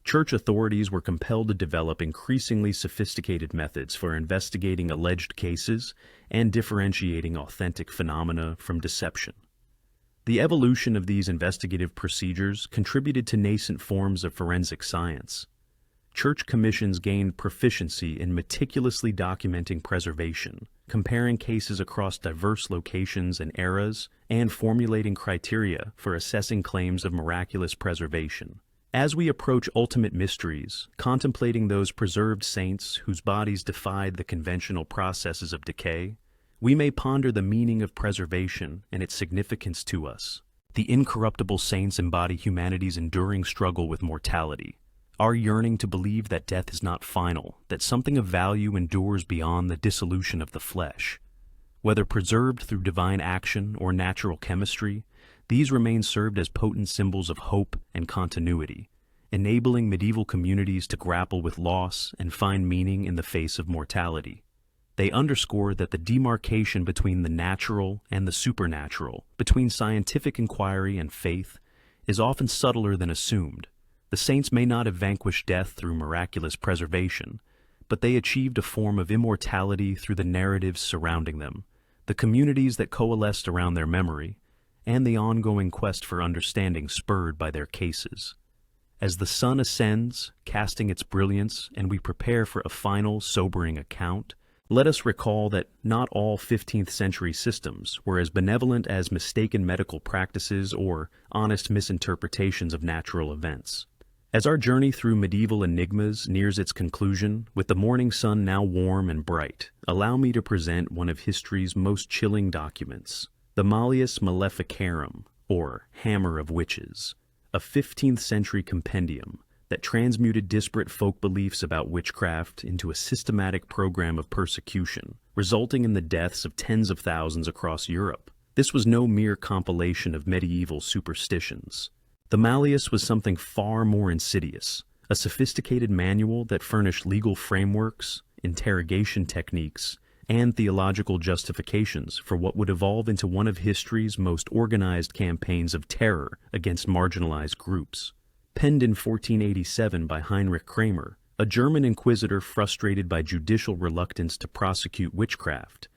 Church authorities were compelled to develop increasingly sophisticated methods for investigating alleged cases and differentiating authentic phenomena from deception. The evolution of these investigative procedures contributed to nascent forms of forensic science. Church commissions gained proficiency in meticulously documenting preservation, comparing cases across diverse locations and eras, and formulating criteria for assessing claims of miraculous preservation. As we approach ultimate mysteries, contemplating those preserved saints whose bodies defied the conventional processes of decay, we may ponder the meaning of preservation and its significance to us. The incorruptible saints embody humanity's enduring struggle with mortality, our yearning to believe that death is not final, that something of value endures beyond the dissolution of the flesh. Whether preserved through divine action or natural chemistry, these remains served as potent symbols of hope and continuity, enabling medieval communities to grapple with loss and find meaning in the face of mortality. They underscore that the demarcation between the natural and the supernatural, between scientific inquiry and faith, is often subtler than assumed. The saints may not have vanquished death through miraculous preservation, but they achieved a form of immortality through the narratives surrounding them, the communities that coalesced around their memory, and the ongoing quest for understanding spurred by their cases. As the sun ascends, casting its brilliance, and we prepare for a final, sobering account, let us recall that not all 15th century systems were as benevolent as mistaken medical practices or honest misinterpretations of natural events. As our journey through medieval enigmas nears its conclusion, with the morning sun now warm and bright, allow me to present one of history's most chilling documents, the Malleus Maleficarum, or Hammer of Witches, a 15th century compendium that transmuted disparate folk beliefs about witchcraft into a systematic program of persecution, resulting in the deaths of tens of thousands across Europe. This was no mere compilation of medieval superstitions. The Malleus was something far more insidious, a sophisticated manual that furnished legal frameworks, interrogation techniques, and theological justifications for what would evolve into one of history's most organized campaigns of terror against marginalized groups. Penned in 1487 by Heinrich Kramer, a German inquisitor frustrated by judicial reluctance to prosecute witchcraft,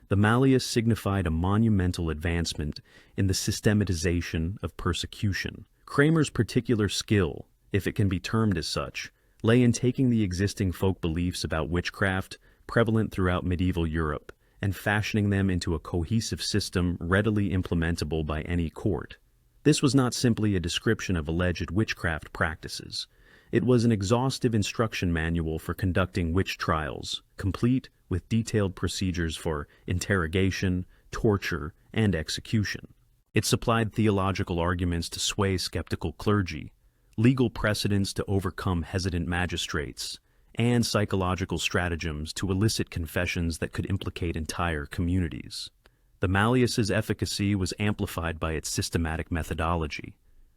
the Malleus signified a monumental advancement in the systematization of persecution. Kramer's particular skill, if it can be termed as such, lay in taking the existing folk beliefs about witchcraft prevalent throughout medieval Europe and fashioning them into a cohesive system readily implementable by any court. This was not simply a description of alleged witchcraft practices. It was an exhaustive instruction manual for conducting witch trials, complete with detailed procedures for interrogation, torture, and execution. It supplied theological arguments to sway skeptical clergy, legal precedents to overcome hesitant magistrates, and psychological stratagems to elicit confessions that could implicate entire communities. The Malleus's efficacy was amplified by its systematic methodology.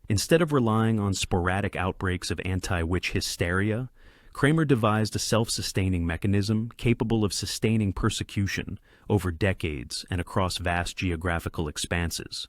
Instead of relying on sporadic outbreaks of anti-witch hysteria, Kramer devised a self-sustaining mechanism capable of sustaining persecution over decades and across vast geographical expanses.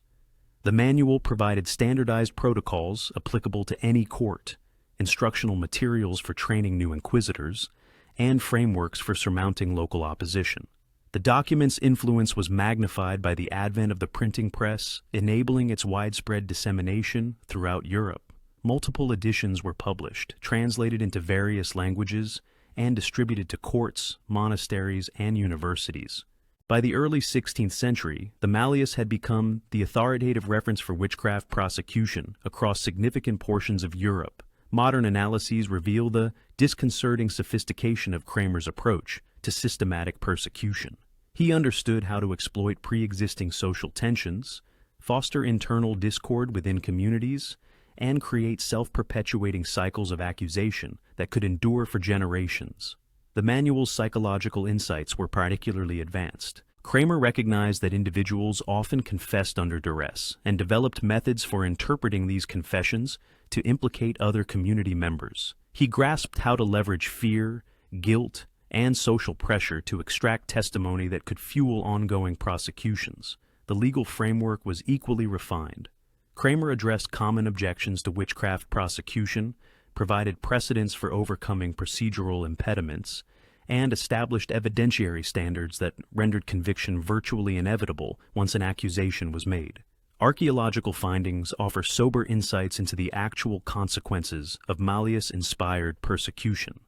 The manual provided standardized protocols applicable to any court, instructional materials for training new inquisitors, and frameworks for surmounting local opposition. The document's influence was magnified by the advent of the printing press, enabling its widespread dissemination throughout Europe. Multiple editions were published, translated into various languages, and distributed to courts, monasteries, and universities. By the early 16th century, the Malleus had become the authoritative reference for witchcraft prosecution across significant portions of Europe. Modern analyses reveal the disconcerting sophistication of Kramer's approach to systematic persecution. He understood how to exploit pre-existing social tensions, foster internal discord within communities, and create self-perpetuating cycles of accusation that could endure for generations. The manual's psychological insights were particularly advanced. Kramer recognized that individuals often confessed under duress and developed methods for interpreting these confessions to implicate other community members. He grasped how to leverage fear, guilt, and social pressure to extract testimony that could fuel ongoing prosecutions. The legal framework was equally refined. Kramer addressed common objections to witchcraft prosecution, provided precedents for overcoming procedural impediments, and established evidentiary standards that rendered conviction virtually inevitable once an accusation was made. Archaeological findings offer sober insights into the actual consequences of Malleus-inspired persecution.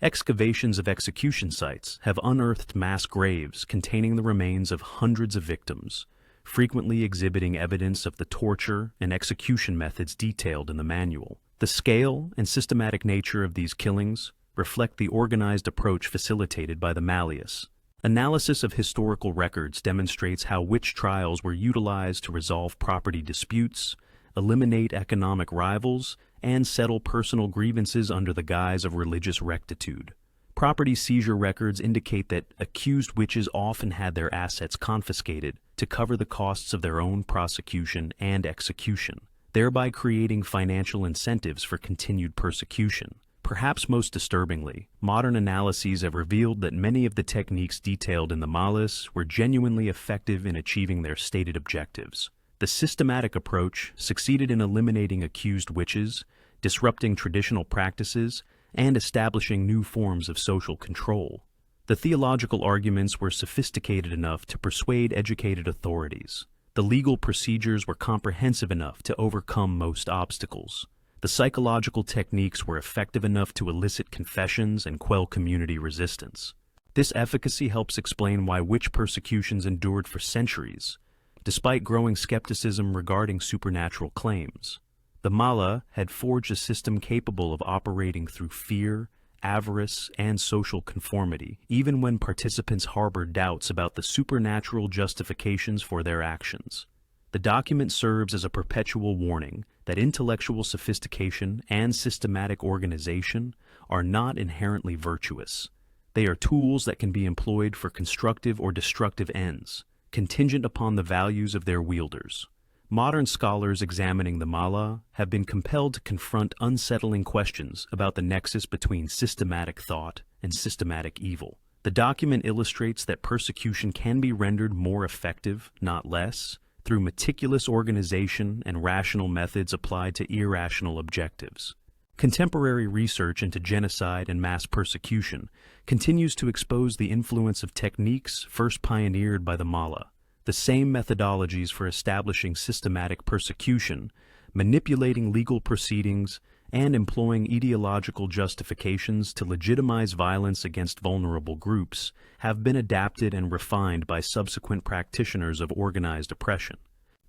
Excavations of execution sites have unearthed mass graves containing the remains of hundreds of victims, frequently exhibiting evidence of the torture and execution methods detailed in the manual. The scale and systematic nature of these killings reflect the organized approach facilitated by the Malleus. Analysis of historical records demonstrates how witch trials were utilized to resolve property disputes, eliminate economic rivals, and settle personal grievances under the guise of religious rectitude. Property seizure records indicate that accused witches often had their assets confiscated to cover the costs of their own prosecution and execution, thereby creating financial incentives for continued persecution. Perhaps most disturbingly, modern analyses have revealed that many of the techniques detailed in the Malleus were genuinely effective in achieving their stated objectives. The systematic approach succeeded in eliminating accused witches, disrupting traditional practices, and establishing new forms of social control. The theological arguments were sophisticated enough to persuade educated authorities. The legal procedures were comprehensive enough to overcome most obstacles. The psychological techniques were effective enough to elicit confessions and quell community resistance. This efficacy helps explain why witch persecutions endured for centuries, despite growing skepticism regarding supernatural claims. The Mala had forged a system capable of operating through fear, avarice, and social conformity, even when participants harbored doubts about the supernatural justifications for their actions. The document serves as a perpetual warning that intellectual sophistication and systematic organization are not inherently virtuous. They are tools that can be employed for constructive or destructive ends, contingent upon the values of their wielders. Modern scholars examining the Mala have been compelled to confront unsettling questions about the nexus between systematic thought and systematic evil. The document illustrates that persecution can be rendered more effective, not less, through meticulous organization and rational methods applied to irrational objectives. Contemporary research into genocide and mass persecution continues to expose the influence of techniques first pioneered by the Mala, the same methodologies for establishing systematic persecution, manipulating legal proceedings, and employing ideological justifications to legitimize violence against vulnerable groups have been adapted and refined by subsequent practitioners of organized oppression.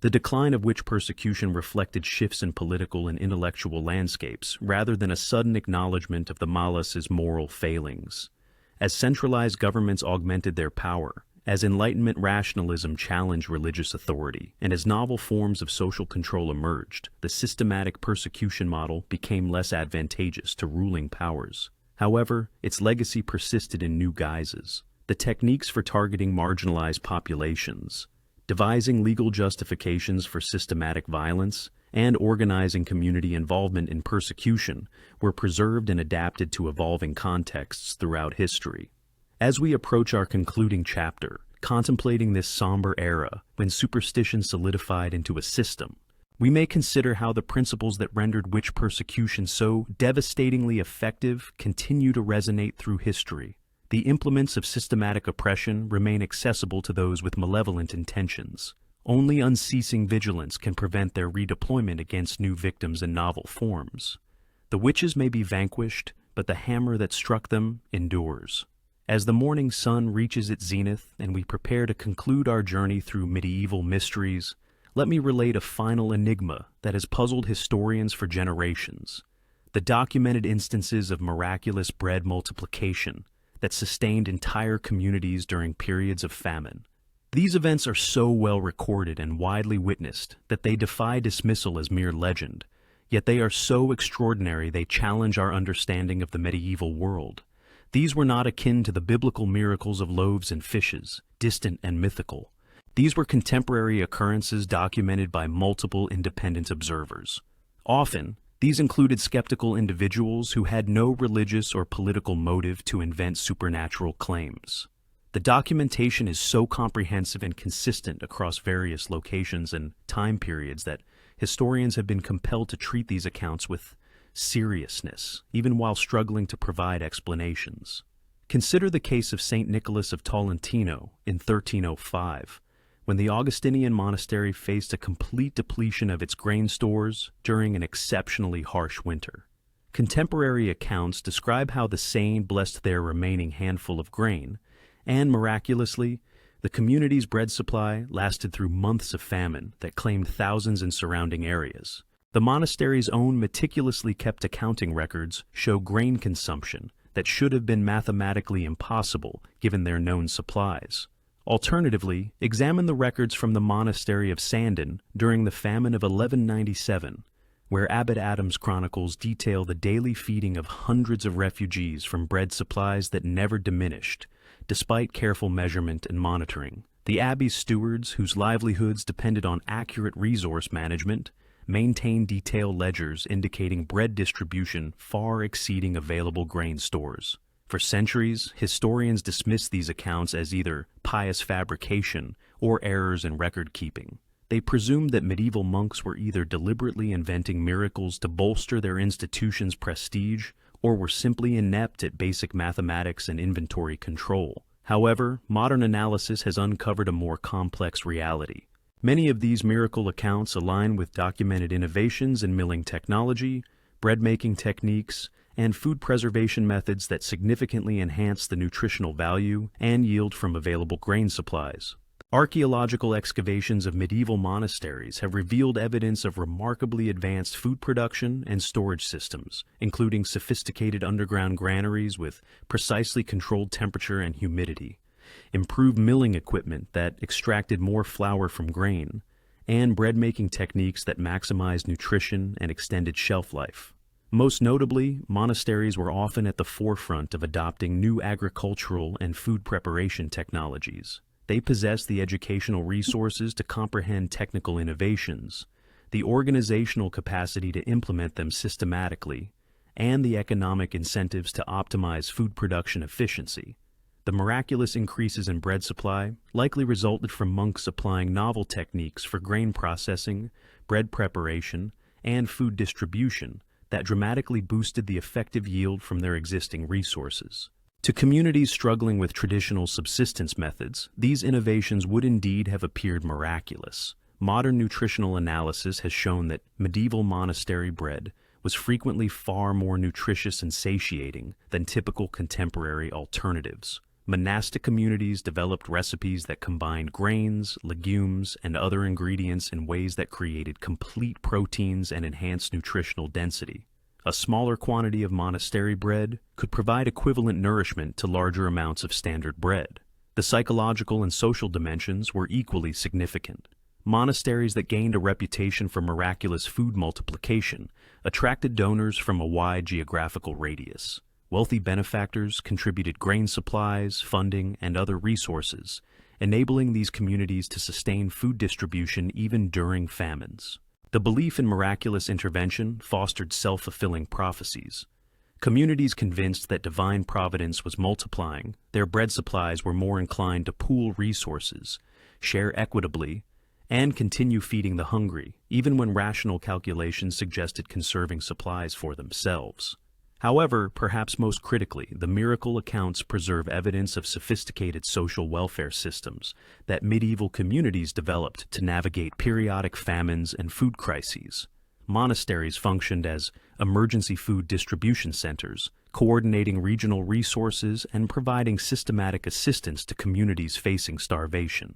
The decline of which persecution reflected shifts in political and intellectual landscapes rather than a sudden acknowledgement of the Malas' moral failings. As centralized governments augmented their power, as Enlightenment rationalism challenged religious authority, and as novel forms of social control emerged, the systematic persecution model became less advantageous to ruling powers. However, its legacy persisted in new guises. The techniques for targeting marginalized populations, devising legal justifications for systematic violence, and organizing community involvement in persecution were preserved and adapted to evolving contexts throughout history. As we approach our concluding chapter, contemplating this somber era when superstition solidified into a system, we may consider how the principles that rendered witch persecution so devastatingly effective continue to resonate through history. The implements of systematic oppression remain accessible to those with malevolent intentions. Only unceasing vigilance can prevent their redeployment against new victims in novel forms. The witches may be vanquished, but the hammer that struck them endures. As the morning sun reaches its zenith and we prepare to conclude our journey through medieval mysteries, let me relate a final enigma that has puzzled historians for generations: the documented instances of miraculous bread multiplication that sustained entire communities during periods of famine. These events are so well recorded and widely witnessed that they defy dismissal as mere legend, yet they are so extraordinary they challenge our understanding of the medieval world. These were not akin to the biblical miracles of loaves and fishes, distant and mythical. These were contemporary occurrences documented by multiple independent observers. Often, these included skeptical individuals who had no religious or political motive to invent supernatural claims. The documentation is so comprehensive and consistent across various locations and time periods that historians have been compelled to treat these accounts with seriousness, even while struggling to provide explanations. Consider the case of St. Nicholas of Tolentino in 1305, when the Augustinian monastery faced a complete depletion of its grain stores during an exceptionally harsh winter. Contemporary accounts describe how the saint blessed their remaining handful of grain, and miraculously, the community's bread supply lasted through months of famine that claimed thousands in surrounding areas. The monastery's own meticulously kept accounting records show grain consumption that should have been mathematically impossible given their known supplies. Alternatively, examine the records from the monastery of Sandon during the famine of 1197, where Abbot Adam's chronicles detail the daily feeding of hundreds of refugees from bread supplies that never diminished, despite careful measurement and monitoring. The abbey's stewards, whose livelihoods depended on accurate resource management, maintained detailed ledgers indicating bread distribution far exceeding available grain stores. For centuries, historians dismissed these accounts as either pious fabrication or errors in record-keeping. They presumed that medieval monks were either deliberately inventing miracles to bolster their institution's prestige or were simply inept at basic mathematics and inventory control. However, modern analysis has uncovered a more complex reality. Many of these miracle accounts align with documented innovations in milling technology, bread-making techniques, and food preservation methods that significantly enhance the nutritional value and yield from available grain supplies. Archaeological excavations of medieval monasteries have revealed evidence of remarkably advanced food production and storage systems, including sophisticated underground granaries with precisely controlled temperature and humidity, improved milling equipment that extracted more flour from grain, and bread-making techniques that maximized nutrition and extended shelf life. Most notably, monasteries were often at the forefront of adopting new agricultural and food preparation technologies. They possessed the educational resources to comprehend technical innovations, the organizational capacity to implement them systematically, and the economic incentives to optimize food production efficiency. The miraculous increases in bread supply likely resulted from monks applying novel techniques for grain processing, bread preparation, and food distribution that dramatically boosted the effective yield from their existing resources. To communities struggling with traditional subsistence methods, these innovations would indeed have appeared miraculous. Modern nutritional analysis has shown that medieval monastery bread was frequently far more nutritious and satiating than typical contemporary alternatives. Monastic communities developed recipes that combined grains, legumes, and other ingredients in ways that created complete proteins and enhanced nutritional density. A smaller quantity of monastery bread could provide equivalent nourishment to larger amounts of standard bread. The psychological and social dimensions were equally significant. Monasteries that gained a reputation for miraculous food multiplication attracted donors from a wide geographical radius. Wealthy benefactors contributed grain supplies, funding, and other resources, enabling these communities to sustain food distribution even during famines. The belief in miraculous intervention fostered self-fulfilling prophecies. Communities convinced that divine providence was multiplying, their bread supplies were more inclined to pool resources, share equitably, and continue feeding the hungry, even when rational calculations suggested conserving supplies for themselves. However, perhaps most critically, the miracle accounts preserve evidence of sophisticated social welfare systems that medieval communities developed to navigate periodic famines and food crises. Monasteries functioned as emergency food distribution centers, coordinating regional resources and providing systematic assistance to communities facing starvation.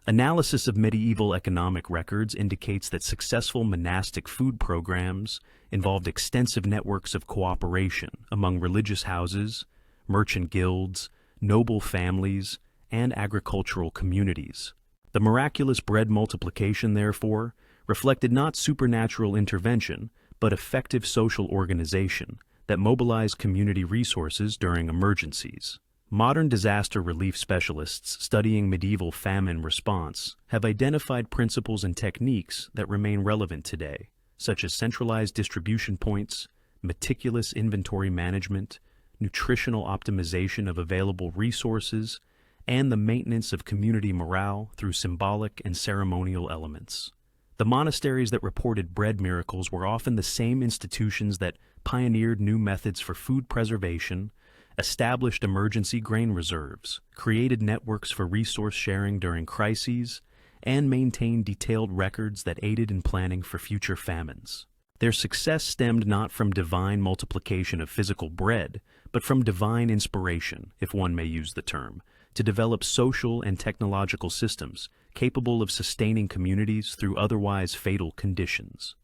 Analysis of medieval economic records indicates that successful monastic food programs involved extensive networks of cooperation among religious houses, merchant guilds, noble families, and agricultural communities. The miraculous bread multiplication, therefore, reflected not supernatural intervention, but effective social organization that mobilized community resources during emergencies. Modern disaster relief specialists studying medieval famine response have identified principles and techniques that remain relevant today, such as centralized distribution points, meticulous inventory management, nutritional optimization of available resources, and the maintenance of community morale through symbolic and ceremonial elements. The monasteries that reported bread miracles were often the same institutions that pioneered new methods for food preservation, established emergency grain reserves, created networks for resource sharing during crises, and maintained detailed records that aided in planning for future famines. Their success stemmed not from divine multiplication of physical bread, but from divine inspiration, if one may use the term, to develop social and technological systems capable of sustaining communities through otherwise fatal conditions.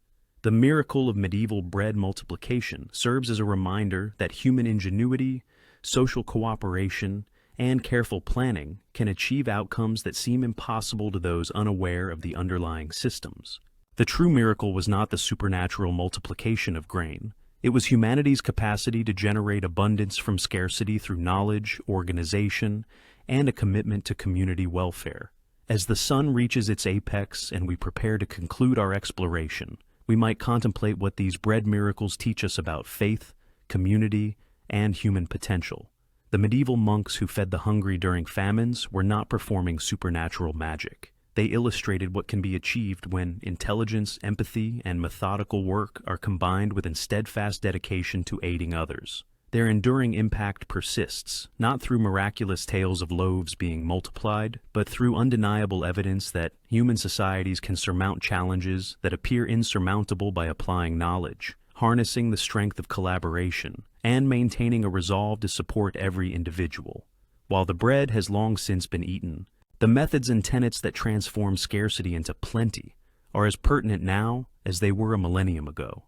The miracle of medieval bread multiplication serves as a reminder that human ingenuity, social cooperation, and careful planning can achieve outcomes that seem impossible to those unaware of the underlying systems. The true miracle was not the supernatural multiplication of grain. It was humanity's capacity to generate abundance from scarcity through knowledge, organization, and a commitment to community welfare. As the sun reaches its apex and we prepare to conclude our exploration, we might contemplate what these bread miracles teach us about faith, community, and human potential. The medieval monks who fed the hungry during famines were not performing supernatural magic. They illustrated what can be achieved when intelligence, empathy, and methodical work are combined with a steadfast dedication to aiding others. Their enduring impact persists, not through miraculous tales of loaves being multiplied, but through undeniable evidence that human societies can surmount challenges that appear insurmountable by applying knowledge, harnessing the strength of collaboration, and maintaining a resolve to support every individual. While the bread has long since been eaten, the methods and tenets that transform scarcity into plenty are as pertinent now as they were a millennium ago.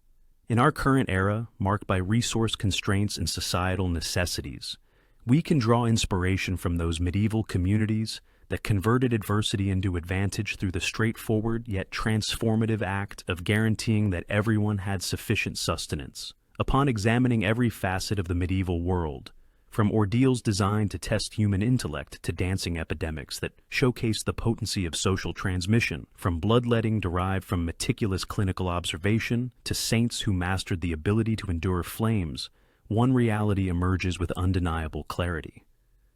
In our current era, marked by resource constraints and societal necessities, we can draw inspiration from those medieval communities that converted adversity into advantage through the straightforward yet transformative act of guaranteeing that everyone had sufficient sustenance. Upon examining every facet of the medieval world, from ordeals designed to test human intellect to dancing epidemics that showcase the potency of social transmission, from bloodletting derived from meticulous clinical observation to saints who mastered the ability to endure flames, one reality emerges with undeniable clarity.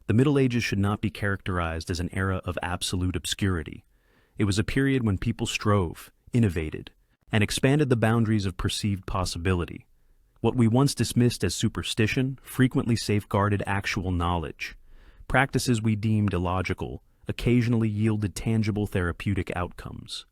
The Middle Ages should not be characterized as an era of absolute obscurity. It was a period when people strove, innovated, and expanded the boundaries of perceived possibility. What we once dismissed as superstition frequently safeguarded actual knowledge. Practices we deemed illogical occasionally yielded tangible therapeutic outcomes.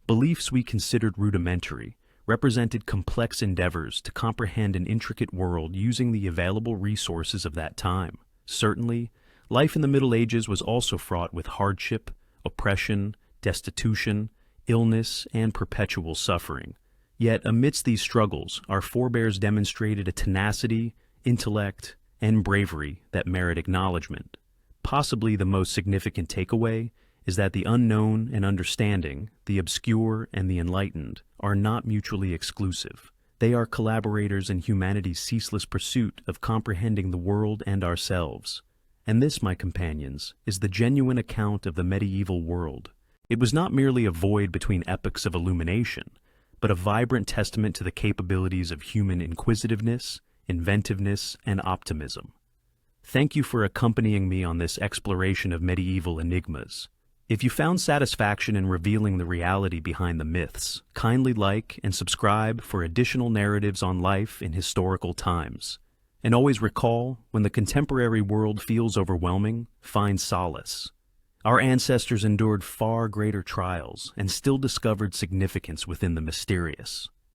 Beliefs we considered rudimentary represented complex endeavors to comprehend an intricate world using the available resources of that time. Certainly, life in the Middle Ages was also fraught with hardship, oppression, destitution, illness, and perpetual suffering. Yet, amidst these struggles, our forebears demonstrated a tenacity, intellect, and bravery that merit acknowledgement. Possibly the most significant takeaway is that the unknown and understanding, the obscure and the enlightened, are not mutually exclusive. They are collaborators in humanity's ceaseless pursuit of comprehending the world and ourselves. And this, my companions, is the genuine account of the medieval world. It was not merely a void between epochs of illumination, but a vibrant testament to the capabilities of human inquisitiveness, inventiveness, and optimism. Thank you for accompanying me on this exploration of medieval enigmas. If you found satisfaction in revealing the reality behind the myths, kindly like and subscribe for additional narratives on life in historical times. And always recall, when the contemporary world feels overwhelming, find solace. Our ancestors endured far greater trials and still discovered significance within the mysterious.